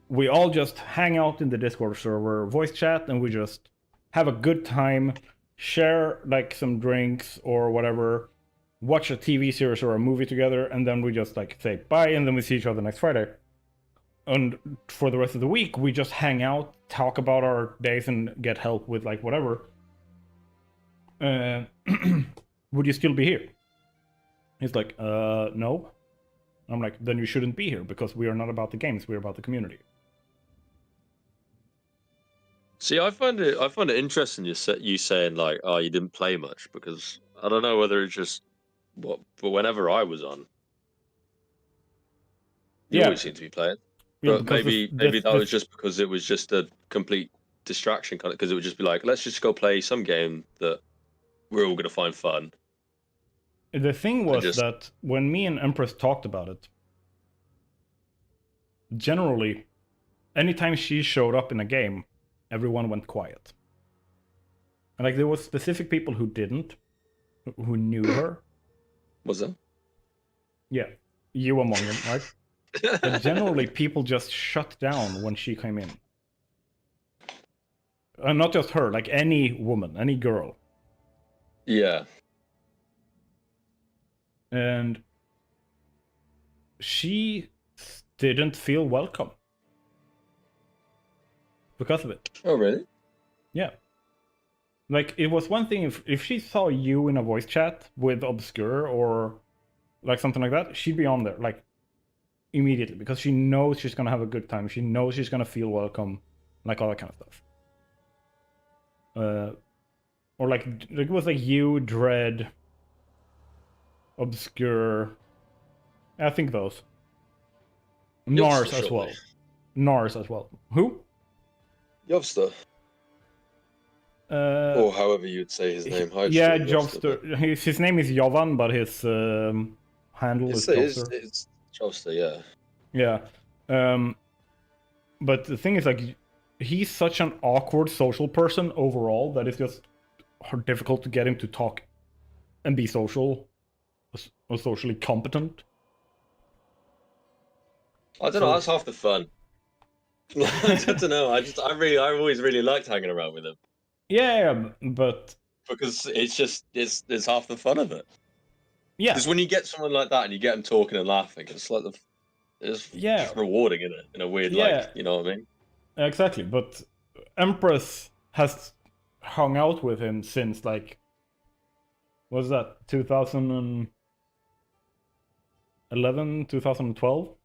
we all just hang out in the Discord server, voice chat, and we just have a good time, share like some drinks or whatever, watch a TV series or a movie together, and then we just like say bye, and then we see each other next Friday. And for the rest of the week, we just hang out, talk about our days, and get help with like whatever. Would you still be here? He's like, no. I'm like, then you shouldn't be here because we are not about the games, we're about the community. See, I find it interesting you saying like, oh, you didn't play much, because I don't know whether it's just but whenever I was on, you always seem to be playing. Yeah, but maybe that was just because it was just a complete distraction, kind of, because it would just be like, let's just go play some game that we're all gonna find fun. The thing was that when me and Empress talked about it, generally, anytime she showed up in a game, everyone went quiet. And like there was specific people who didn't, who knew her. Was there? Yeah, you among them, right? But generally, people just shut down when she came in. And not just her, like any woman, any girl. Yeah. And she didn't feel welcome because of it. Oh, really? Yeah. Like, it was one thing if she saw you in a voice chat with Obscure or like something like that, she'd be on there, like, immediately, because she knows she's gonna have a good time. She knows she's gonna feel welcome, like all that kind of stuff. Or like it was like you, Dread, Obscure. I think those. Nars as well. Nars as well. Who? Yovster. Or however you'd say his name. Yeah, Jovster. His name is Jovan, but his handle is Jovster. It's Jovster, yeah. Yeah. But the thing is, like, he's such an awkward social person overall that it's just difficult to get him to talk and be social or socially competent. I don't know, that's half the fun. I don't know. I always really liked hanging around with him. Yeah, but because it's half the fun of it. Yeah, because when you get someone like that and you get them talking and laughing, it's It's Yeah. just rewarding, isn't it? In a weird, Yeah. like, you know what I mean? Exactly, but Empress has hung out with him since like, what was that 2011, 2012?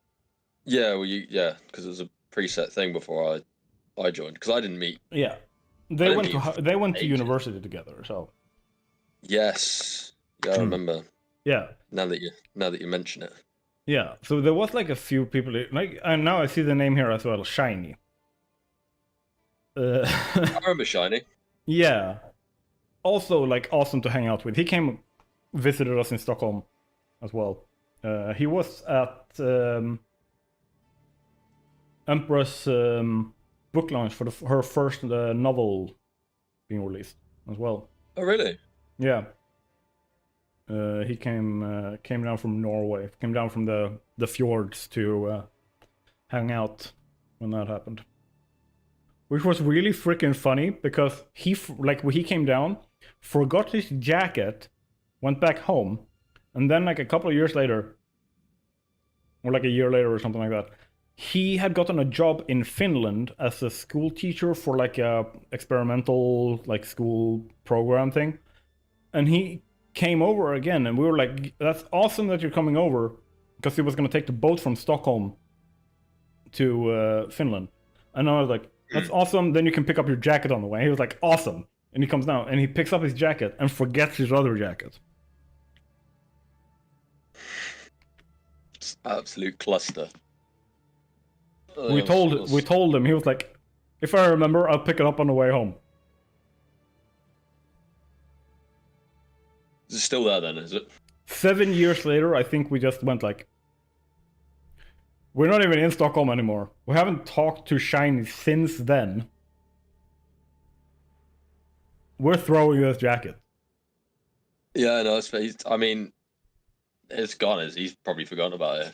Yeah, well, because it was a preset thing before I joined. Because I didn't meet. Yeah, I they didn't went meet to you for they went to ages. university together. So Yes, yeah, I remember. yeah, Now that you mention it. yeah. So there was like a few people like, and now I see the name here as well, Shiny. I remember Shiny. Yeah, also like awesome to hang out with. He came visited us in Stockholm as well. He was at Empress book launch for her first novel being released as well. Oh, really? Yeah. He came down from Norway, came down from the fjords to hang out when that happened, which was really freaking funny because like when he came down, forgot his jacket, went back home, and then like a couple of years later, or like a year later or something like that, he had gotten a job in Finland as a school teacher for like a experimental like school program thing, and he came over again, and we were like, "That's awesome that you're coming over," because he was going to take the boat from Stockholm to Finland, and I was like, "That's awesome. Then you can pick up your jacket on the way." He was like, "Awesome," and he comes down and he picks up his jacket and forgets his other jacket. It's absolute cluster. We told him. He was like, "If I remember, I'll pick it up on the way home." Is it still there then? Is it? 7 years later, I think we just went like, we're not even in Stockholm anymore. We haven't talked to Shiny since then. We're throwing this jacket. Yeah, no. I mean, it's gone. He's probably forgotten about it.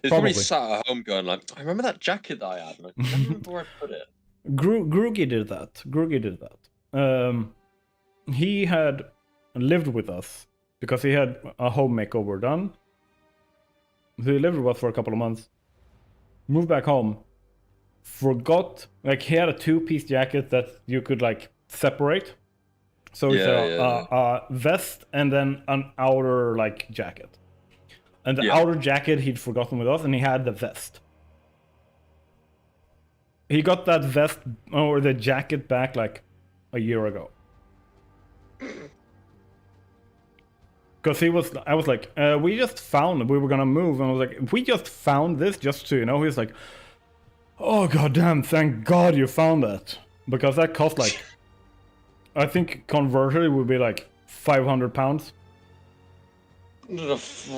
He's probably sat at home going like, "I remember that jacket that I had, and I can't remember where I put it." Groogy did that. He had lived with us because he had a home makeover done. So he lived with us for a couple of months. Moved back home. Forgot, like he had a two-piece jacket that you could like separate. So it's a vest and then an outer like jacket. And the outer jacket he'd forgotten with us, and he had the vest. He got that vest or the jacket back like a year ago. Because I was like, we just found we were gonna move, and I was like, we just found this just so you know. He's like, oh goddamn, thank God you found that, because that cost like, I think converted it would be like £500. That's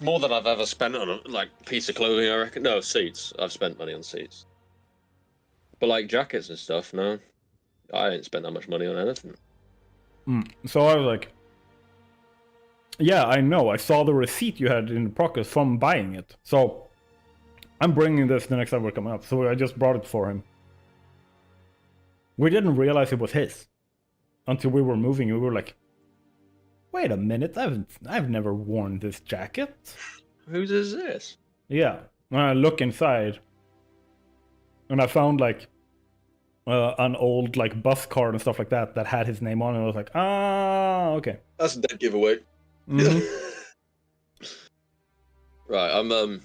more than I've ever spent on a like piece of clothing, I reckon. No, seats. I've spent money on seats. But like jackets and stuff, no. I ain't spent that much money on anything. So I was like, yeah, I know. I saw the receipt you had in the pocket from buying it. So I'm bringing this the next time we're coming up. So I just brought it for him. We didn't realize it was his until we were moving. We were like, wait a minute, I've never worn this jacket. Whose is this? Yeah. When I look inside, and I found like an old like bus card and stuff like that that had his name on it. I was like, ah, okay. That's a dead giveaway. Mm-hmm. Right,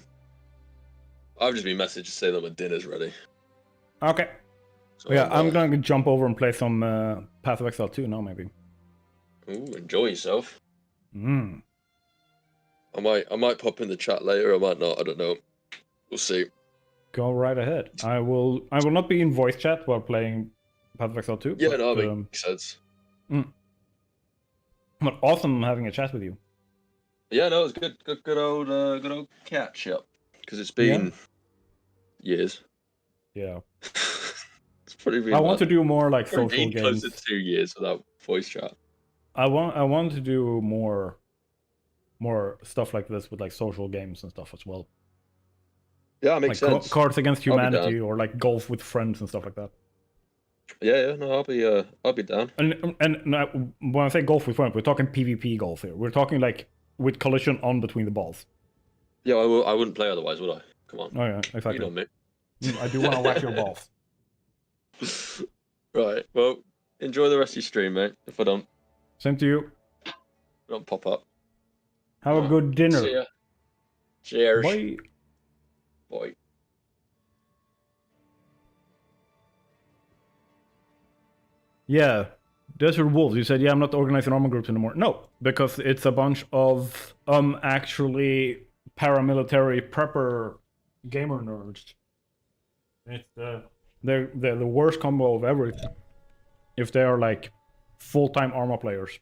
I've just been messaged to say that my dinner's ready. Okay. So yeah, I'm gonna jump over and play some Path of Exile 2 now, maybe. Ooh, enjoy yourself. I might pop in the chat later. I might not. I don't know. We'll see. Go right ahead. I will not be in voice chat while playing Path of Exile 2. Yeah, but, no, that makes sense. But awesome having a chat with you. Yeah, no, it's good old catch up, because it's been years. Yeah. It's pretty. I want to do more like social games. Close to 2 years without voice chat. I want to do more stuff like this with like social games and stuff as well. Yeah, it makes like sense. Cards Against Humanity or like golf with friends and stuff like that. Yeah, no, I'll be down. And when I say golf with friends, we're talking PvP golf here. We're talking like with collision on between the balls. Yeah, I wouldn't play otherwise, would I? Come on. Oh yeah, exactly. You know me. I do want to whack your balls. Right. Well, enjoy the rest of your stream, mate. If Same to you. don't pop up. Have a good dinner. See ya. Cheers. Bye. Bye. Yeah, Desert Wolves. You said, yeah, I'm not organizing armor groups anymore. No, because it's a bunch of actually paramilitary prepper gamer nerds. It's they're the worst combo of everything. If they are like full-time armor players.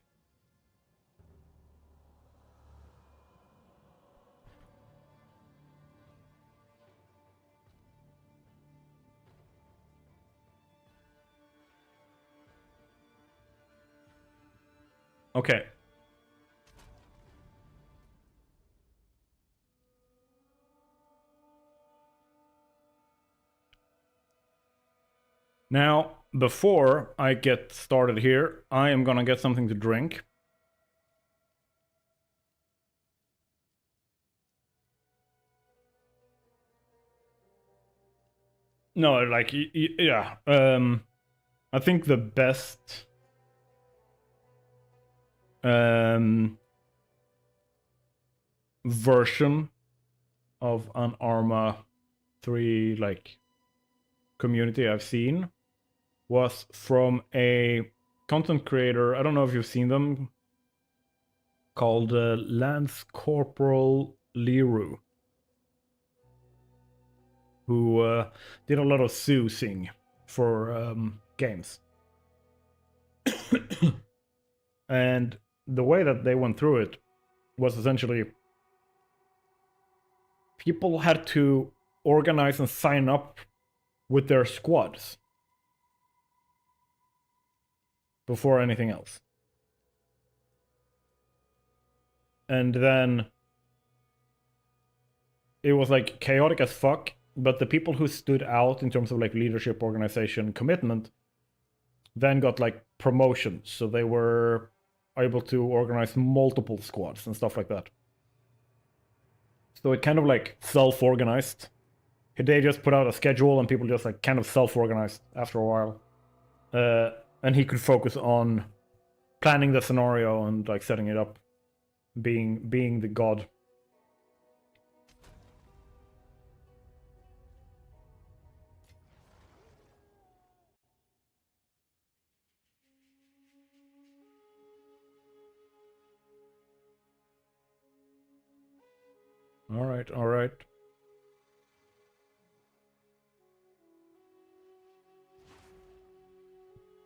Okay. Now, before I get started here, I am gonna get something to drink. No, like, yeah. I think the best version of an Arma 3 like community I've seen was from a content creator. I don't know if you've seen them, called Lance Corporal Liru, who did a lot of sousing for games. And the way that they went through it was essentially people had to organize and sign up with their squads before anything else. And then it was like chaotic as fuck, but the people who stood out in terms of like leadership, organization, commitment then got like promotions, so they were able to organize multiple squads and stuff like that. So it kind of like self-organized. They just put out a schedule and people just like kind of self-organized after a while. And he could focus on planning the scenario and like setting it up, being the god. All right, all right.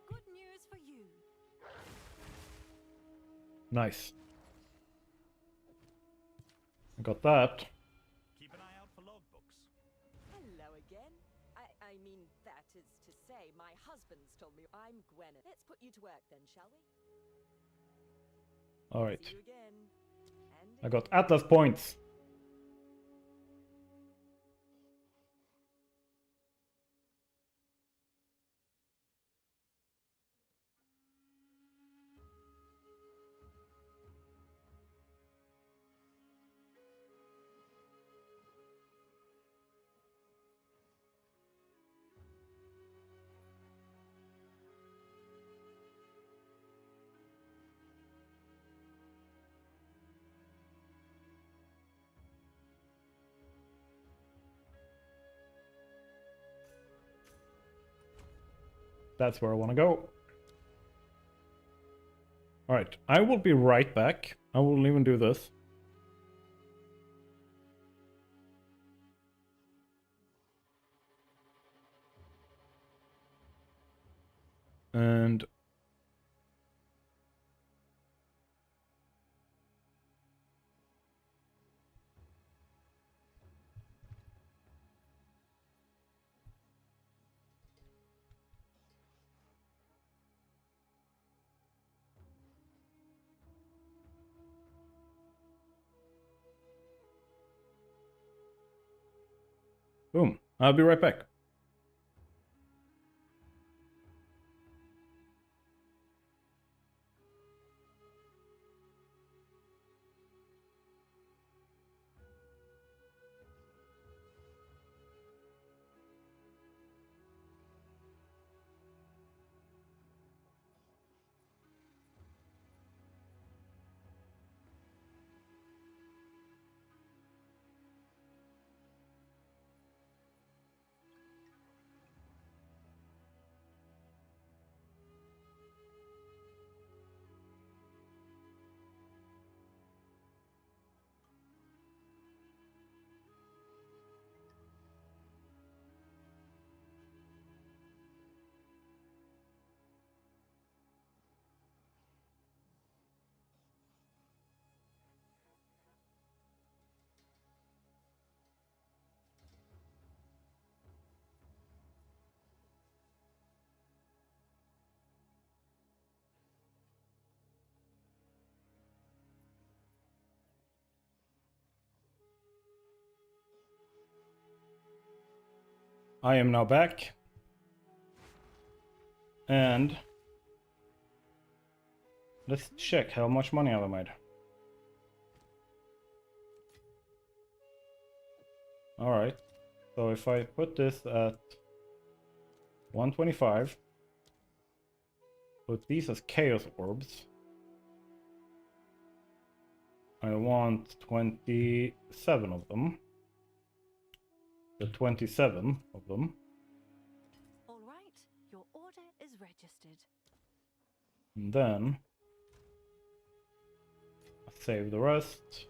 Good news for you. Nice. I got that. Keep an eye out for logbooks. Hello again. I mean, that is to say, my husband's told me I'm Gwen. Let's put you to work then, shall we? All right. See you again. And I got again. Atlas points. That's where I want to go. All right, I will be right back. I will even do this. And boom, I'll be right back. I am now back. And let's check how much money have I made. Alright, so if I put this at 125, put these as chaos orbs, I want 27 of them. The 27 of them. All right, your order is registered. And then I save the rest.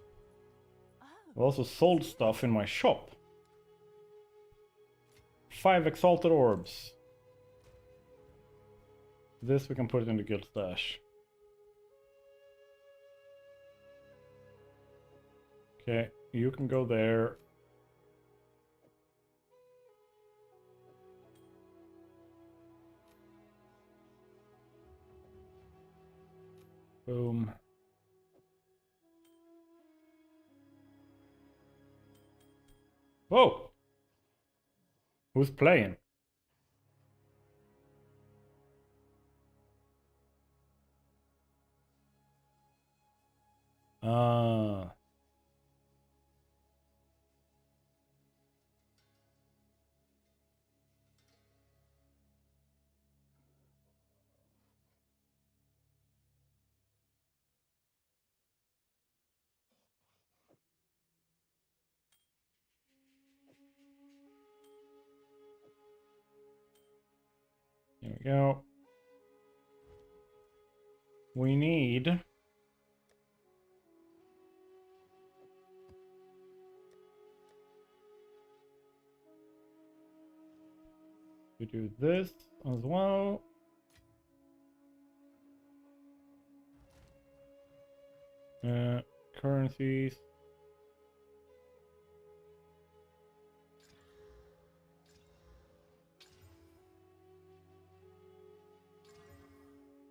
I also sold stuff in my shop. 5 exalted orbs. This we can put in the guild stash. Okay, you can go there. Boom. Whoa! Who's playing? Ah. Here we go. We need to do this as well. Currencies.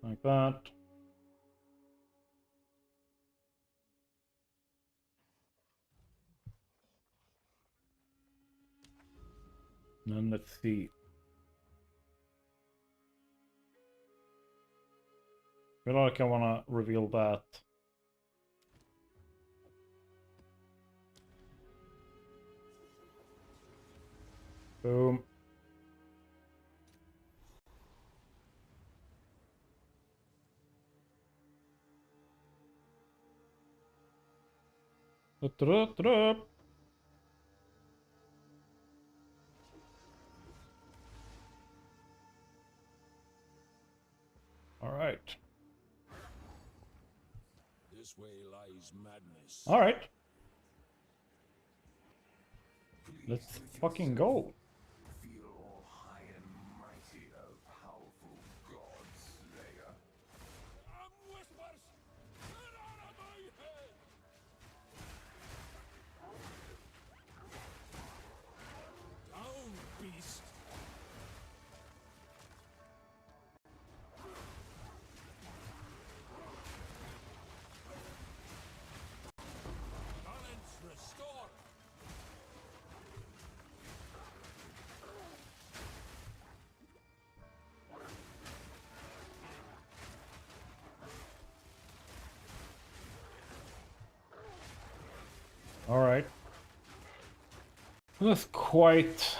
Like that. And then let's see. I feel like I want to reveal that. Boom. All right. This way lies madness. All right. Let's fucking go. Feel all high and mighty, O powerful god slayer. Whispers! Get out of my head! Down, beast! Balance restored! All right. That's quite...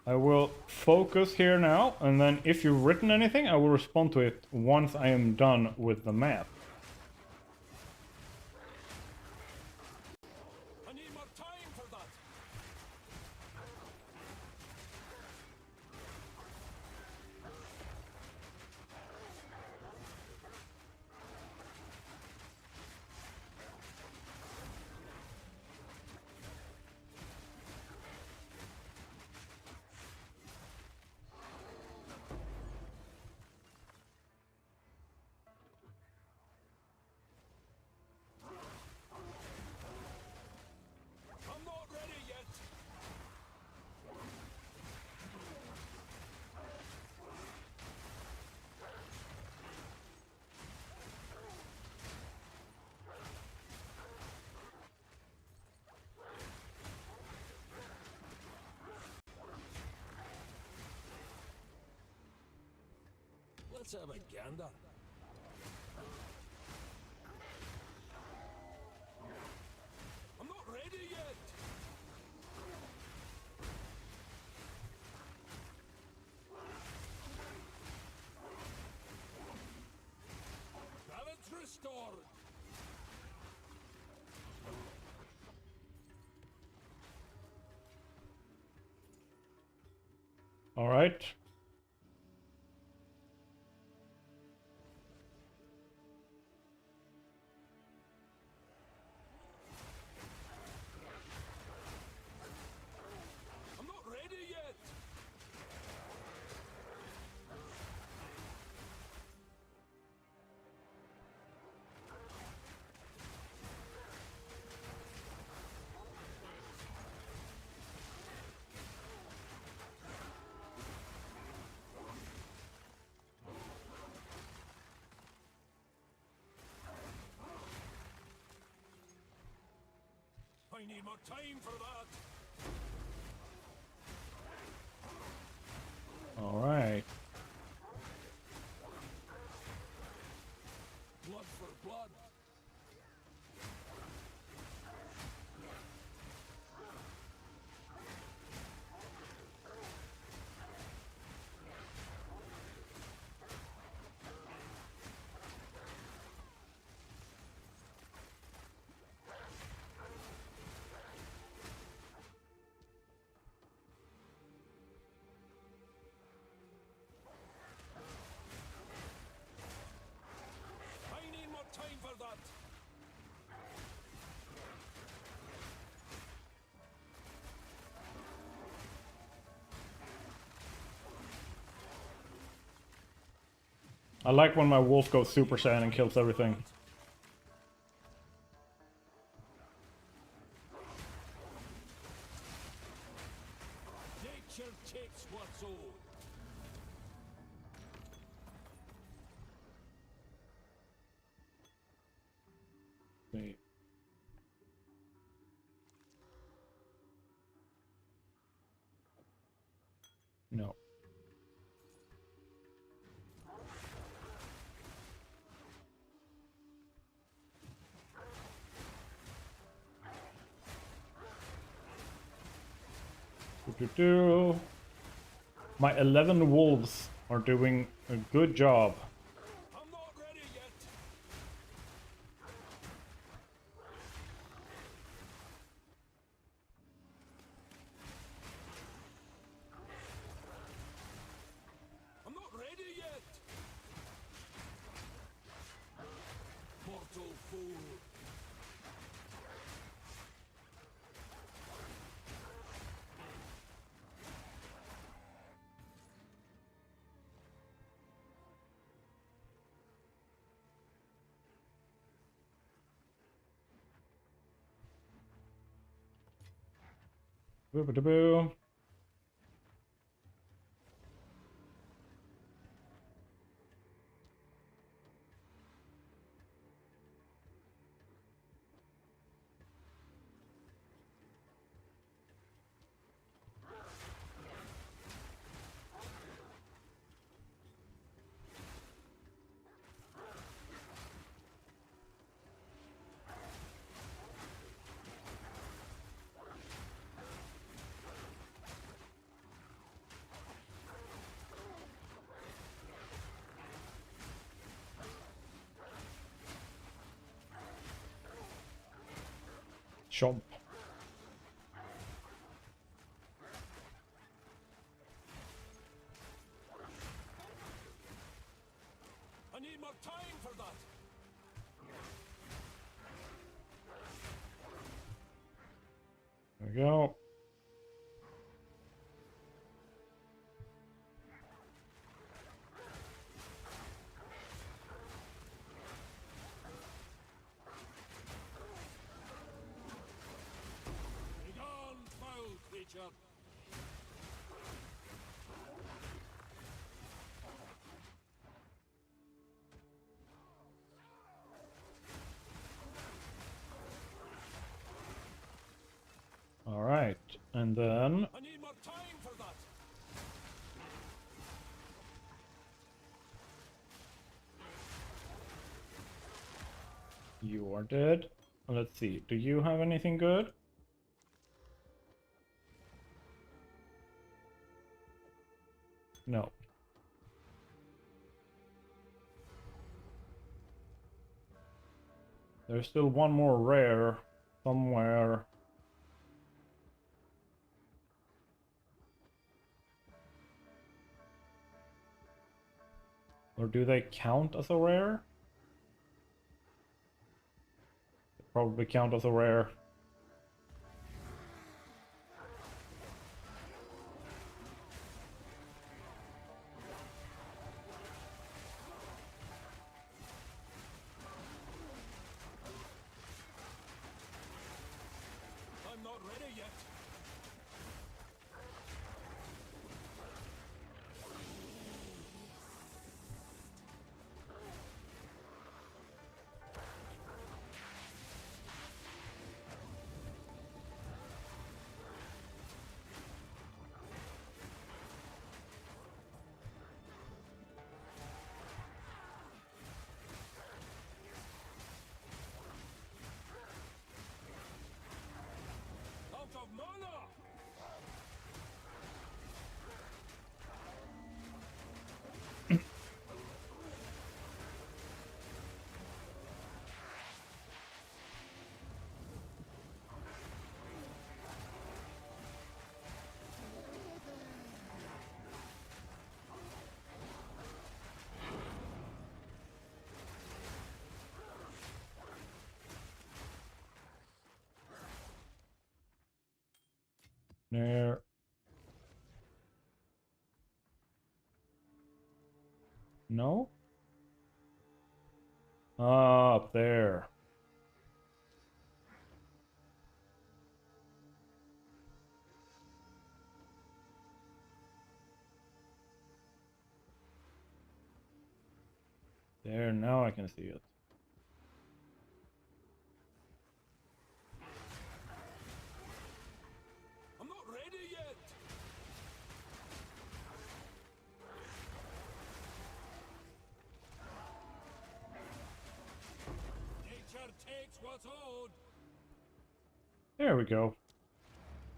I will focus here now, and then if you've written anything, I will respond to it once I am done with the map. I need more time for that! Let's have a gander. I'm not ready yet. Balance restored. All right. I'm not ready yet. I need more time for that. All right. Blood for blood. I need more time for that. I like when my wolf goes Super Saiyan and kills everything. Nature takes what's owed. Wait. No. Do-do-do. My 11 wolves are doing a good job. I'm not ready yet. I'm not ready yet. Mortal fool. Boo-ba-da-boo. Chomp. I need more time for that. There we go. Begone, foul creature. All right, and then I need more time for that. You are dead. Let's see. Do you have anything good? No. There's still one more rare somewhere. Or do they count as a rare? They probably count as a rare. I'm not ready yet. Out of mana! There. No? Ah, up there. There, now I can see it. I'm not ready yet. Nature takes what's owed. There we go.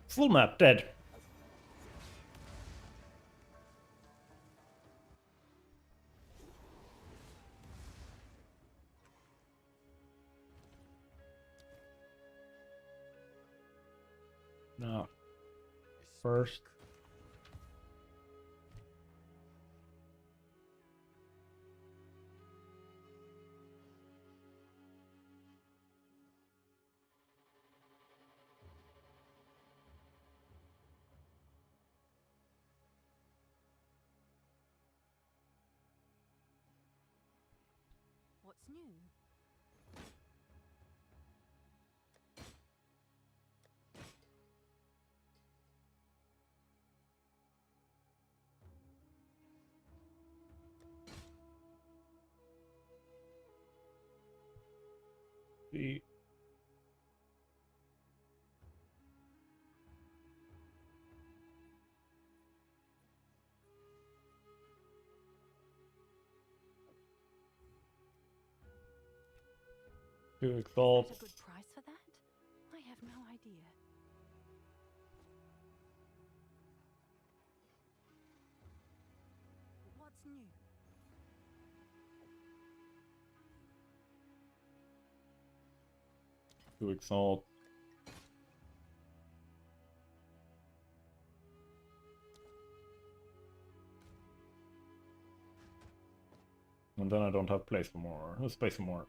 Full map, dead. Now, first. What's new? See. To Is exalt. that a good price for that? I have no idea. What's new? To exalt. And then I don't have place for more. Space for more.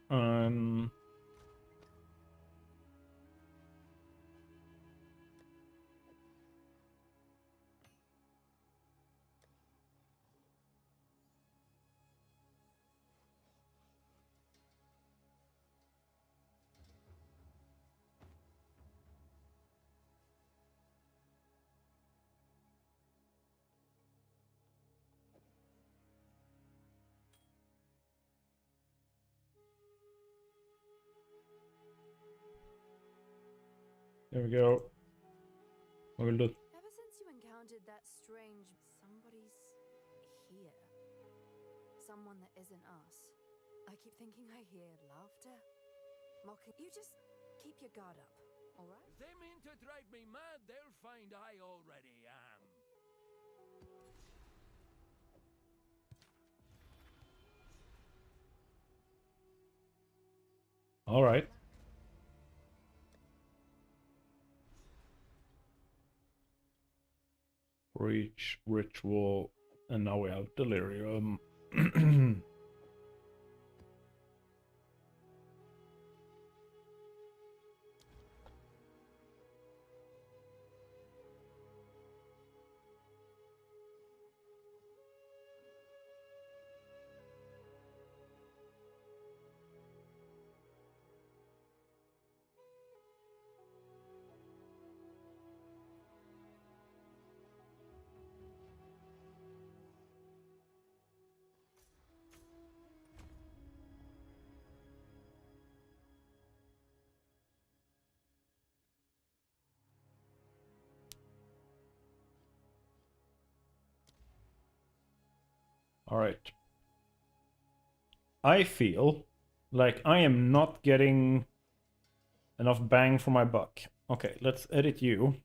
There we go. I will do. Ever since you encountered that strange somebody's here. Someone that isn't us. I keep thinking I hear laughter. Mocking. You just keep your guard up, all right? If they mean to drive me mad, they'll find I already am. All right. Reach ritual, and now we have delirium. All right. I feel like I am not getting enough bang for my buck. Okay, let's edit you.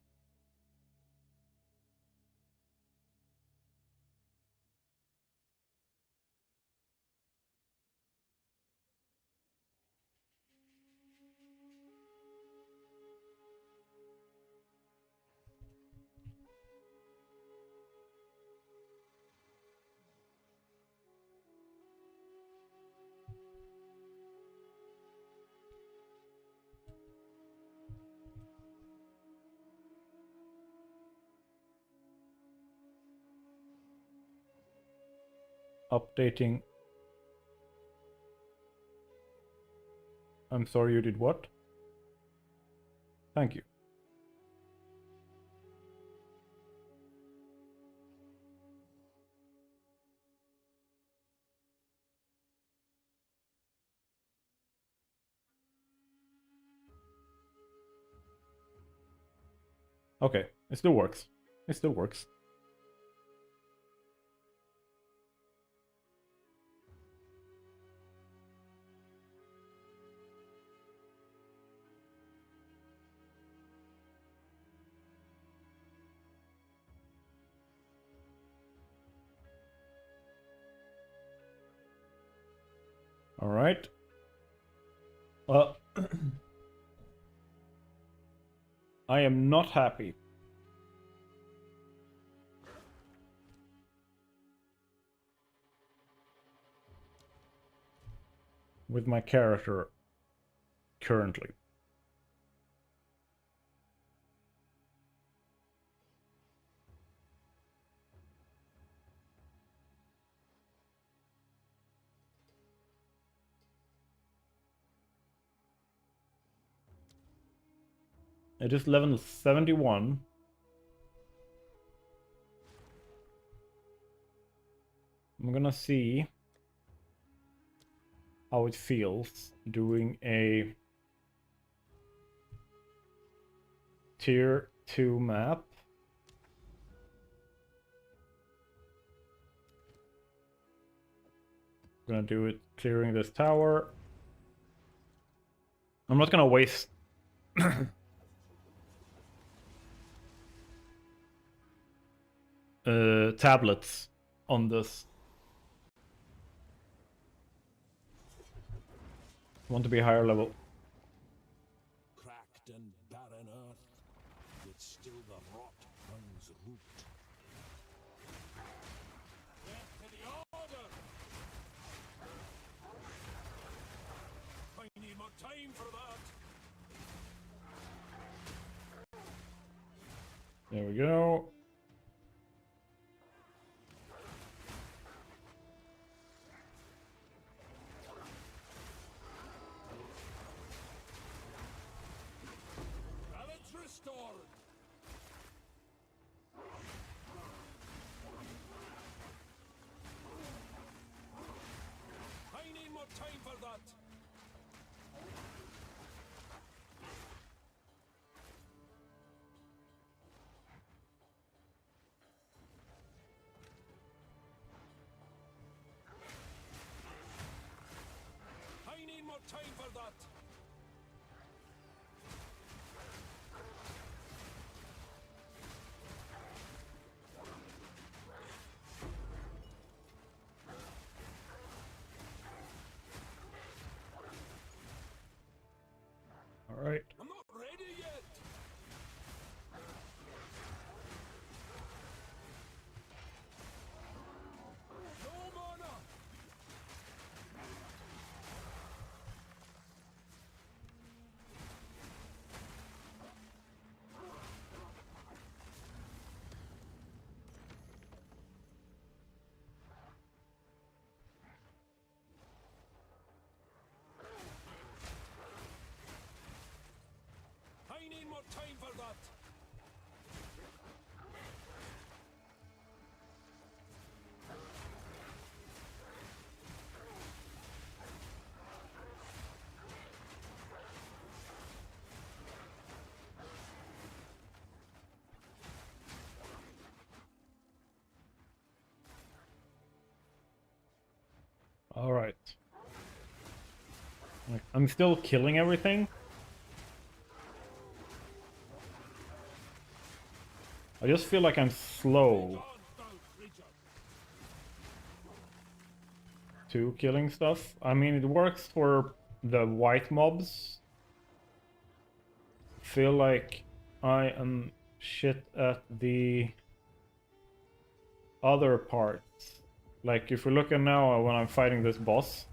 Updating. I'm sorry, you did what? Thank you. Okay, it still works. It still works. All right. I am not happy. With my character currently. It is level 71. I'm gonna see how it feels doing a tier 2 map. I'm gonna do it clearing this tower. I'm not gonna waste tablets on this. I want to be higher level. Cracked and barren earth, yet still the rot runs root. Death to the order! I need more time for that! There we go. Balance restored! I need more time for that! Alright. Like, I'm still killing everything. I just feel like I'm slow to killing stuff. I mean, it works for the white mobs. Feel like I am shit at the other parts. Like, if we're looking now when I'm fighting this boss.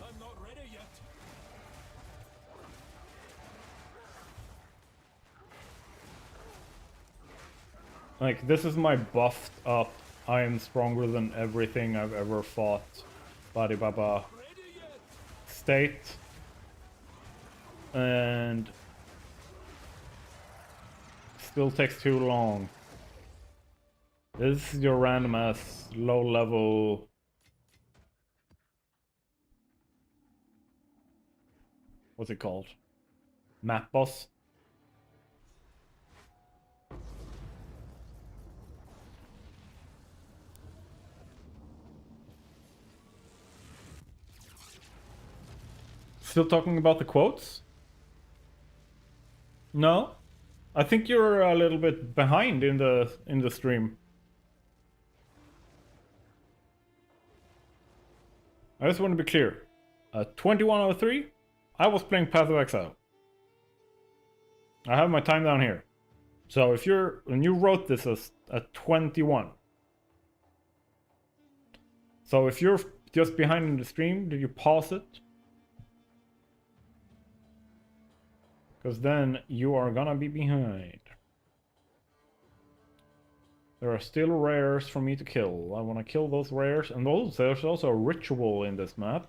I'm not ready yet. Like, this is my buffed up, I am stronger than everything I've ever fought, Badi Baba Ready yet. state. And still takes too long. This is your random ass low level. What's it called? Map boss? Still talking about the quotes? No? I think you're a little bit behind in the stream. I just want to be clear. At 21:03, I was playing Path of Exile. I have my time down here. So if when you wrote this as at 21. So if you're just behind in the stream, did you pause it? Because then you are gonna be behind. There are still rares for me to kill. I want to kill those rares. And there's also a ritual in this map.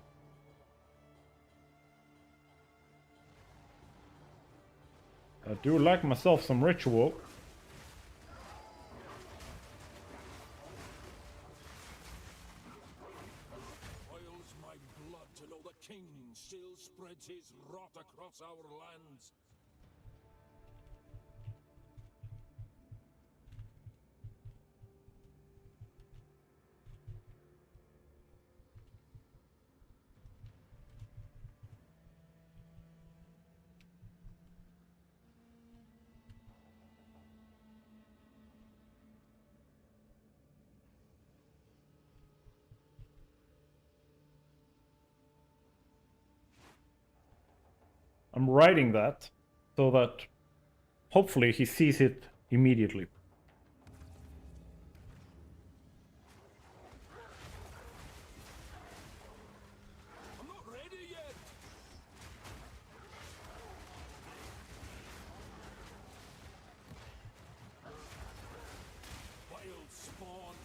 I do like myself some ritual. Boils my blood to know the king still spreads his rot across our lands. I'm writing that so that hopefully he sees it immediately. I'm not ready yet. Wild spawn.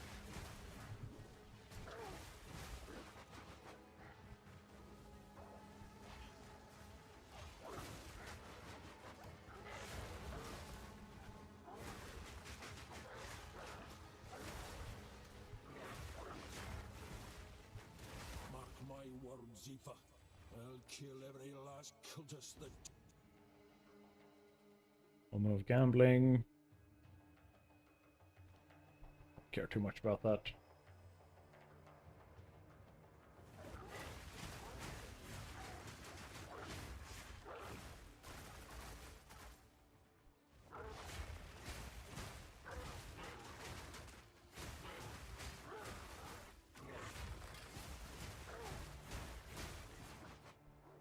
Mark my words, Aoife. I'll kill every last cultist that... Moment of gambling. Don't care too much about that.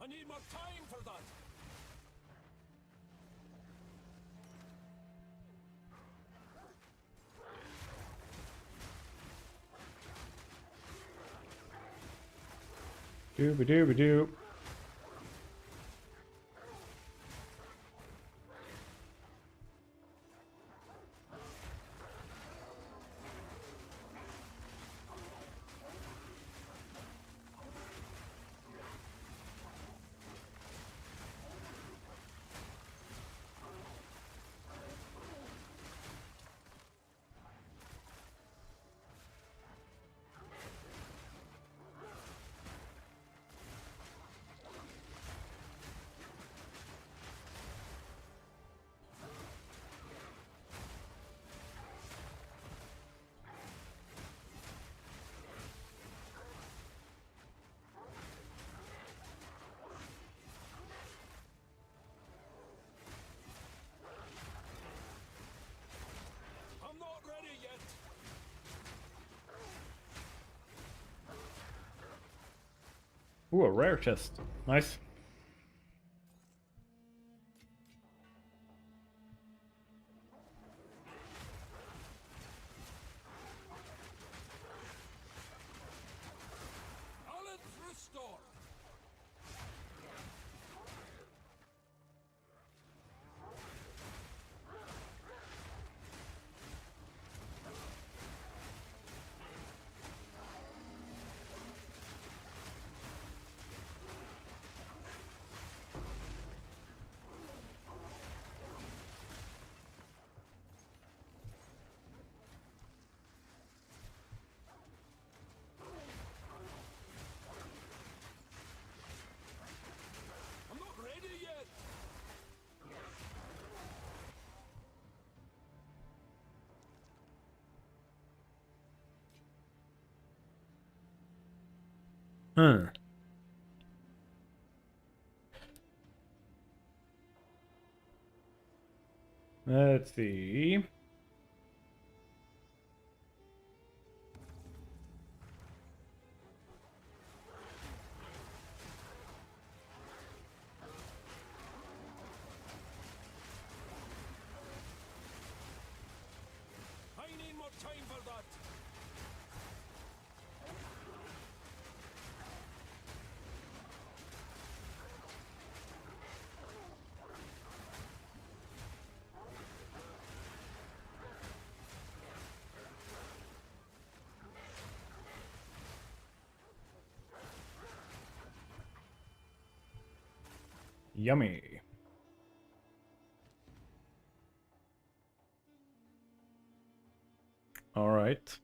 I need more time for that. Dooby dooby doo. Ooh, a rare chest. Nice. Balance restored. I'm not ready yet. Huh. Let's see. I need more time for that. Yummy. All right.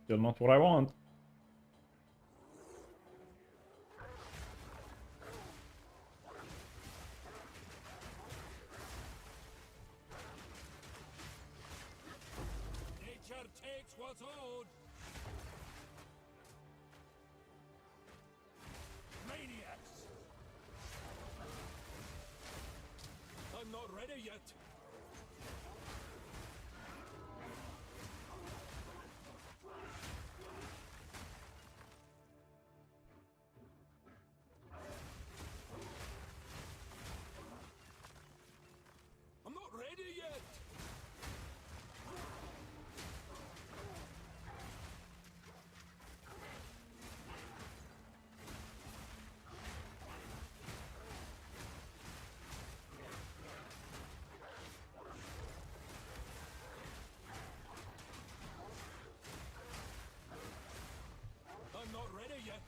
Still not what I want. Nature takes what's owed. Maniacs. I'm not ready yet. I'm not ready yet. I'm not ready yet.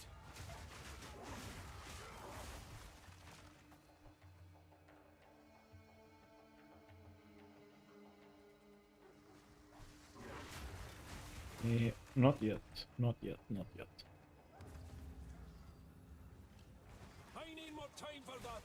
Not yet. Not yet. Not yet. I need more time for that.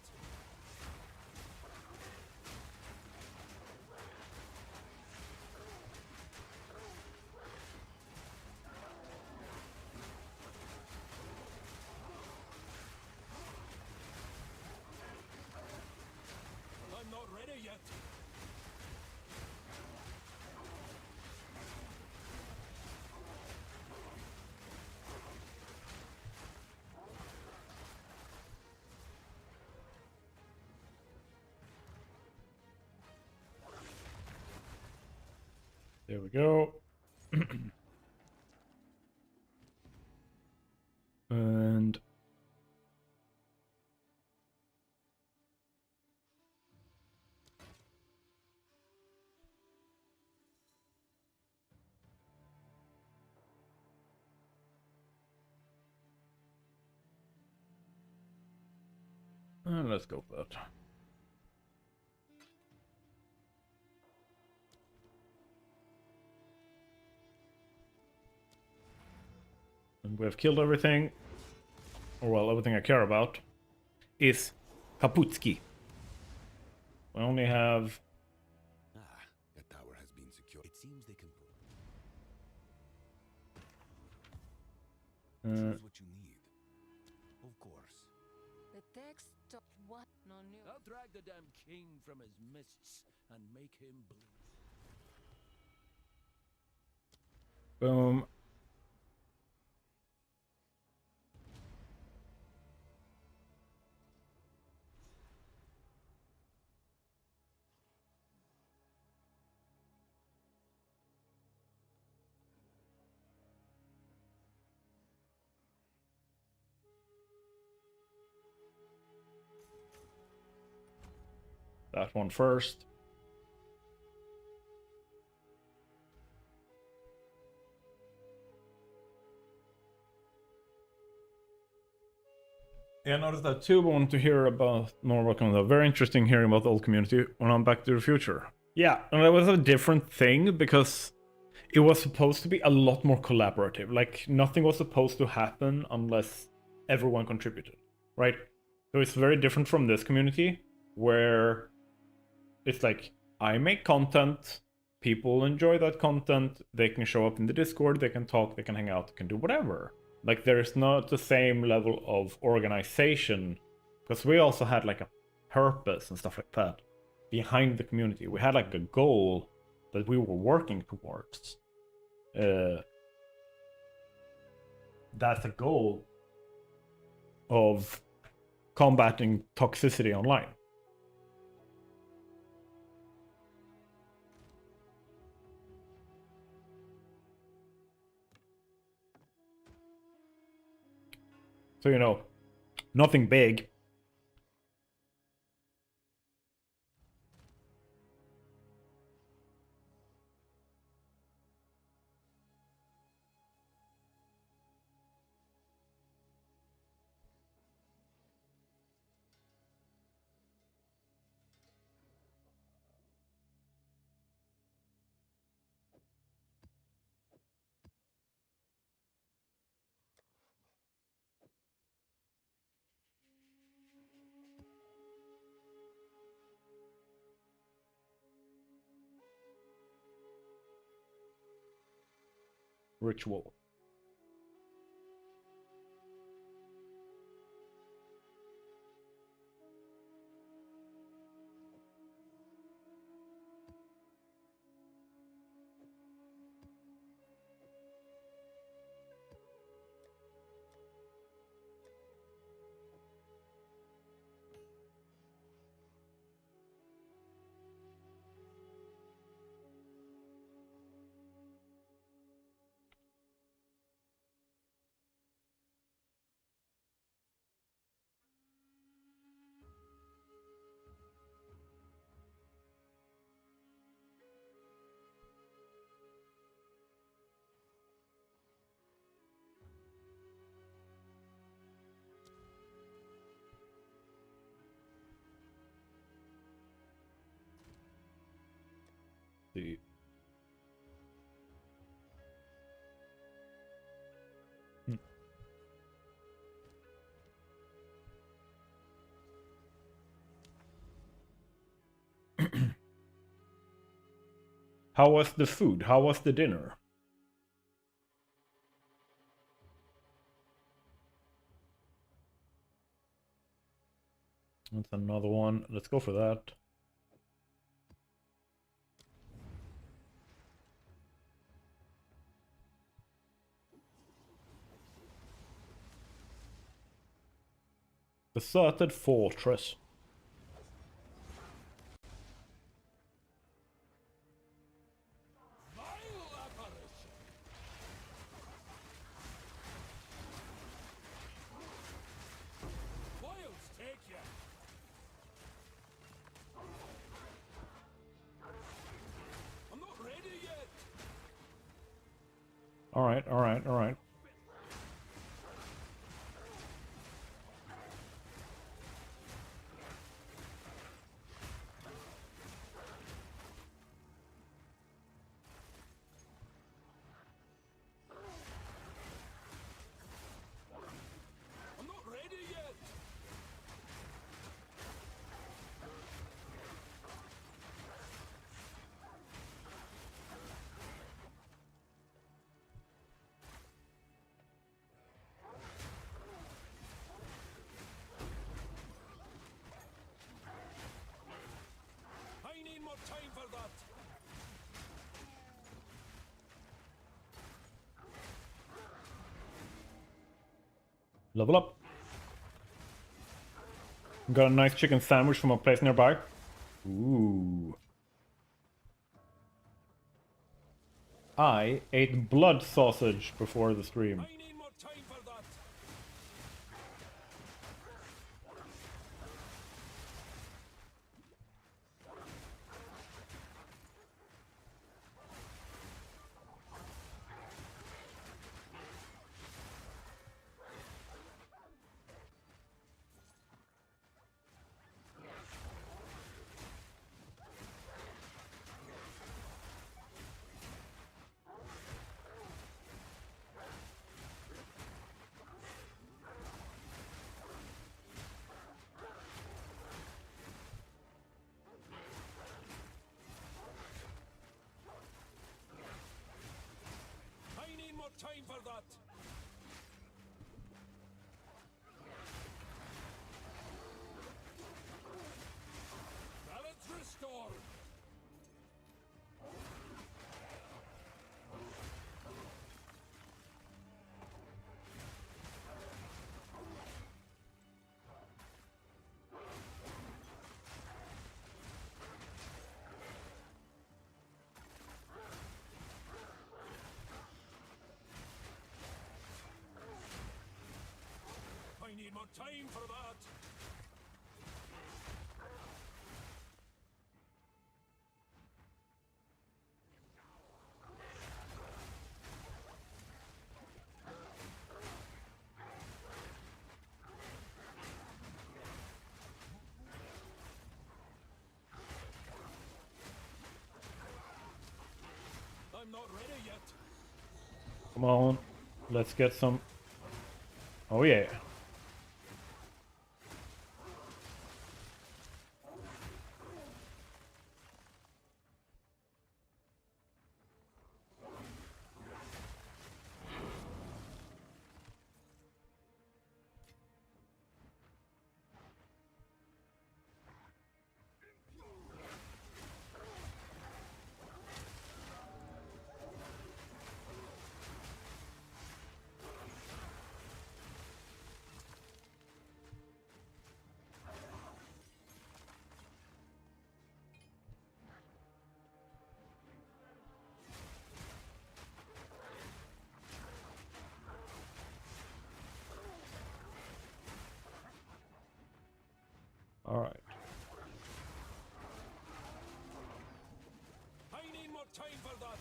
I'm not ready yet. There we go. And let's go for that. And we have killed everything, or well, everything I care about is Kaputski. We only have The tower has been secured. It seems they can choose what you need. Of course. The text of what? No new. I'll drag the damn king from his mists and make him bleed. boom. that one first. Yeah, I noticed that too, but I want to hear about more about kind of very interesting hearing about the old community when I'm Back to the Future. Yeah, and that was a different thing because it was supposed to be a lot more collaborative. Like nothing was supposed to happen unless everyone contributed, right? So it's very different from this community where it's like I make content, people enjoy that content, they can show up in the Discord, they can talk, they can hang out, they can do whatever. Like there's not the same level of organization because we also had like a purpose and stuff like that behind the community. We had like a goal that we were working towards. That's a goal of combating toxicity online. So, you know, nothing big. Ritual. See. How was the food? How was the dinner? That's another one. Let's go for that. Deserted fortress. Alright, alright, alright. Time for that. Level up. Got a nice chicken sandwich from a place nearby. Ooh. I ate blood sausage before the stream. I need more time for that. for that. Balance restored. I need more time for that. I'm not ready yet. Come on, let's get some. Oh yeah. All right. I need more time for that.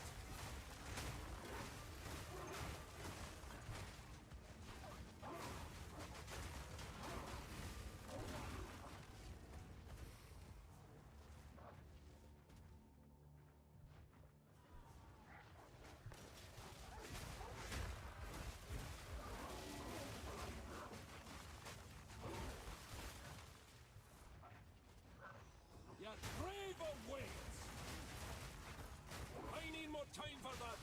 Your grave awaits. I need more time for that.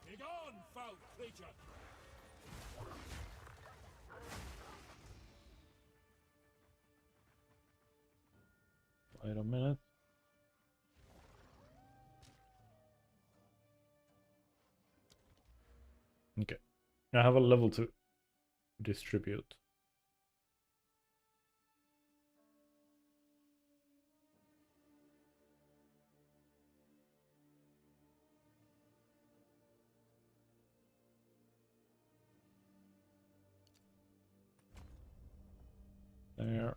Begone, foul creature! Wait a minute. Okay. I have a level to distribute. There.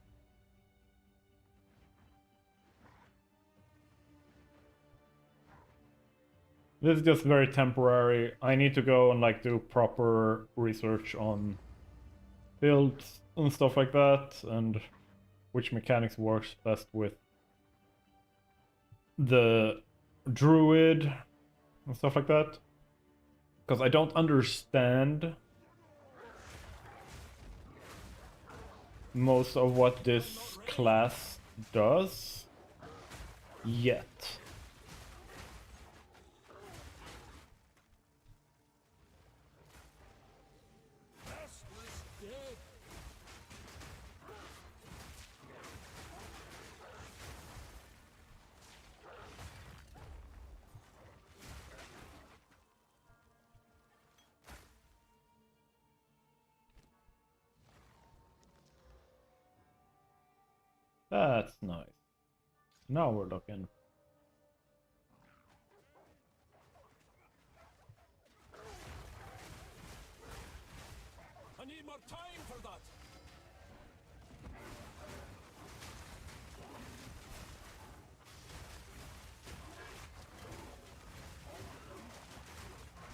This is just very temporary. I need to go and like do proper research on builds and stuff like that, and which mechanics works best with the druid and stuff like that. Because I don't understand most of what this class does yet. Restless dead. That's nice. Now we're looking. I need more time for that.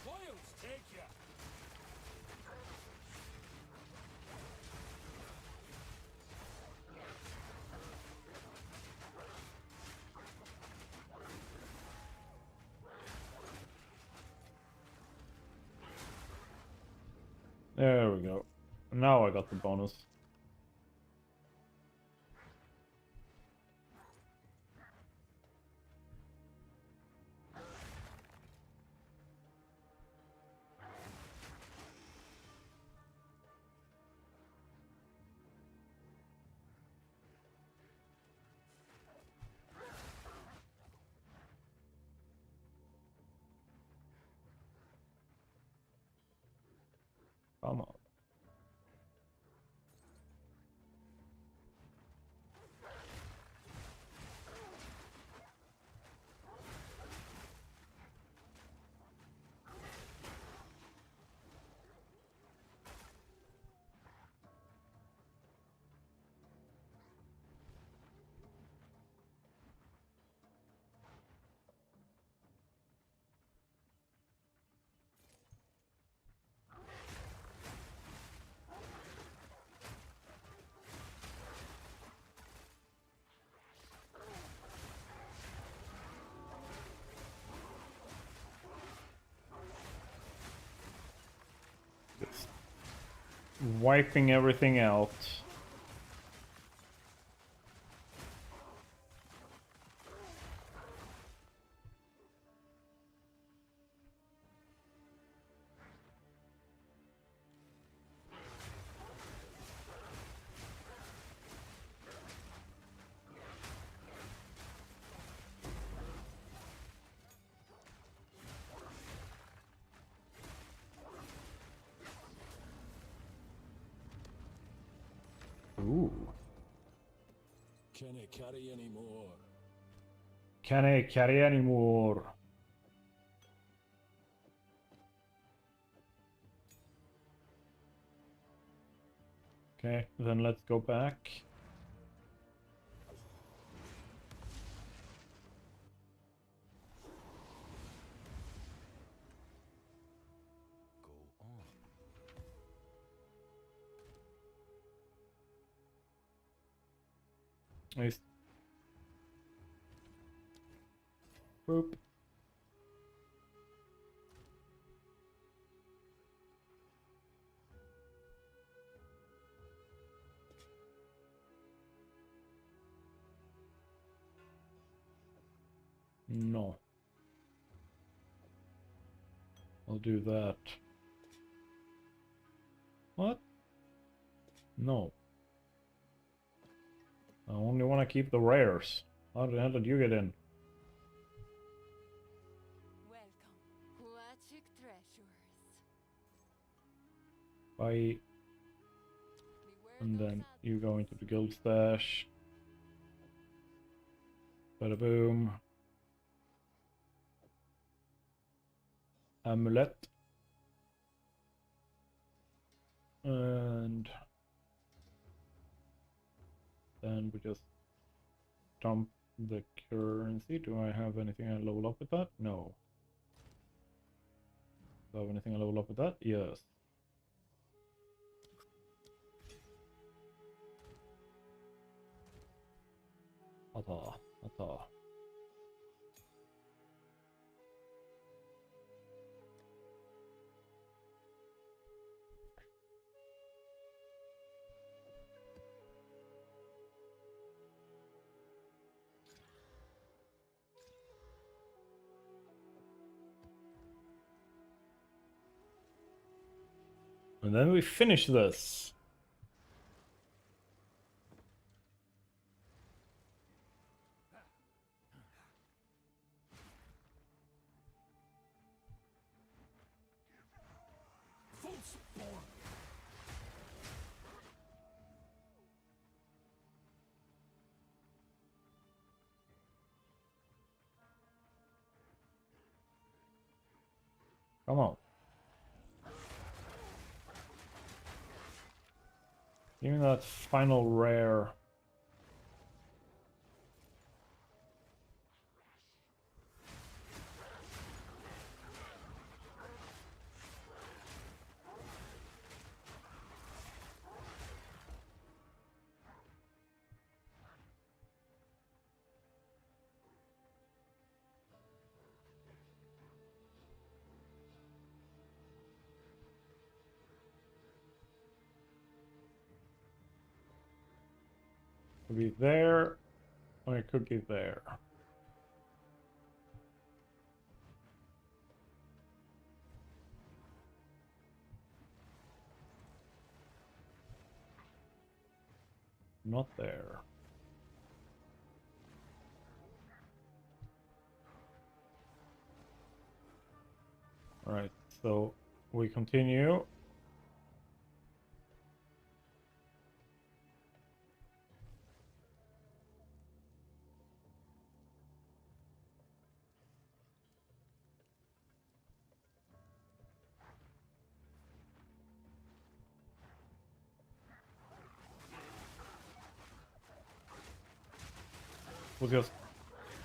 Wiles take ya. There we go. Now I got the bonus. Come on. Just wiping everything out. Ooh. Can I carry any more? Can I carry any more? Okay, then let's go back. Go on. Nice. Boop. No. I'll do that. What? No. I only want to keep the rares. How the hell did you get in? Welcome, Wachic treasures. Bye. Beware And those then out you go into the guild stash. Bada boom. Amulet. And then we just dump the currency. Do I have anything I level up with that? No. Do I have anything I level up with that? Yes. Ata, ata. And then we finish this. Full spawn. Come on. Give me that final rare. Could be there, or it could be there. Not there. Alright, so we continue. Was just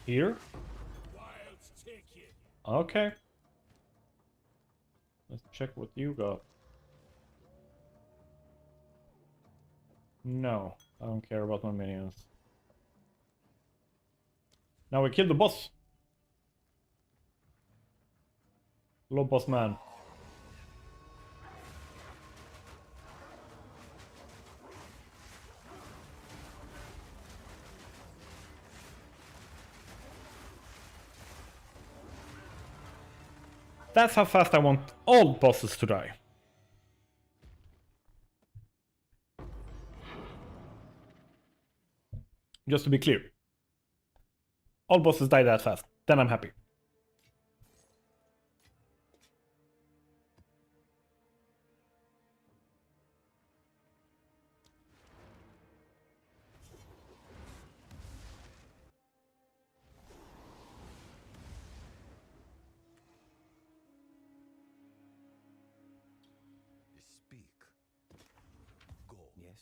here? Wilds take you. Okay. Let's check what you got. No, I don't care about my minions. Now we killed the boss. Hello, boss man. That's how fast I want all bosses to die. Just to be clear. All bosses die that fast. Then I'm happy. Speak. Go. Yes.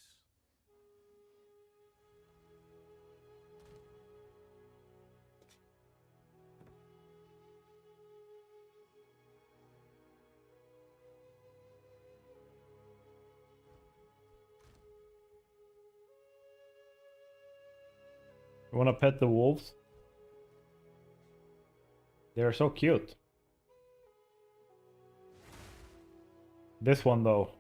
You wanna pet the wolves? They're so cute. This one though.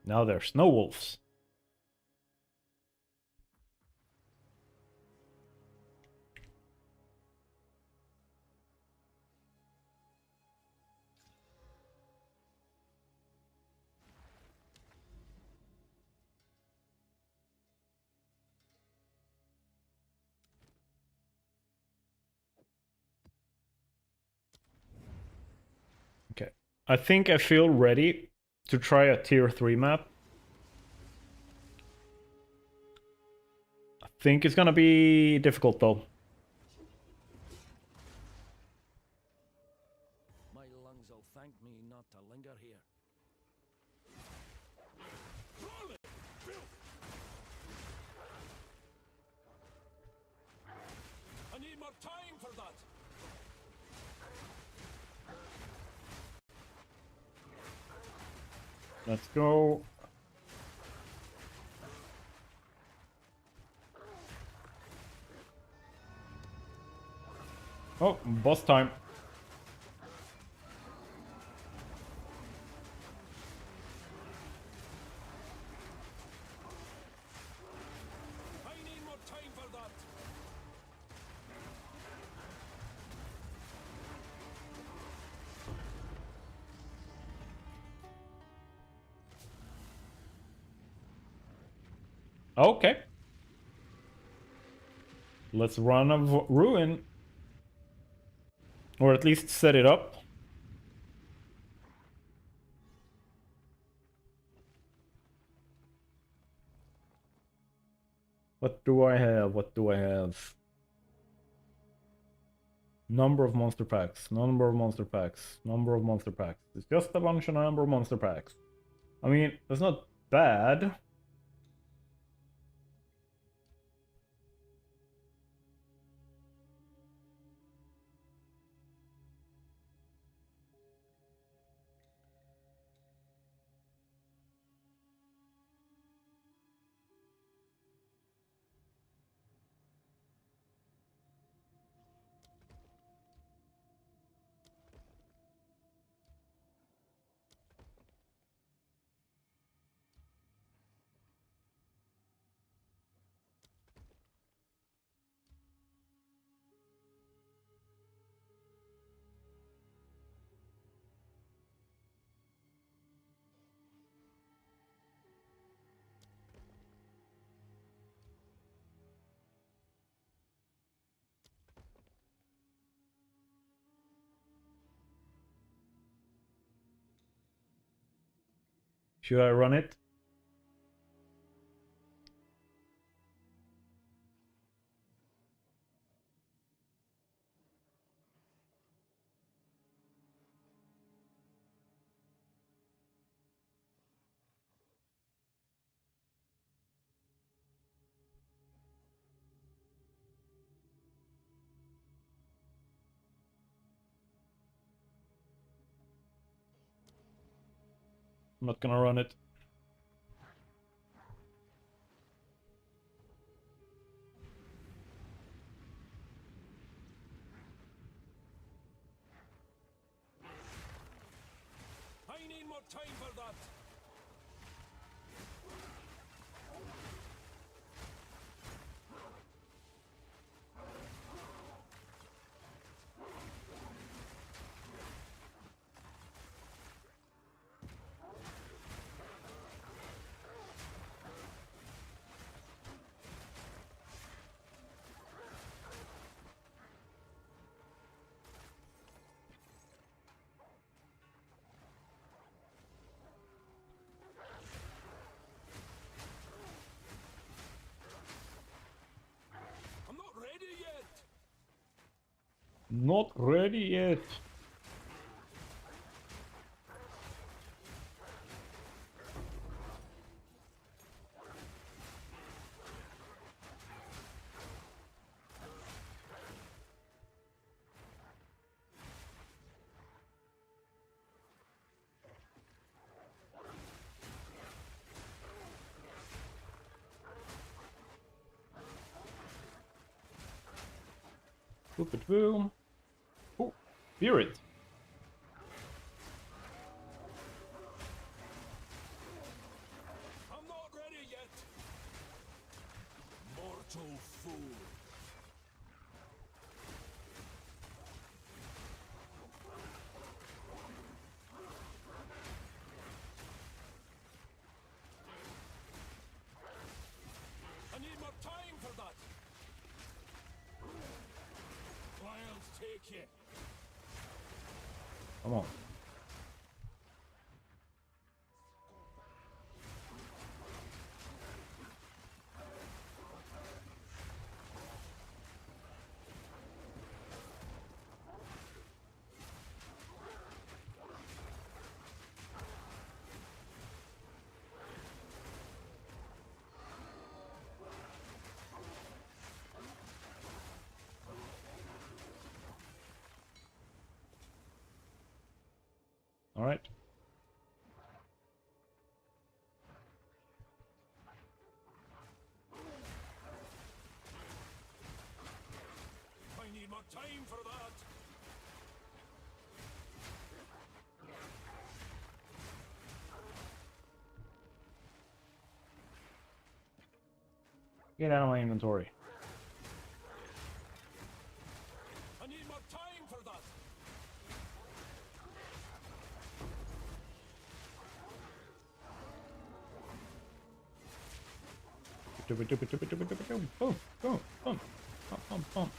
Now they're snow wolves. Okay. I think I feel ready to try a tier 3 map. I think it's gonna be difficult though. My lungs will thank me not to linger here. I need more time for that. Let's go. Oh, boss time. I need more time for that. Okay. Let's run a ruin. Or at least set it up. What do I have? What do I have? Number of monster packs. Number of monster packs. Number of monster packs. It's just a bunch of number of monster packs. I mean, that's not bad. Should I run it? I'm not gonna run it. I need more time for that. I'm not ready yet. Not ready yet. Boop it boom. Oh, spirit. I'm not ready yet. Mortal fool. I need more time for that. I'll take you. Come on. All right. I need more time for that. Get out of my inventory. I need more time for that. Boom, boom, boom, boom, boom, boom.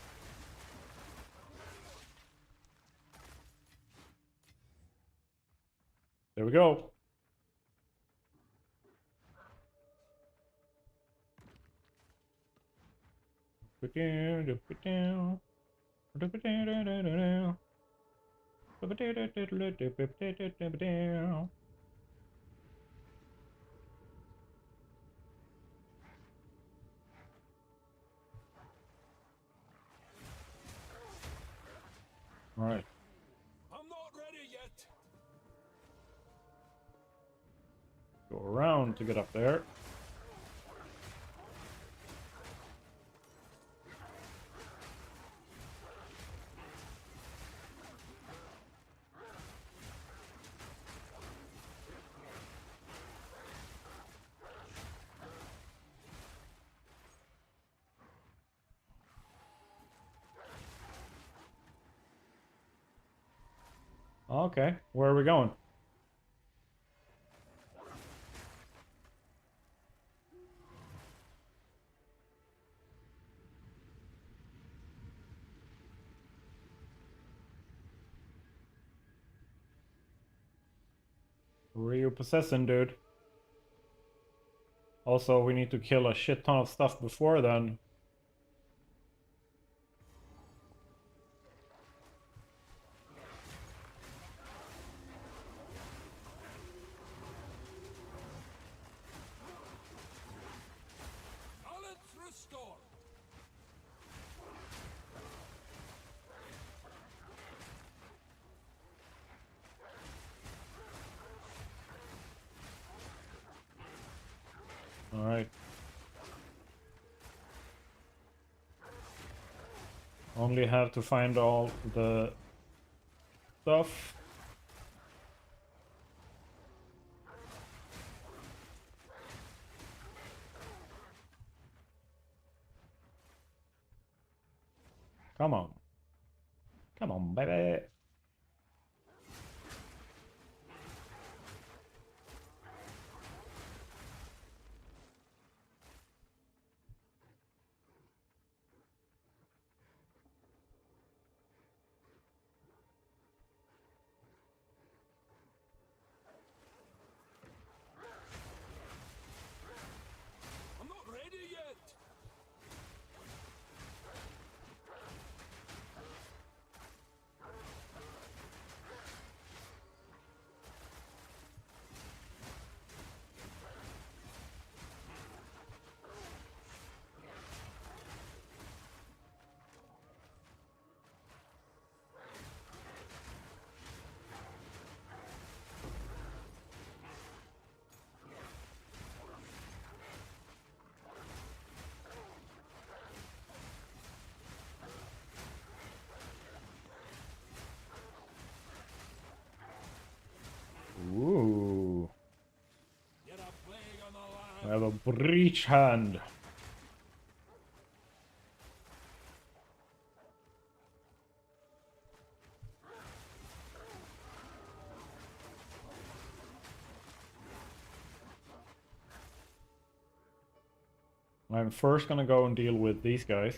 There we go. All right. I'm not ready yet. Go around to get up there. Okay, where are we going? Who are you possessing, dude? Also, we need to kill a shit ton of stuff before then. Balance restored. Alright. Only have to find all the stuff. Come on. Come on, baby. I'm not ready yet. Ooh. You're a plague on the land. I have a breach hand. I'm first gonna go and deal with these guys.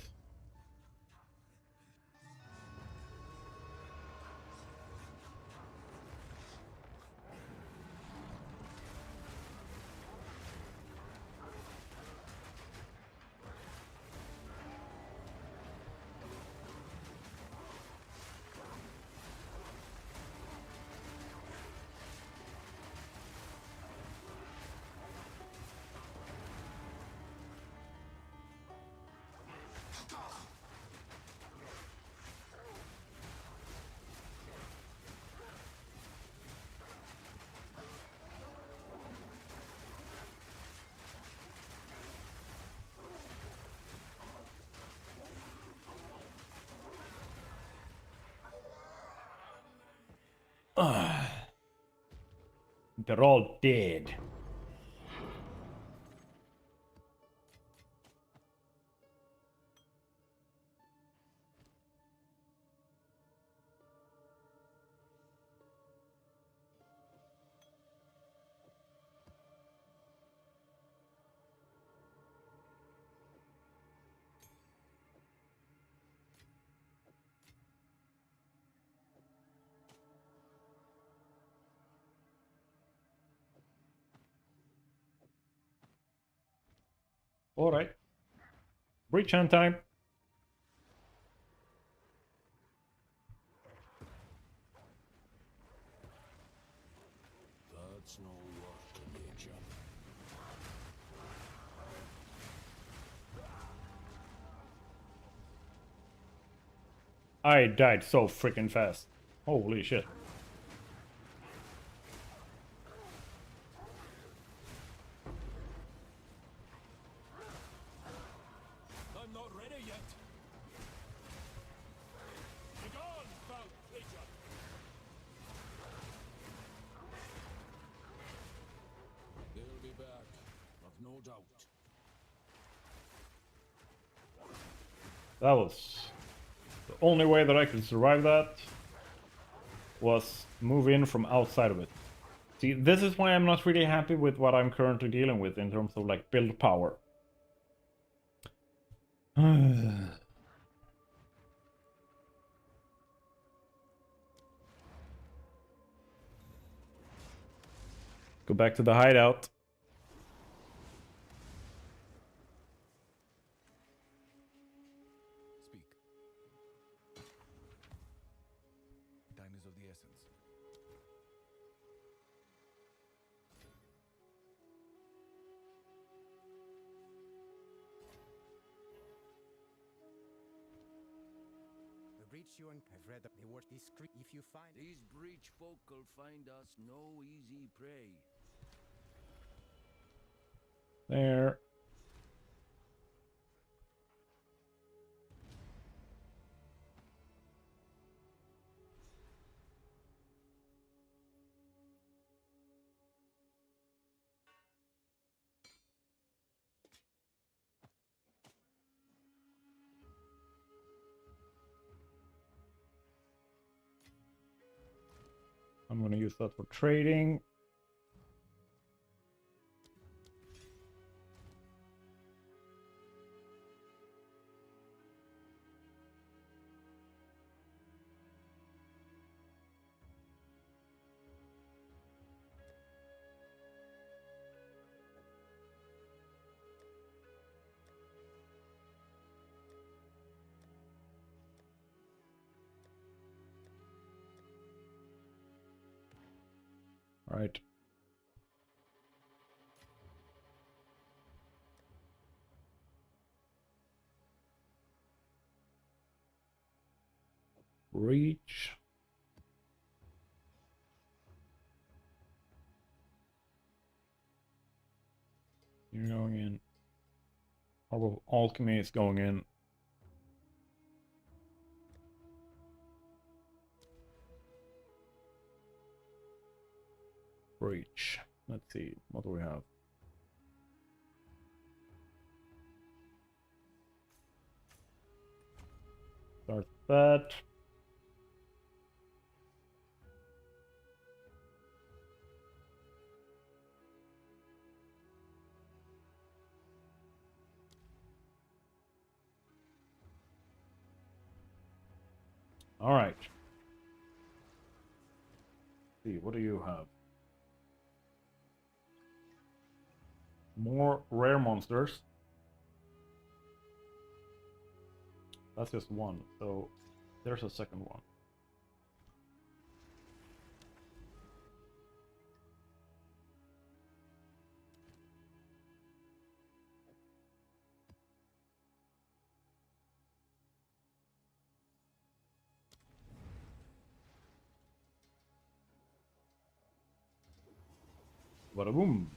They're all dead. Alright. Breach hand time. That's no work, Major. I died so freaking fast. Holy shit. I'm not ready yet. Begone, foul creature. They'll be back, I've no doubt. That was the only way that I could survive that was move in from outside of it. See, this is why I'm not really happy with what I'm currently dealing with in terms of like build power. Go back to the hideout. reach you, and I've read that they were discreet. If you find These breach folk will find us no easy prey. There. I'm going to use that for trading. Right. Reach. You're going in. Orb of Alchemy is going in. Reach. Let's see. What do we have? Start that. All right. See, what do you have? More rare monsters. That's just one, so there's a second one. Bada boom.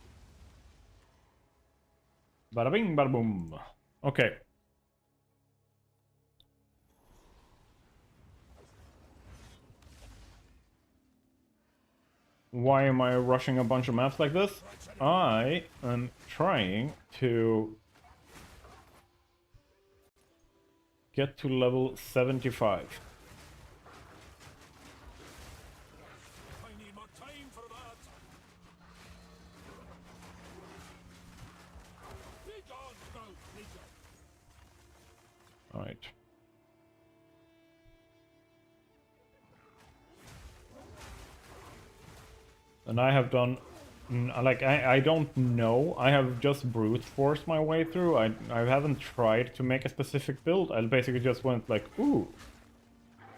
Bada bing, bada boom. Okay. Why am I rushing a bunch of maps like this? I am trying to get to level 75. I need more time for that. Be gone now, Peter. All right. And I have done, like, I don't know. I have just brute forced my way through. I haven't tried to make a specific build. I basically just went like, ooh,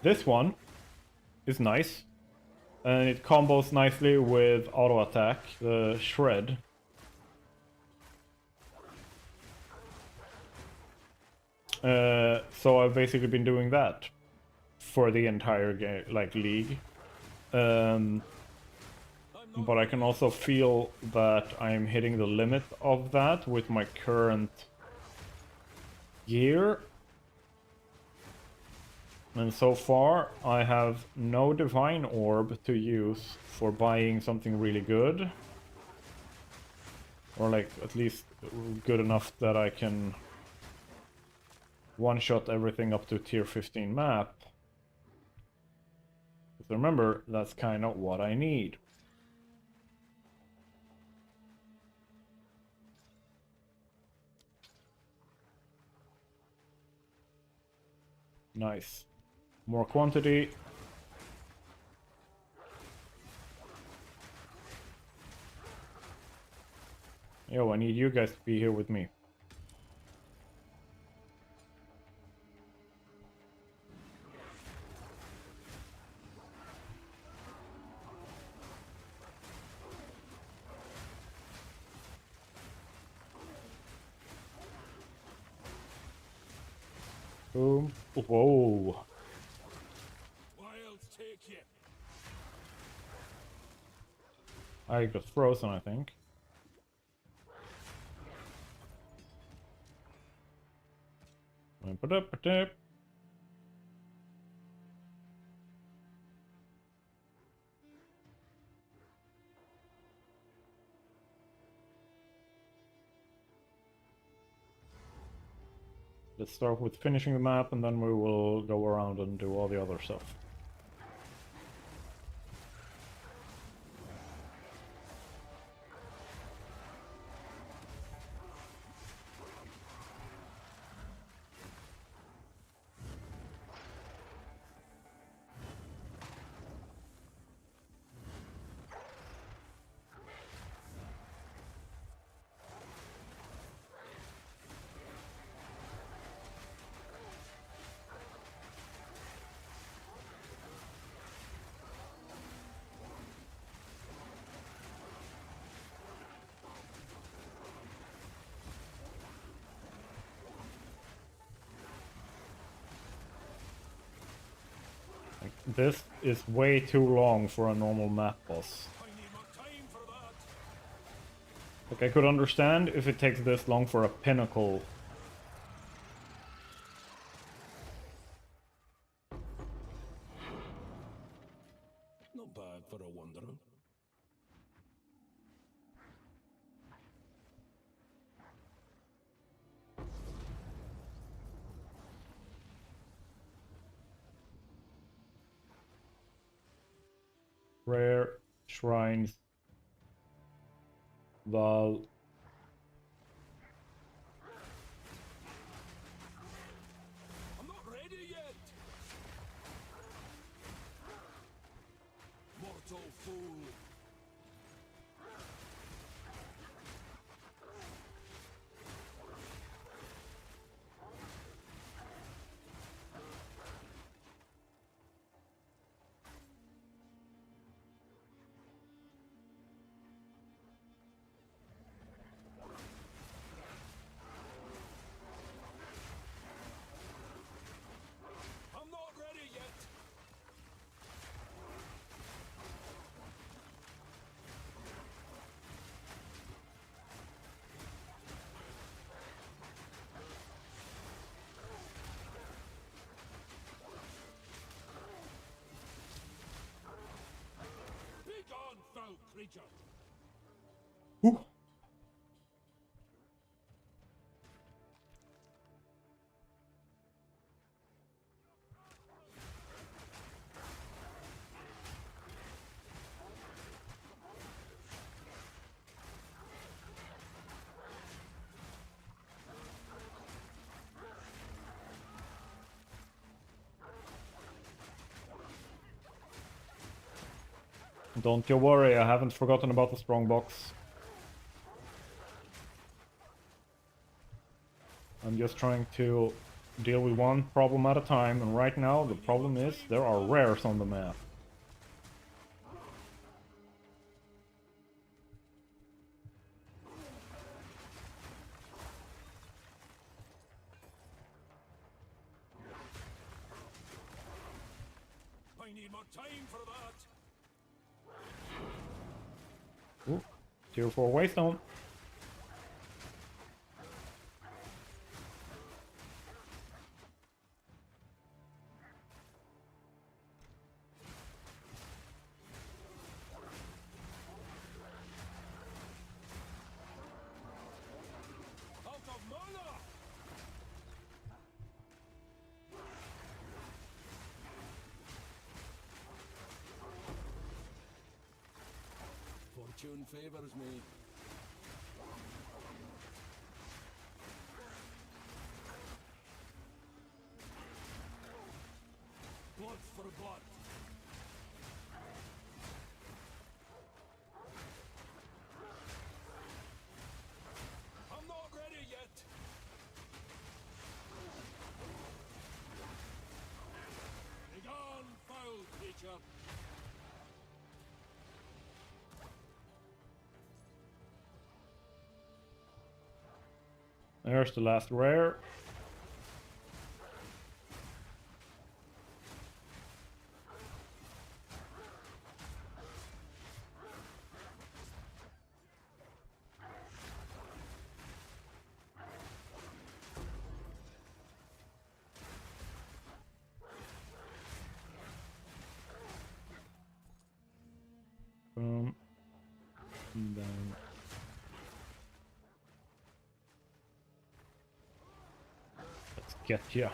this one is nice. And it combos nicely with auto attack, the shred. So I've basically been doing that for the entire game, like league. But I can also feel that I'm hitting the limit of that with my current gear. And so far, I have no divine orb to use for buying something really good. Or like, at least good enough that I can one-shot everything up to tier 15 map. But remember, that's kind of what I need. Nice. More quantity. Yo, I need you guys to be here with me. Boom. Whoa. I got frozen, I think. Let's start with finishing the map, and then we will go around and do all the other stuff. This is way too long for a normal map boss. I need more time for that. Like, I could understand if it takes this long for a pinnacle. Not bad for a wanderer. Rare shrines. Val. I'm not ready yet. Mortal fool. I'm not ready yet. Be gone, foul creature. Ooh. Don't you worry, I haven't forgotten about the strongbox. I'm just trying to deal with one problem at a time, and right now the problem is there are rares on the map. I need more time for that. Ooh, tier 4 waystone. Out of mana. Fortune favors me. Blood for blood. I'm not ready yet. Begone, foul creature. There's the last rare. And then... Let's get ya.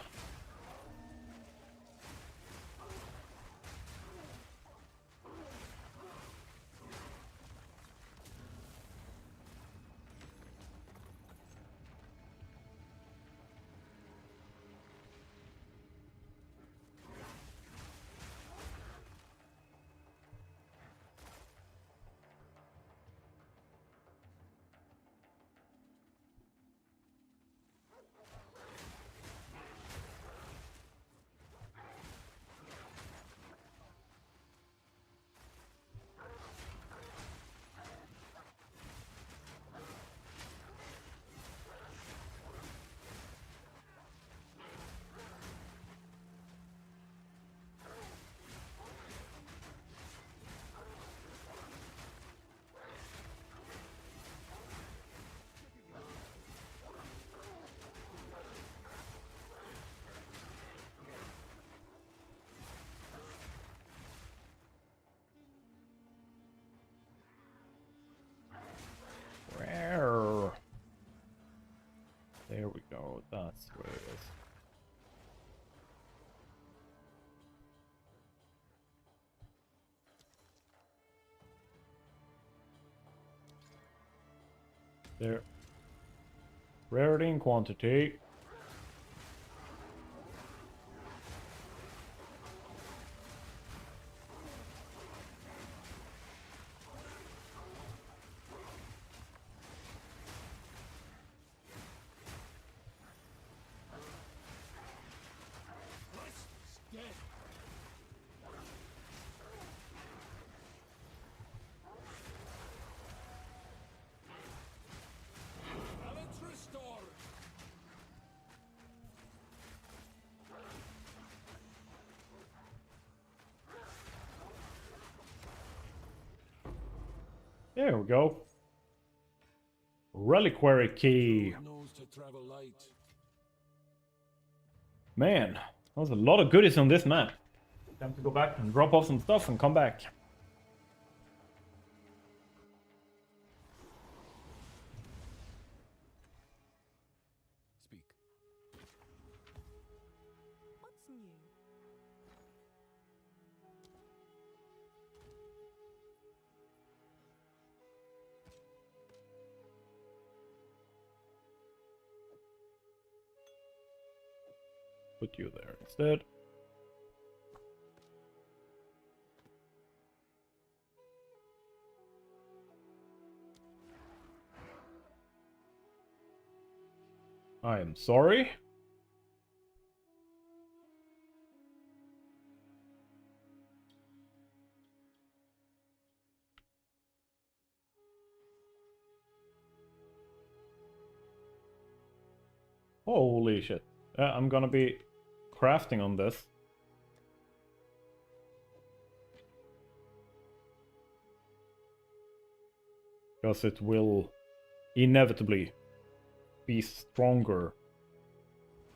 Where? There we go, that's where it is. There. Rarity and quantity. Balance restored. There we go. Reliquary key. Druid knows to travel light. Man, that was a lot of goodies on this map. Time to go back and drop off some stuff and come back. Speak. What's new? Put you there instead. I am sorry. Holy shit. I'm gonna be crafting on this. Because it will inevitably be stronger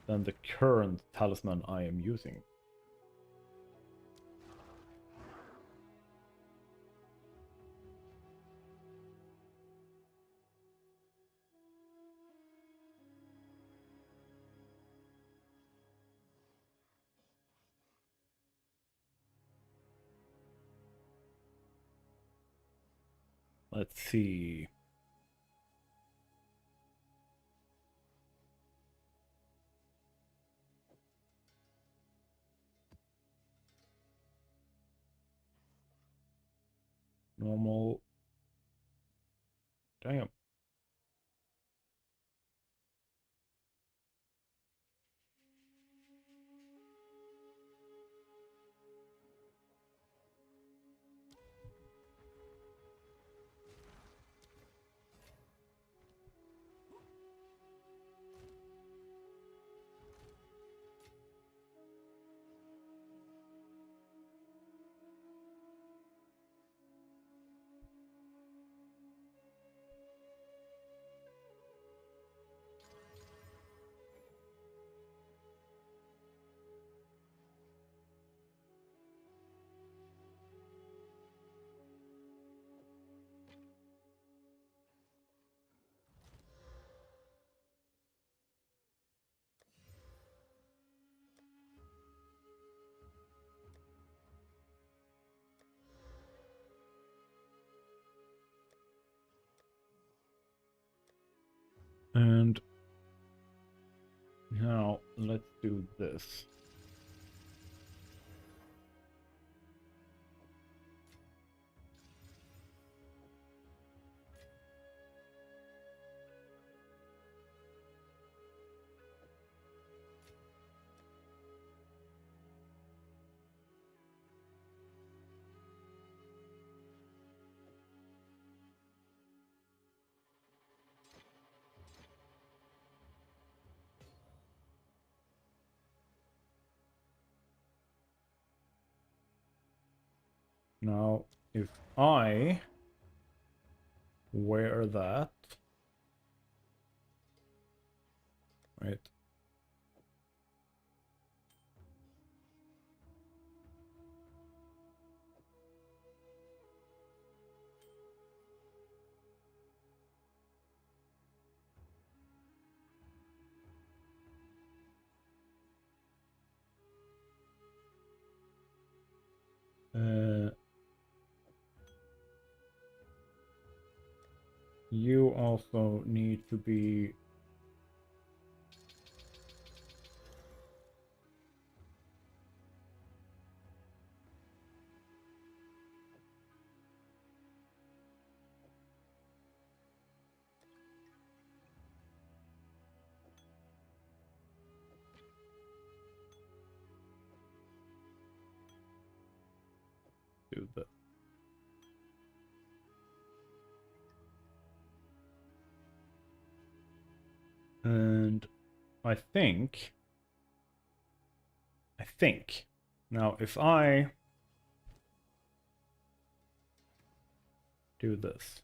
than the current talisman I am using. Let's see. Normal. Damn. And now let's do this. Now, if I wear that, wait, you also need to be do that. And I think now if I do this,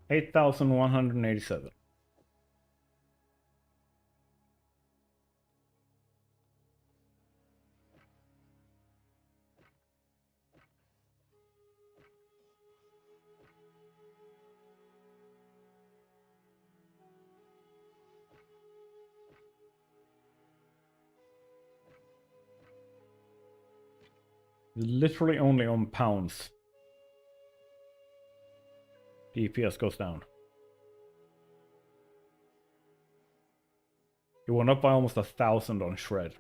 8,187. Literally only on pounds. DPS goes down. It went up by almost 1,000 on Shred.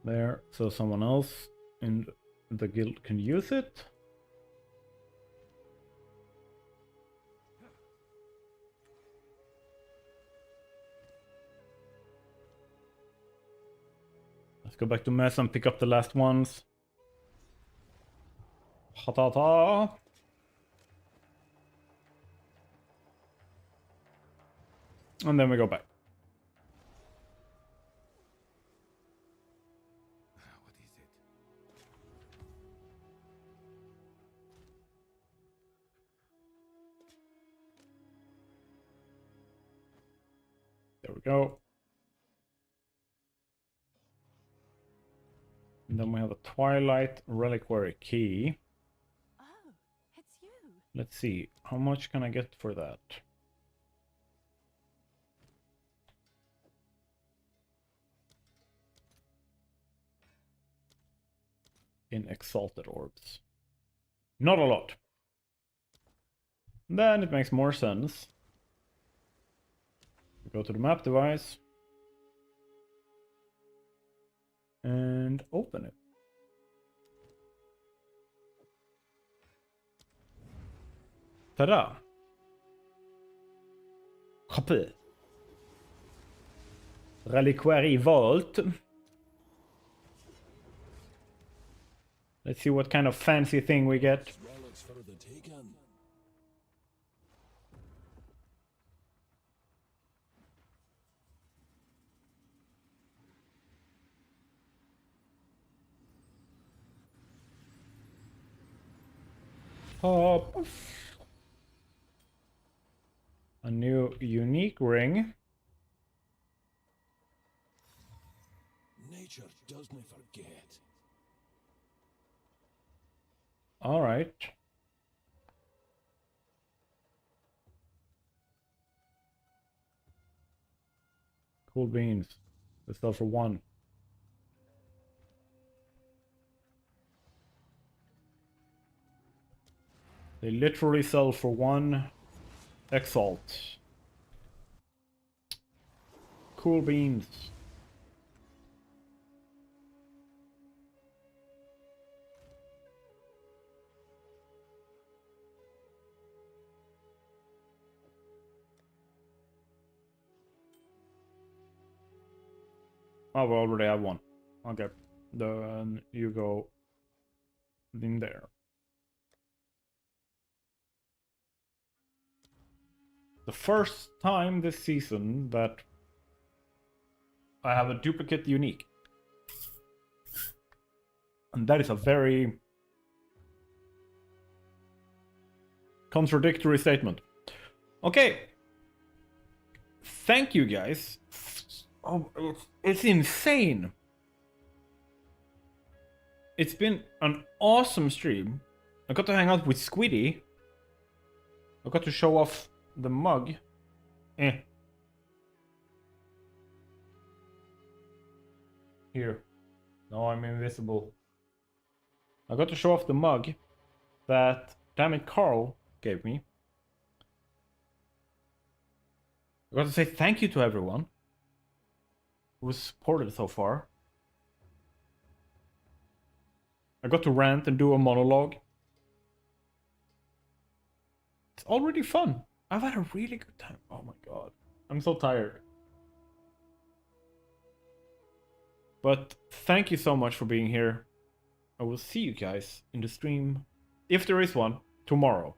There, so someone else in the guild can use it. Let's go back to mess and pick up the last ones. Ha ta ta. And then we go back. What is it? There we go. And then we have a Twilight Reliquary Key. Oh, it's you. Let's see, how much can I get for that? In Exalted Orbs. Not a lot. Then it makes more sense. Go to the map device. And open it. Ta-da! Copy. Reliquary Vault. Let's see what kind of fancy thing we get. Relics for the taken. Hop. A new unique ring. Nature doesn't forget. All right. Cool beans. Let's sell for 1. They literally sell for 1 exalt. Cool beans. Oh, we already have 1. Okay. Then you go in there. The first time this season that I have a duplicate unique. And that is a very contradictory statement. Okay. Thank you guys. Oh, it's insane. It's been an awesome stream. I got to hang out with Squiddy. I got to show off the mug. Here. No, I'm invisible. I got to show off the mug that Damn It Carl gave me. I got to say thank you to everyone who's supported so far. I got to rant and do a monologue. It's already fun. I've had a really good time. Oh my god. I'm so tired. But thank you so much for being here. I will see you guys in the stream, if there is one, tomorrow.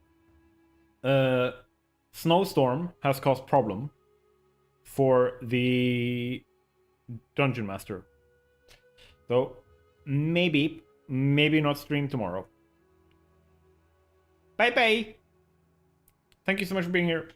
Snowstorm has caused problem for the Dungeon Master. So maybe not stream tomorrow. Bye bye. Thank you so much for being here.